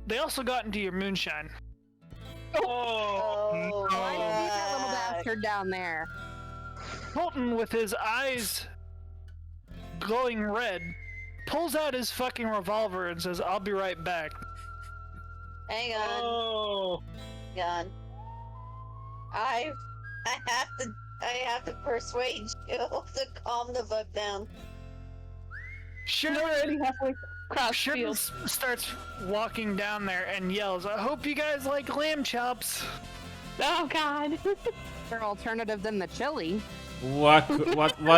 They also got into your moonshine." Oh, Oh, Why did you leave that little God. bastard down there? Colton, with his eyes glowing red, pulls out his fucking revolver and says, "I'll be right back." Hang on. oh. Hang on. I have to persuade you to calm the fuck down. You're already Sherman, halfway across the Sherman field. starts walking down there and yells, "I hope you guys like lamb chops." Oh god. Better alternative than the chili. What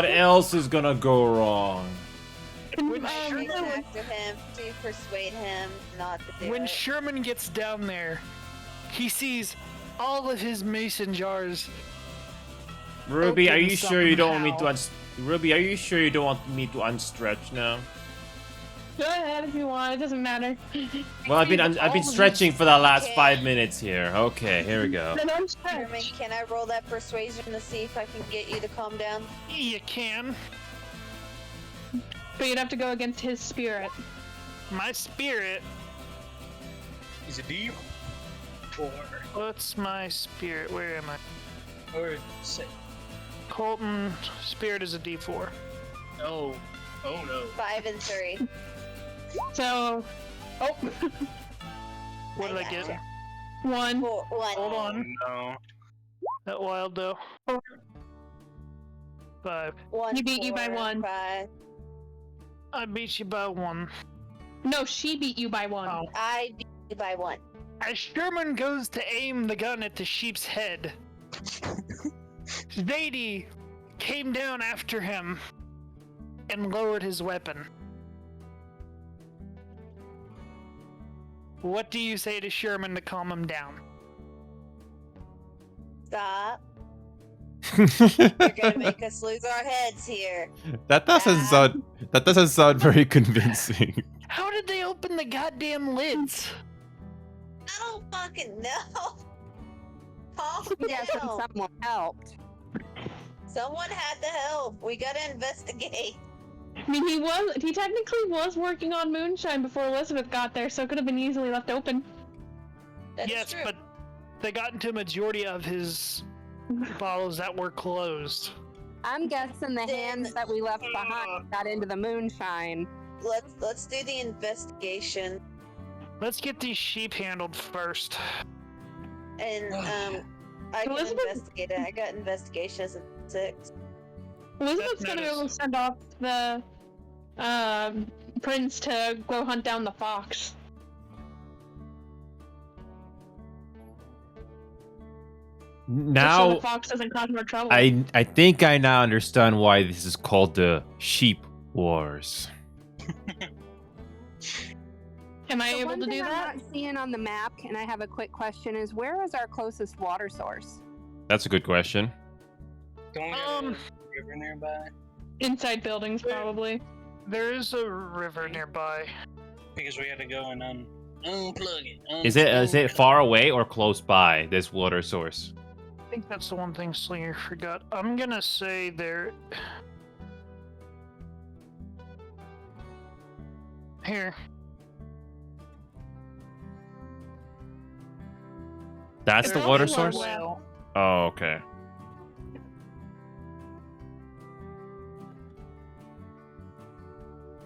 else is gonna go wrong? When I Sherman- reach to him to persuade him not to do When it. Sherman gets down there, he sees all of his mason jars. Ruby, are Open you sure you don't want me to somehow. Ruby, are you sure you don't want me to unstretch now? Go ahead if you want. It doesn't matter. Well, I've been stretching for the last 5 minutes here. Okay, here we go. Then I'm Sherman, stretched. can I roll that persuasion to see if I can get you to calm down? You can. But you'd have to go against his spirit. My spirit. Is it D? Or What's my spirit? Where am I? or say Colton, spirit is a D4. oh no. 5 and 3. So, oh, What did I gotcha. get? 1. 4, 1. Hold on. No. That wild though. 5. 1. He beat you by 1. 5. I beat you by 1. No, she beat you by 1. Oh. I beat you by 1. As Sherman goes to aim the gun at the sheep's head, Zadie came down after him and lowered his weapon. What do you say to Sherman to calm him down? Stop. You're gonna make us lose our heads here. That doesn't sound very convincing. How did they open the goddamn lids? I don't fucking know. Calm Yes, and down. someone helped. Someone had to help. We gotta investigate. I mean, he technically was working on moonshine before Elizabeth got there, so it could have been easily left open. That's Yes, true. but they got into a majority of his bottles that were closed. I'm guessing the Then- hands that we left behind got into the moonshine. Let's do the investigation. Let's get these sheep handled first. And I can Elizabeth- investigate it. I got investigation as a 6. Elizabeth's gonna be able to send off the prince to go hunt down the fox. Just so Now the fox doesn't cause more trouble. I think I now understand why this is called the Sheep Wars. Am I The able one to thing do that? I'm not seeing on the map, and I have a quick question, is where is our closest water source? That's a good question. Don't we have a river nearby? Inside buildings, probably. There is a river nearby. Because we had to go and unplug it. Is it unplug far away or close by, this water source? I think that's the one thing Slinger forgot. I'm gonna say there. Here. That's the It's water probably source? well. Oh, okay.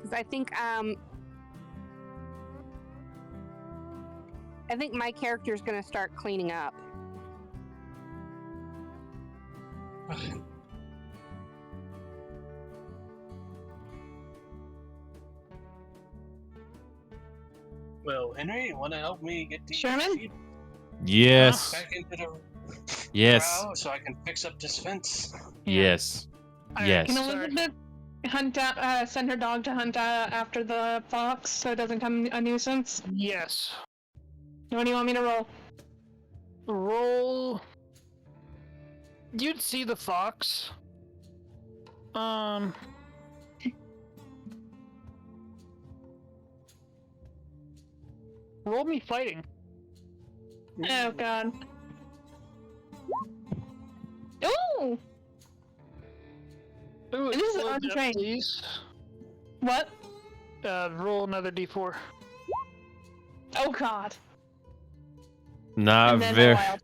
Because I think my character's gonna start cleaning up. Well, Henry, you want to help me get these Sherman? sheep Yes. back into the Yes. corral so I can fix up this fence? Yes. Alright, Yes. Can sorry. Elizabeth hunt out, send her dog to hunt after the fox so it doesn't come a nuisance? Yes. What do you want me to roll? Roll. You'd see the fox. Roll me fighting. Oh god. Ooh! Ooh, This is roll untrained. please. What? Roll another d4. Oh god. Not And then my very. wild.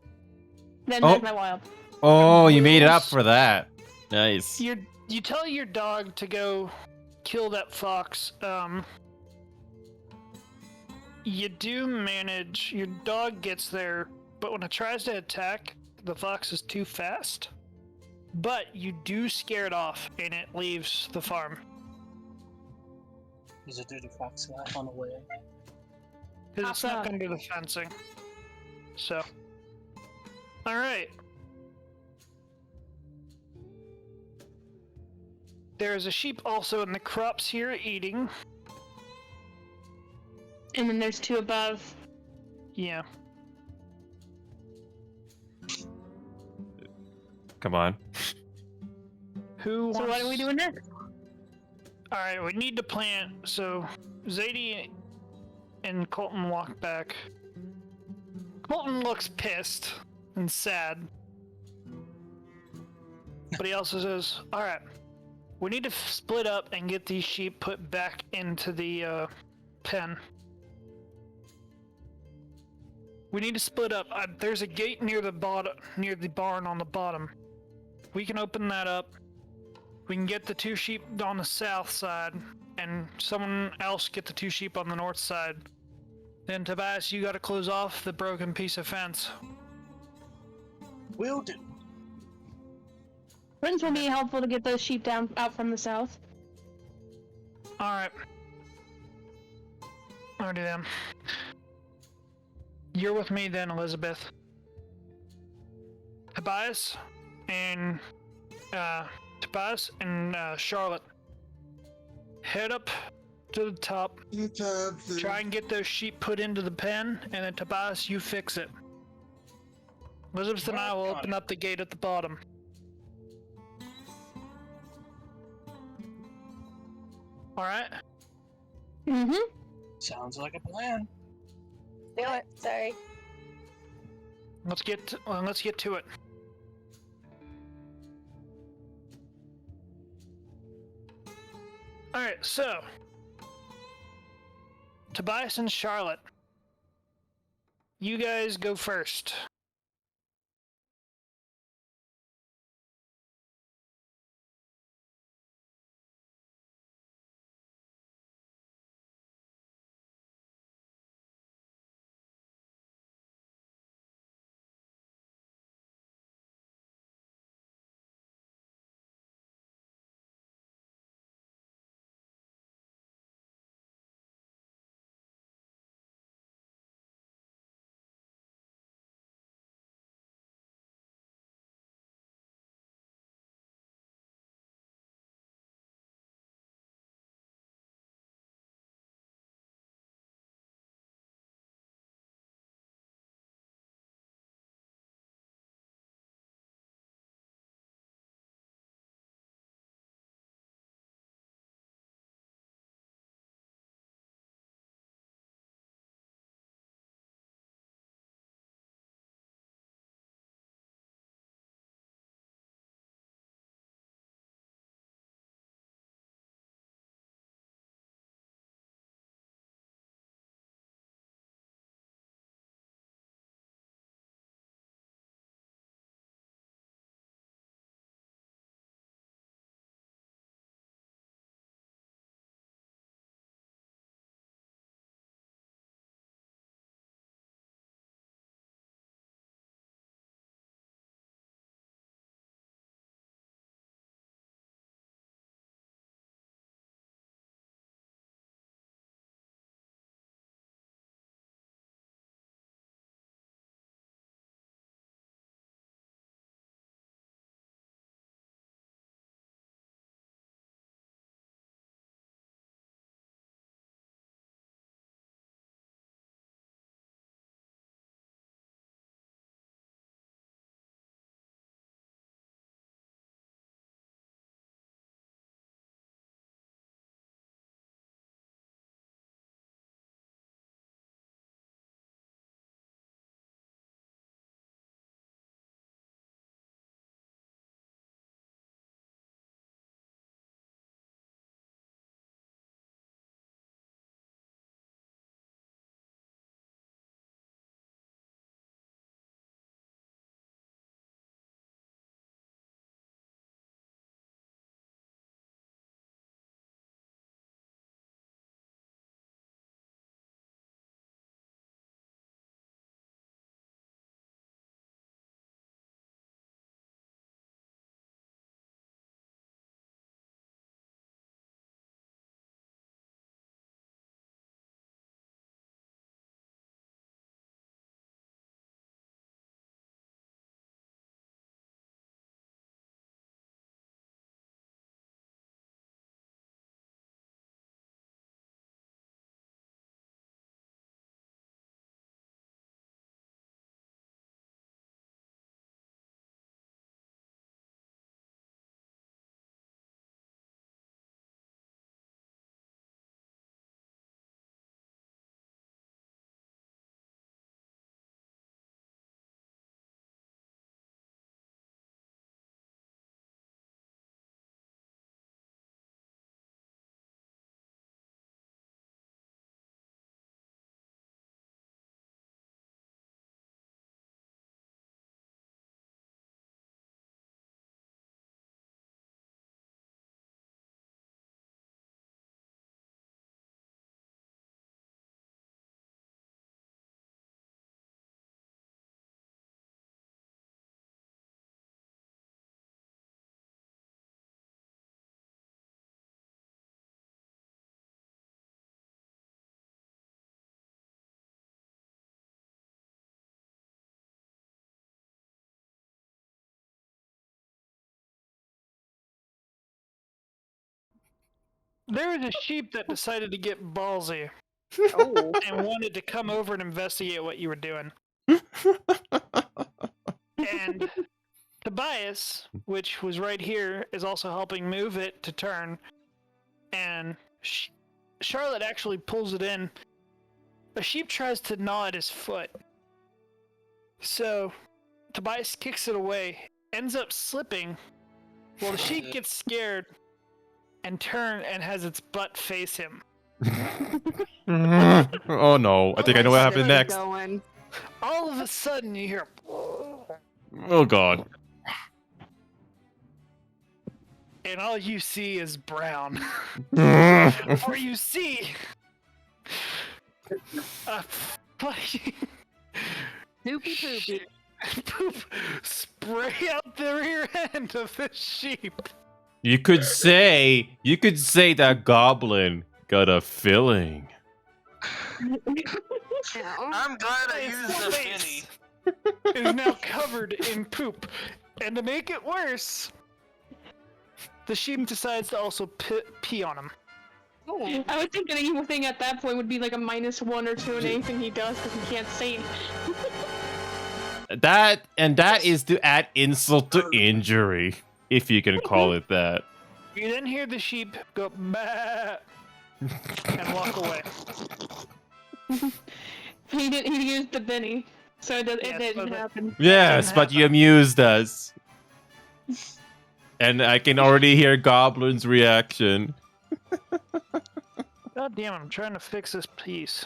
Then Oh. there's my wild. Oh, you made it up for that. Nice. You tell your dog to go kill that fox. You do manage. Your dog gets there, but when it tries to attack, the fox is too fast. But you do scare it off, and it leaves the farm. Does it do the fox laugh on the way? Because it's not Awesome. going to do the fencing. So. Alright. There is a sheep also in the crops here eating. And then there's 2 above. Yeah. Come on. Who So wants... what are we doing next? Alright, we need to plant, so Zadie and Colton walk back. Colton looks pissed and sad. But he also says, alright, we need to split up and get these sheep put back into the pen. We need to split up. There's a gate near the barn on the bottom. We can open that up. We can get the 2 sheep on the south side, and someone else get the 2 sheep on the north side. Then Tobias, you gotta close off the broken piece of fence. Will do. Prince will be helpful to get those sheep out from the south. Alright. Alrighty then. You're with me then, Elizabeth. Tobias and Charlotte. Head up to the top. Try and get those sheep put into the pen, and then Tobias, you fix it. Elizabeth and I will open up the gate at the bottom. Alright? Mm-hmm. Sounds like a plan. Do it. Sorry. Let's get to it. Alright, so Tobias and Charlotte, you guys go first. There was a sheep that decided to get ballsy Oh. and wanted to come over and investigate what you were doing. And Tobias, which was right here, is also helping move it to turn. And Charlotte actually pulls it in. A sheep tries to gnaw at his foot. So Tobias kicks it away, ends up slipping. Well, the sheep gets scared and has its butt face him. Oh no, I think I know what happened Where's it next. going? All of a sudden, you hear, Oh god. and all you see is brown. Or you see a fucking Poopy poopy. poop spray out the rear end of this sheep. You could say that goblin got a filling. Ow. I'm glad I His used the face penny. is now covered in poop. And to make it worse, the sheep decides to also pee on him. Oh. I would think an evil thing at that point would be like a -1 or 2 in anything he does because he can't see. That is to add insult to injury, if you can call it that. You then hear the sheep go bah and walk away. He used the Benny, so it Yeah, didn't so the- happen. Yes, but you amused us. And I can already hear Goblin's reaction. God damn, I'm trying to fix this piece.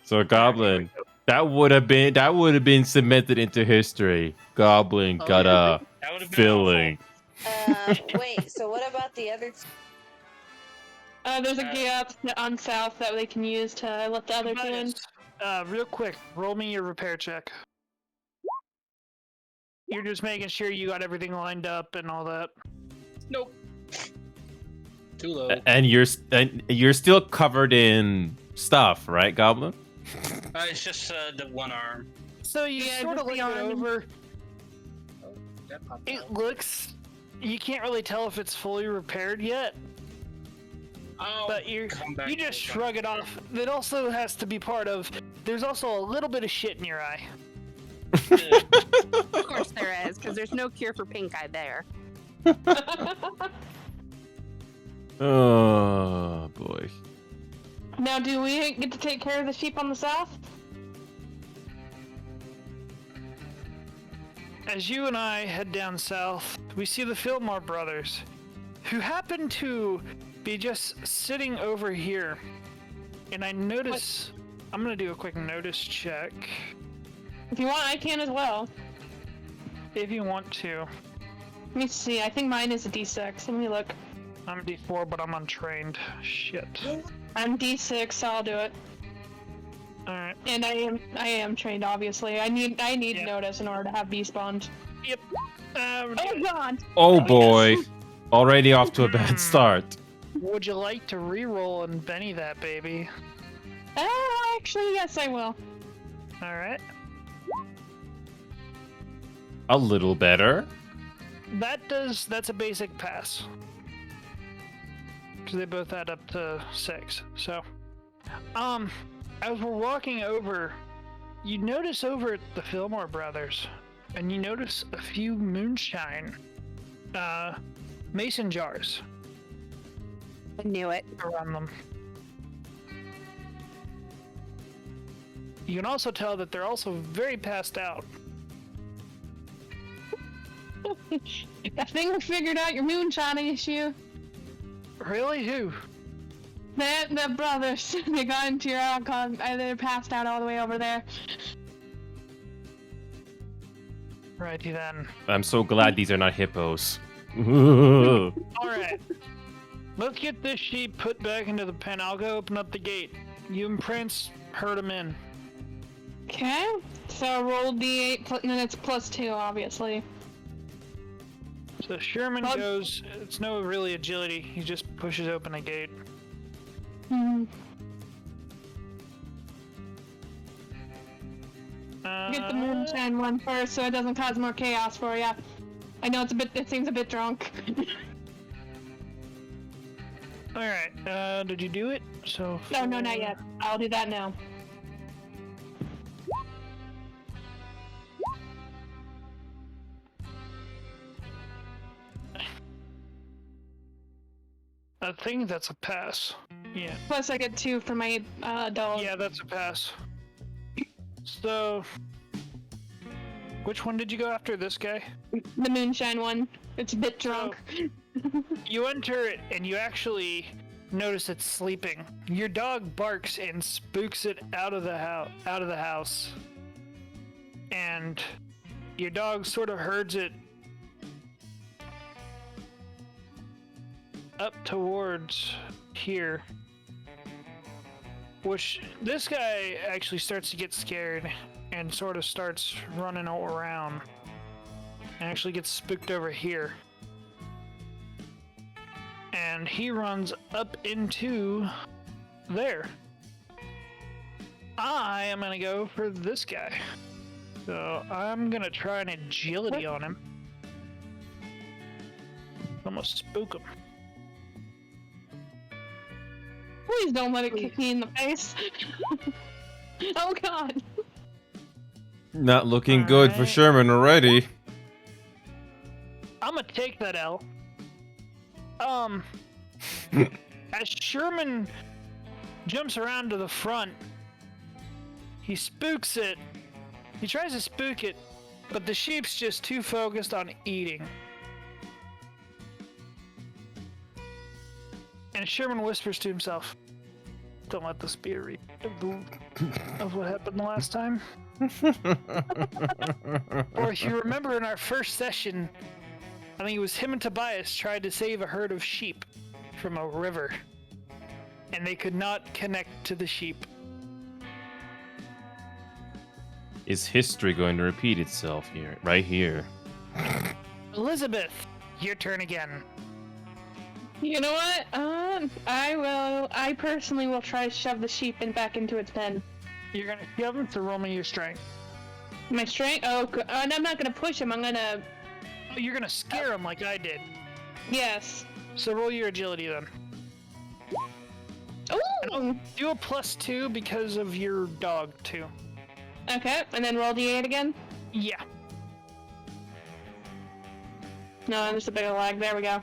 So Goblin, that would have been cemented into history. Goblin Oh, got yeah. a That would have been filling. Wait, so what about the other There's a gap on south that they can use to let the other two in. Real quick, roll me your repair check. You're just making sure you got everything lined up and all that. Nope. Too low. And you're still covered in stuff, right, Goblin? It's just the one arm. So you Yeah, sort of just look the it arm. over. That popped It out. looks. You can't really tell if it's fully repaired yet, Oh, but you come back just to it. shrug it off. It also has to be part of. There's also a little bit of shit in your eye. Of course there is, because there's no cure for pink eye there. Oh boy. Now, do we get to take care of the sheep on the south? As you and I head down south, we see the Fillmore brothers, who happen to be just sitting over here. And I notice. I'm gonna do a quick notice check. If you want, I can as well. If you want to. Let me see. I think mine is a D6. Let me look. I'm D4, but I'm untrained. Shit. I'm D6, so I'll do it. Alright. And I am trained, obviously. I need Yeah. notice in order to have despawned. Yep. Oh god! Oh boy. Already off to a bad start. Would you like to re-roll and Benny that baby? Actually, yes, I will. Alright. A little better. That's a basic pass. Because they both add up to 6. So, as we're walking over, you notice over at the Fillmore brothers, and you notice a few moonshine, mason jars I knew it. around them. You can also tell that they're also very passed out. I think we figured out your moonshine issue. Really? Who? The brothers. They got into your alcohol. They're passed out all the way over there. Righty then. I'm so glad these are not hippos. Alright. Let's get this sheep put back into the pen. I'll go open up the gate. You and Prince herd him in. Okay. So roll D8, and then it's +2, obviously. So Sherman Bud- goes, it's no really agility, he just pushes open a gate. Get the moonshine one first, so it doesn't cause more chaos for you. I know it seems a bit drunk. All right. Did you do it? So. No, no, not yet. I'll do that now. I think that's a pass. Yeah. Plus, I get 2 for my dog. Yeah, that's a pass. So, which one did you go after? This guy? The moonshine one. It's a bit drunk. You enter it, and you actually notice it's sleeping. Your dog barks and spooks it out of the house, and your dog sort of herds it up towards here. Which this guy actually starts to get scared and sort of starts running around and actually gets spooked over here. And he runs up into there. I am gonna go for this guy. So I'm gonna try an agility on him. I'm gonna spook him. Please don't let it kick me in the face. Oh god. Not looking good for Alright. Sherman already. I'm gonna take that L. As Sherman jumps around to the front, he spooks it. He tries to spook it, but the sheep's just too focused on eating. And Sherman whispers to himself, "Don't let this be a repeat of what happened the last time." Or if you remember in our first session, I think it was him and Tobias tried to save a herd of sheep from a river, and they could not connect to the sheep. Is history going to repeat itself here, right here? Elizabeth, your turn again. You know what? I personally will try to shove the sheep back into its pen. You're gonna shove him to roll me your strength. My strength? Oh, and I'm not gonna push him. I'm gonna. Oh, you're gonna scare him like I did. Yes. So roll your agility then. Ooh. Do a +2 because of your dog too. Okay, and then roll d8 again. Yeah. No, there's a bit of lag. There we go.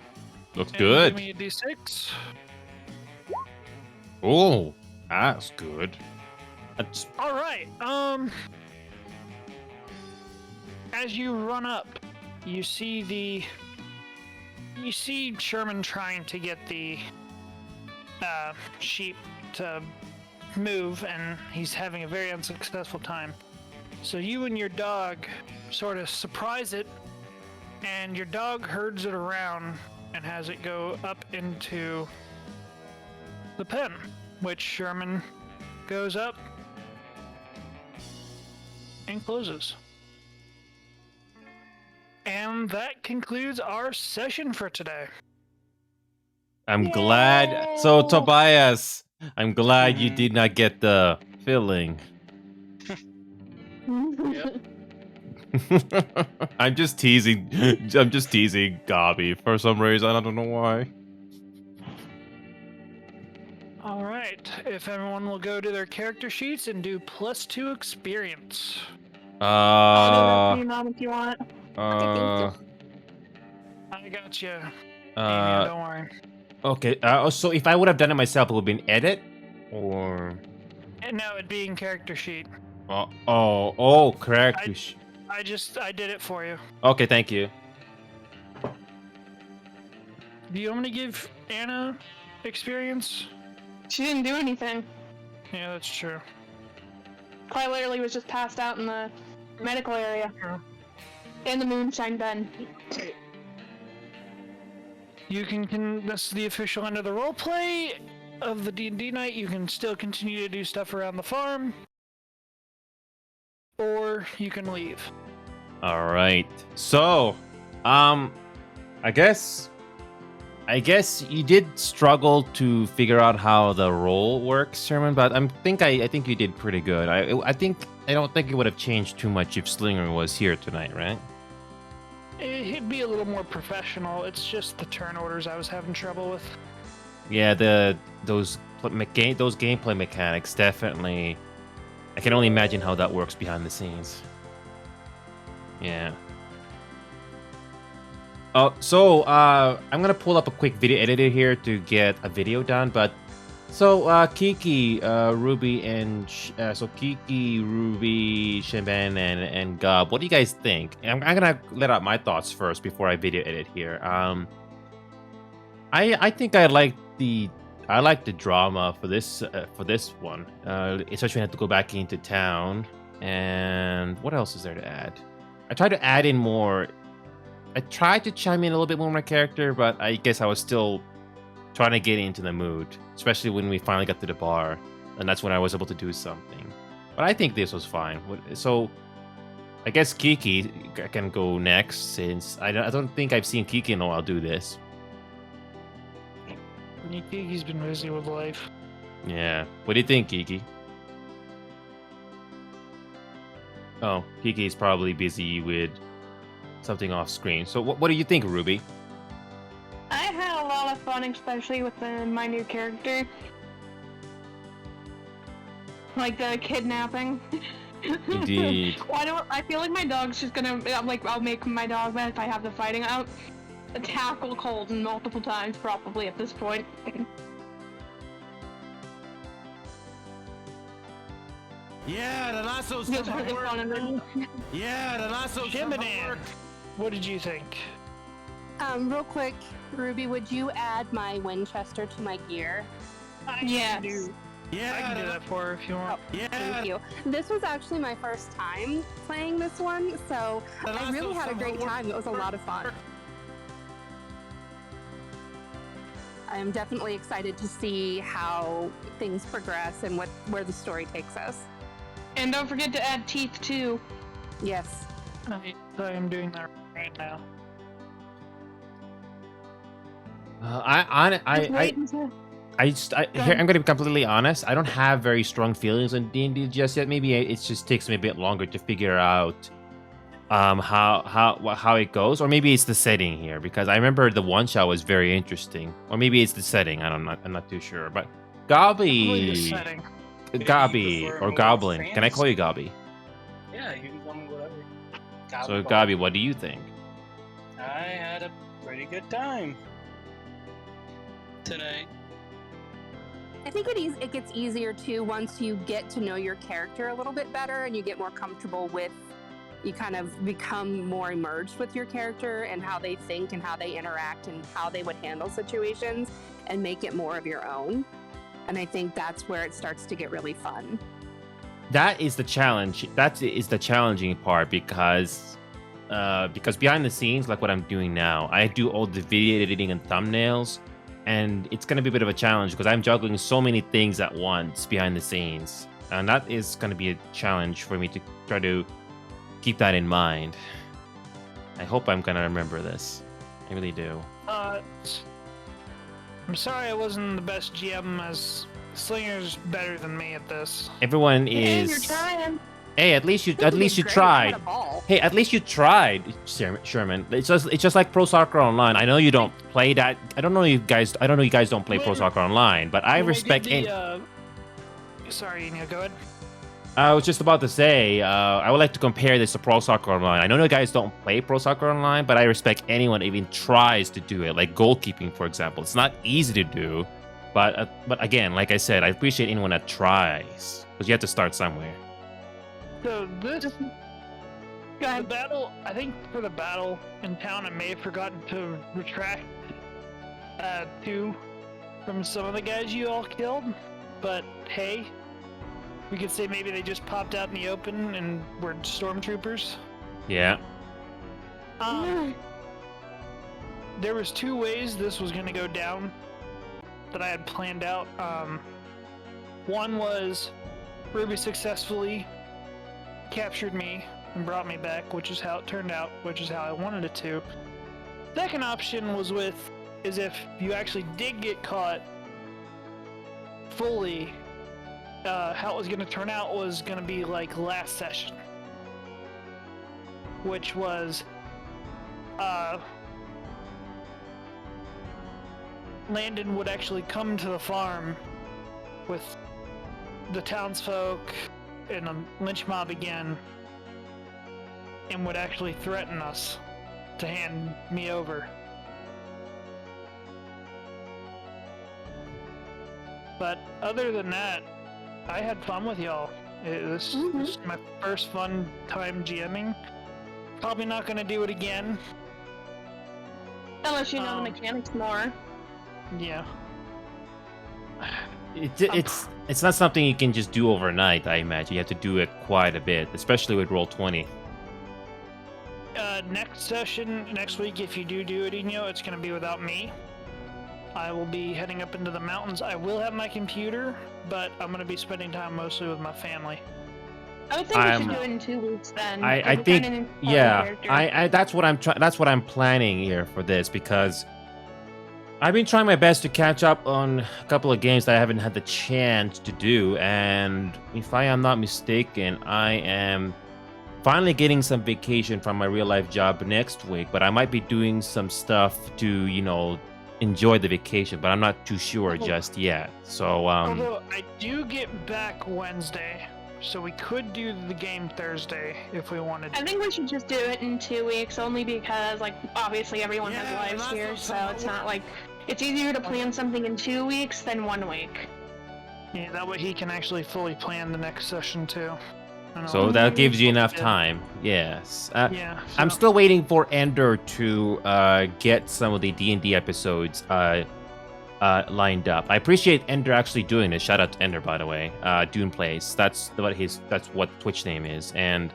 Looks And good. Give me a d6. Oh, that's good. That's All right. As you run up, you see Sherman trying to get the sheep to move, and he's having a very unsuccessful time. So you and your dog sort of surprise it, and your dog herds it around and has it go up into the pen, which Sherman goes up and closes. And that concludes our session for today. I'm glad. So Tobias, I'm glad you did not get the filling. I'm just teasing. I'm just teasing Gabi for some reason. I don't know why. All right. If everyone will go to their character sheets and do +2 experience. I'll do that for you, Mom, if you want. Uh, I got you. uh, Don't worry. okay. So if I would have done it myself, it would have been edit, or And now it'd be in character sheet. correct. I did it for you. Okay, thank you. Do you want me to give Anna experience? She didn't do anything. Yeah, that's true. Quite literally was just passed out in the medical area. In the moonshine den. You can that's the official end of the roleplay of the D&D night. You can still continue to do stuff around the farm, or you can leave. All right. So, I guess you did struggle to figure out how the role works, Sherman, but I think you did pretty good. I don't think it would have changed too much if Slinger was here tonight, right? It'd be a little more professional. It's just the turn orders I was having trouble with. Yeah, those those gameplay mechanics definitely. I can only imagine how that works behind the scenes. Yeah. I'm gonna pull up a quick video editor here to get a video done. But Kiki, Ruby, and Kiki, Ruby, Sheben, and Gub, what do you guys think? I'm gonna let out my thoughts first before I video edit here. I think I like the drama for this one, especially when I have to go back into town. And what else is there to add? I tried to add in more. I tried to chime in a little bit more on my character, but I guess I was still trying to get into the mood, especially when we finally got to the bar, and that's when I was able to do something. But I think this was fine. So I guess Kiki can go next, since I don't think I've seen Kiki in a while do this. Kiki's been busy with life. Yeah. What do you think, Kiki? Oh, Kiki's probably busy with something off screen. So what do you think, Ruby? I had a lot of fun, especially with my new character. Like the kidnapping. Indeed. I feel like my dog's just gonna, I'll make my dog, if I have the fighting out, tackle Colton multiple times probably at this point. Yeah, the lasso's It's gonna really work. fun and Yeah, the lasso's gonna Shimbadan, work. what did you think? Real quick, Ruby, would you add my Winchester to my gear? Yes. Yeah, I can do that for her if you want. Yeah, Thank you. This was actually my first time playing this one, so the I really lasso's had a gonna great work. time. It was a lot of fun. I am definitely excited to see how things progress and where the story takes us. And don't forget to add teeth too. Yes. I am doing that right now. I'm going to be completely honest. I don't have very strong feelings on D&D just yet. Maybe it just takes me a bit longer to figure out how it goes, or maybe it's the setting here, because I remember the one shot was very interesting, or maybe it's the setting. I'm not too sure. But Probably the Gobby, setting. Gobby, prefer or more Goblin. Can I call you fantasy? Gobby? Yeah, you can call me whatever. So Gobby, what do you think? I had a pretty good time tonight. I think it gets easier too once you get to know your character a little bit better and you get more comfortable with, you kind of become more immersed with your character and how they think and how they interact and how they would handle situations, and make it more of your own. And I think that's where it starts to get really fun. That is the challenge. That is the challenging part, because behind the scenes, like what I'm doing now, I do all the video editing and thumbnails, and it's going to be a bit of a challenge because I'm juggling so many things at once behind the scenes, and that is going to be a challenge for me to try to keep that in mind. I hope I'm going to remember this. I really do. I'm sorry I wasn't the best GM, as Slinger's better than me at this. Everyone And you're is. trying. Hey, at least you This tried. is great. I had a ball. Hey, at least you tried, Sherman. It's just like Pro Soccer Online. I know you don't play that. I don't know you guys don't play Pro Soccer Online, but I When respect. did Sorry, Neil, go ahead. I was just about to say, I would like to compare this to Pro Soccer Online. I know you guys don't play Pro Soccer Online, but I respect anyone that even tries to do it, like goalkeeping, for example. It's not easy to do, but again, like I said, I appreciate anyone that tries, because you have to start somewhere. So this, Go the ahead. battle, I think for the battle in town, I may have forgotten to retract 2 from some of the guys you all killed, but hey, we could say maybe they just popped out in the open and were stormtroopers. Yeah. There was 2 ways this was going to go down that I had planned out. One was Ruby successfully captured me and brought me back, which is how it turned out, which is how I wanted it to. Second option is if you actually did get caught fully, how it was going to turn out was going to be like last session, which was Landon would actually come to the farm with the townsfolk and a lynch mob again, and would actually threaten us to hand me over. But other than that, I had fun with y'all. This is my first fun time GMing. Probably not gonna do it again. Unless you know the mechanics more. Yeah. It's not something you can just do overnight, I imagine. You have to do it quite a bit, especially with Roll20. Next session, next week, if you do it, Inyo, it's going to be without me. I will be heading up into the mountains. I will have my computer, but I'm going to be spending time mostly with my family. I would think we should do it in 2 weeks then. I think, yeah, that's what I'm planning here for this, because I've been trying my best to catch up on a couple of games that I haven't had the chance to do, and if I am not mistaken, I am finally getting some vacation from my real life job next week, but I might be doing some stuff to, you know, enjoy the vacation, but I'm not too sure just yet. So, although I do get back Wednesday, so we could do the game Thursday if we wanted to. I think we should just do it in 2 weeks, only because, like, obviously everyone has lives here, so it's not like it's easier to plan something in 2 weeks than 1 week. Yeah, that way he can actually fully plan the next session too. So that gives you enough time. Yes. Yeah. I'm still waiting for Ender to get some of the D&D episodes lined up. I appreciate Ender actually doing this. Shout out to Ender, by the way. Dune Plays. That's what Twitch name is. And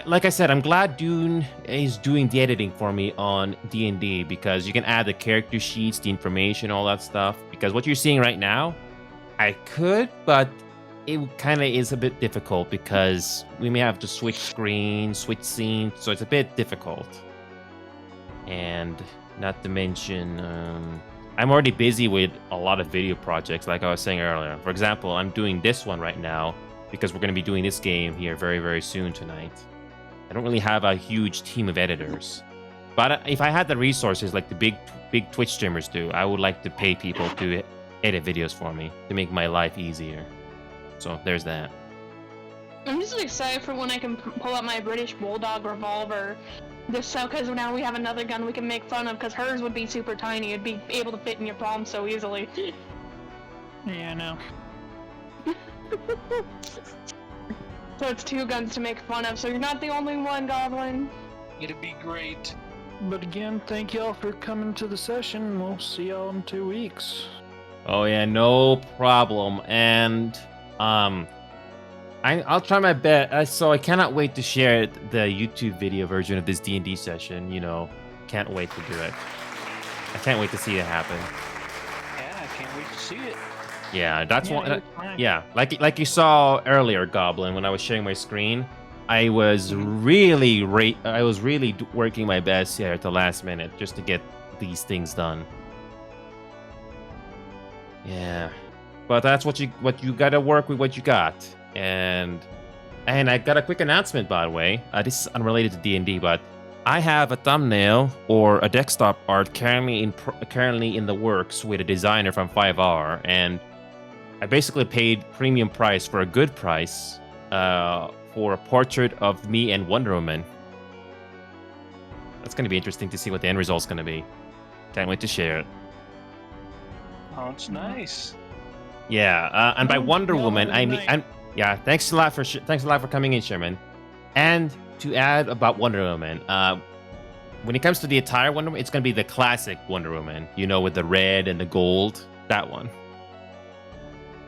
like I said, I'm glad Dune is doing the editing for me on D&D, because you can add the character sheets, the information, all that stuff. Because what you're seeing right now, I could, but it kind of is a bit difficult because we may have to switch screens, switch scenes, so it's a bit difficult. And not to mention, I'm already busy with a lot of video projects, like I was saying earlier. For example, I'm doing this one right now because we're going to be doing this game here very, very soon tonight. I don't really have a huge team of editors. But if I had the resources like the big Twitch streamers do, I would like to pay people to edit videos for me to make my life easier. So there's that. I'm just excited for when I can pull out my British Bulldog revolver. Just so, because now we have another gun we can make fun of, because hers would be super tiny. It'd be able to fit in your palm so easily. Yeah, I know. So it's 2 guns to make fun of, so you're not the only one, Goblin. It'd be great. But again, thank y'all for coming to the session. We'll see y'all in 2 weeks. Oh yeah, no problem. And I'll try my best. So I cannot wait to share the YouTube video version of this D&D session. You know, can't wait to do it. I can't wait to see it happen. Yeah, I can't wait to see it. Yeah, that's one. Yeah, like you saw earlier, Goblin, when I was sharing my screen, I was really working my best here at the last minute just to get these things done. Yeah, but that's what you gotta work with what you got. And I got a quick announcement, by the way. This is unrelated to D&D, but I have a thumbnail or a desktop art currently in the works with a designer from 5R, and I basically paid premium price for a good price for a portrait of me and Wonder Woman. That's going to be interesting to see what the end result's going to be. Can't wait to share it. Oh, it's nice. Yeah, and by Wonder Woman, I mean, yeah. Thanks a lot for coming in, Sherman. And to add about Wonder Woman, when it comes to the attire Wonder Woman, it's gonna be the classic Wonder Woman. You know, with the red and the gold. That one.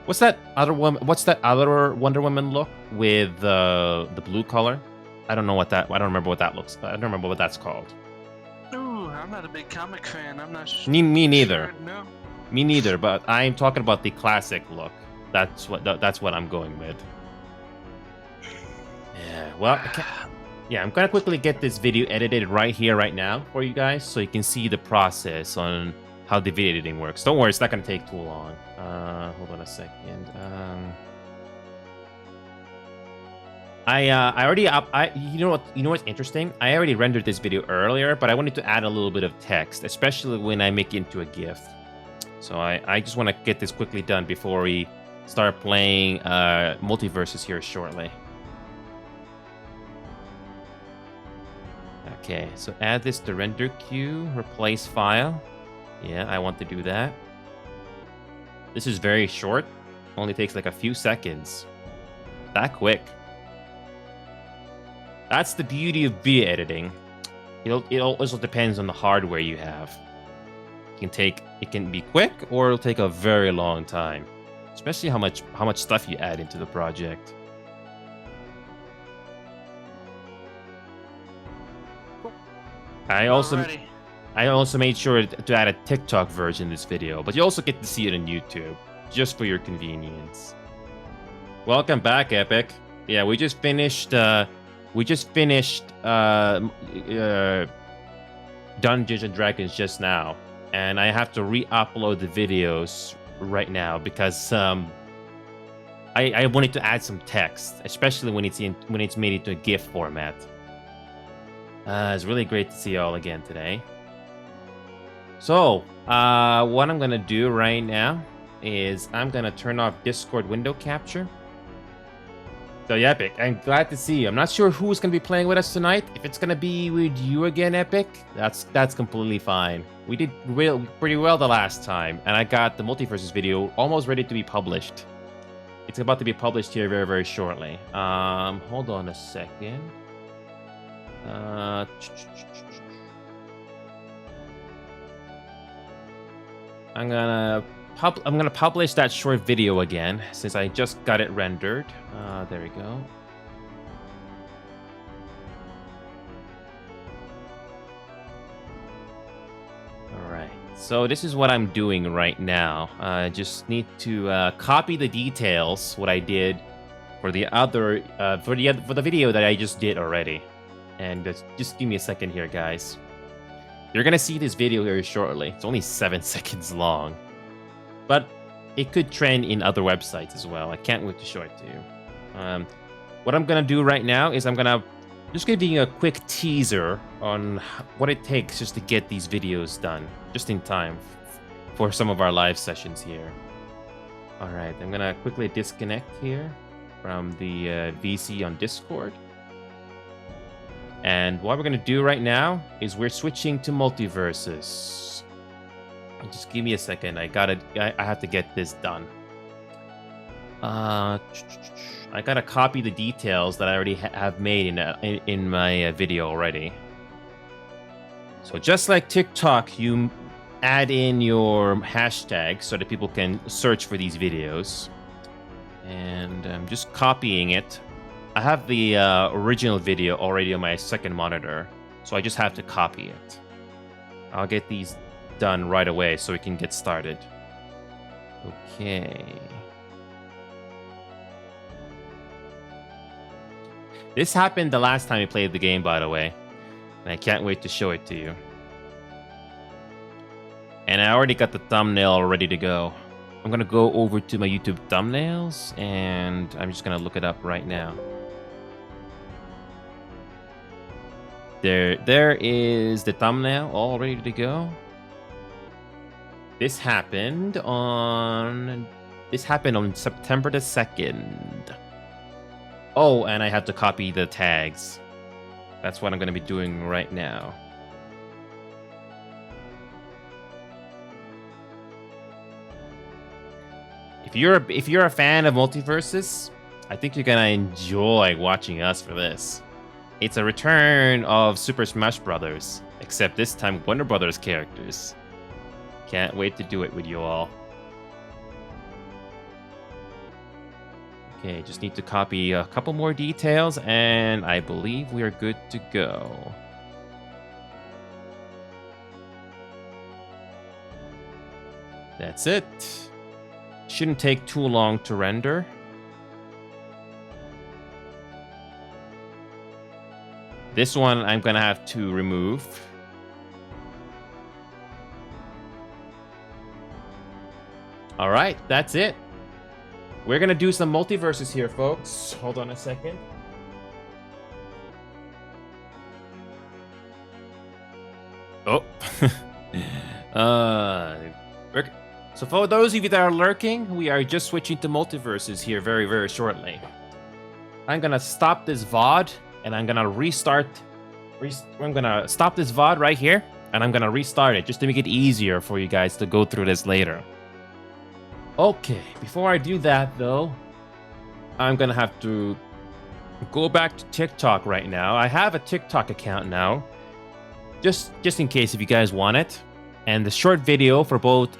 What's that other Wonder Woman look with the blue color? I don't remember what that looks. I don't remember what that's called. Ooh, I'm not a big comic fan. I'm not sure. Me neither. No. Me neither, but I'm talking about the classic look. That's what I'm going with. Yeah, well, I'm gonna quickly get this video edited right here, right now for you guys, so you can see the process on how the video editing works. Don't worry, it's not gonna take too long. Hold on a second. I already up. You know what? You know what's interesting? I already rendered this video earlier, but I wanted to add a little bit of text, especially when I make it into a GIF. So I just want to get this quickly done before we start playing Multiverses here shortly. Okay, so add this to render queue, replace file. Yeah, I want to do that. This is very short. Only takes like a few seconds. That quick. That's the beauty of video editing. It also depends on the hardware you have. It can be quick, or it'll take a very long time. Especially how much stuff you add into the project. I also made sure to add a TikTok version of this video, but you also get to see it on YouTube, just for your convenience. Welcome back, Epic. Yeah, we just finished Dungeons and Dragons just now, and I have to re-upload the videos right now because I wanted to add some text, especially when it's made into a GIF format. It's really great to see you all again today. So, what I'm gonna do right now is I'm gonna turn off Discord window capture. So yeah, Epic, I'm glad to see you. I'm not sure who's gonna be playing with us tonight. If it's gonna be with you again, Epic, that's completely fine. We did pretty well the last time, and I got the Multiverses video almost ready to be published. It's about to be published here very, very shortly. Hold on a second. I'm gonna publish that short video again since I just got it rendered. There we go. All right. So this is what I'm doing right now. I just need to copy the details what I did for the other for the video that I just did already. And just give me a second here, guys. You're gonna see this video here shortly. It's only 7 seconds long, but it could trend in other websites as well. I can't wait to show it to you. What I'm gonna do right now is I'm gonna just give you a quick teaser on what it takes just to get these videos done, just in time for some of our live sessions here. All right, I'm gonna quickly disconnect here from the VC on Discord. And what we're going to do right now is we're switching to Multiverses. Just give me a second. I have to get this done. I got to copy the details that I already have made in my video already. So just like TikTok, you add in your hashtag so that people can search for these videos. And I'm just copying it. I have the original video already on my second monitor, so I just have to copy it. I'll get these done right away so we can get started. Okay. This happened the last time we played the game, by the way, and I can't wait to show it to you. And I already got the thumbnail ready to go. I'm gonna go over to my YouTube thumbnails, and I'm just gonna look it up right now. There is the thumbnail all ready to go. This happened on September the 2nd. Oh, and I have to copy the tags. That's what I'm going to be doing right now. If you're a fan of Multiverses, I think you're going to enjoy watching us for this. It's a return of Super Smash Bros., except this time Wonder Brothers characters. Can't wait to do it with you all. Okay, just need to copy a couple more details, and I believe we are good to go. That's it. Shouldn't take too long to render. This one I'm gonna have to remove. All right, that's it. We're gonna do some Multiverses here, folks. Hold on a second. Oh. So for those of you that are lurking, we are just switching to multiverses here very, very shortly. I'm gonna stop this VOD and I'm gonna restart. I'm gonna stop this VOD right here and I'm gonna restart it just to make it easier for you guys to go through this later. Okay, before I do that though, I'm gonna have to go back to TikTok right now. I have a TikTok account now, just in case if you guys want it. And the short video for both,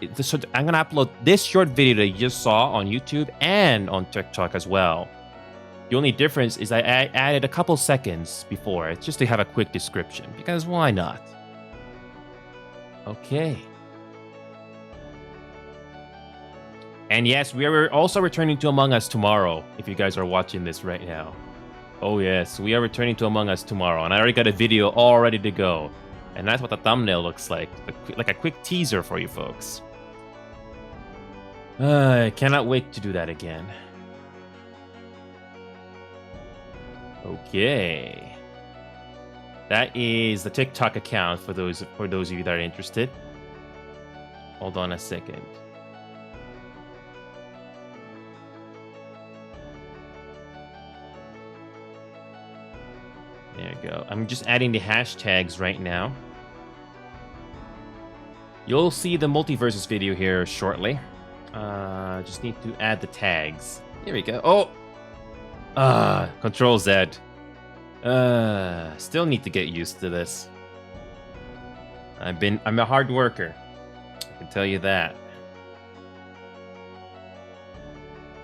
I'm gonna upload this short video that you just saw on YouTube and on TikTok as well. The only difference is I added a couple seconds before it just to have a quick description, because why not? Okay. And yes, we are also returning to Among Us tomorrow, if you guys are watching this right now. Oh yes, we are returning to Among Us tomorrow, and I already got a video all ready to go. And that's what the thumbnail looks like a quick teaser for you folks. I cannot wait to do that again. Okay. That is the TikTok account for those of you that are interested. Hold on a second. There you go. I'm just adding the hashtags right now. You'll see the multiverses video here shortly. Just need to add the tags. Here we go. Oh! Control Z. Still need to get used to this. I'm a hard worker. I can tell you that.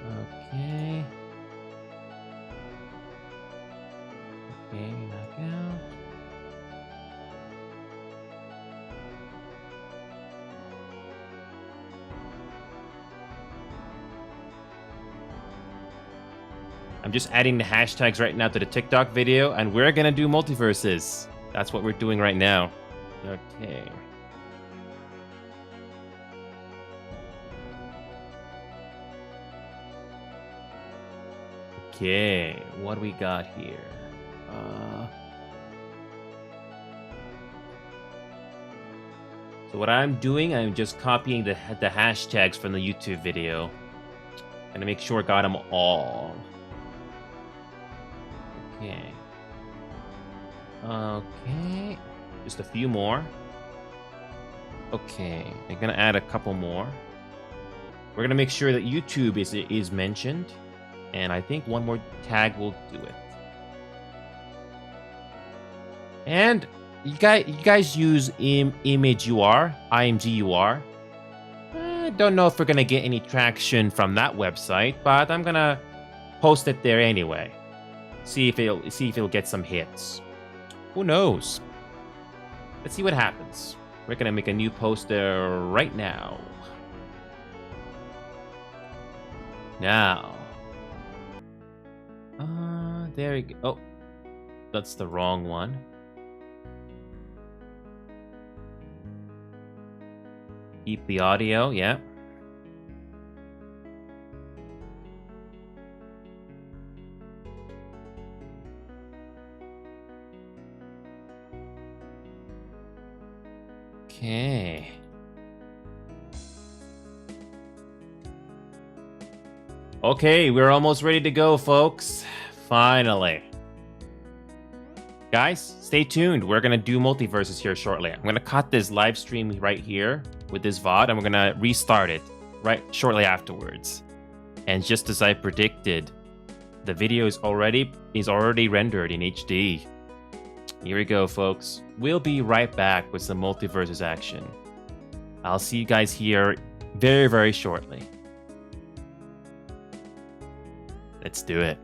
Okay. Okay, knock out. I'm just adding the hashtags right now to the TikTok video, and we're gonna do multiverses. That's what we're doing right now. Okay. Okay, what do we got here? So what I'm doing, I'm just copying the hashtags from the YouTube video. Gonna make sure I got them all. Okay. Okay. Just a few more. Okay. I'm gonna add a couple more. We're gonna make sure that YouTube is mentioned. And I think one more tag will do it. And you guys use ImageUR, IMGUR. Don't know if we're gonna get any traction from that website, but I'm gonna post it there anyway. See if it'll get some hits. Who knows? Let's see what happens. We're gonna make a new post there right now. Now. There we go. Oh, that's the wrong one. Keep the audio, yeah. Okay. Okay, we're almost ready to go, folks. Finally. Guys, stay tuned. We're going to do multiverses here shortly. I'm going to cut this live stream right here with this VOD, and we're going to restart it right shortly afterwards. And just as I predicted, the video is already rendered in HD. Here we go, folks. We'll be right back with some multiverses action. I'll see you guys here very, very shortly. Let's do it.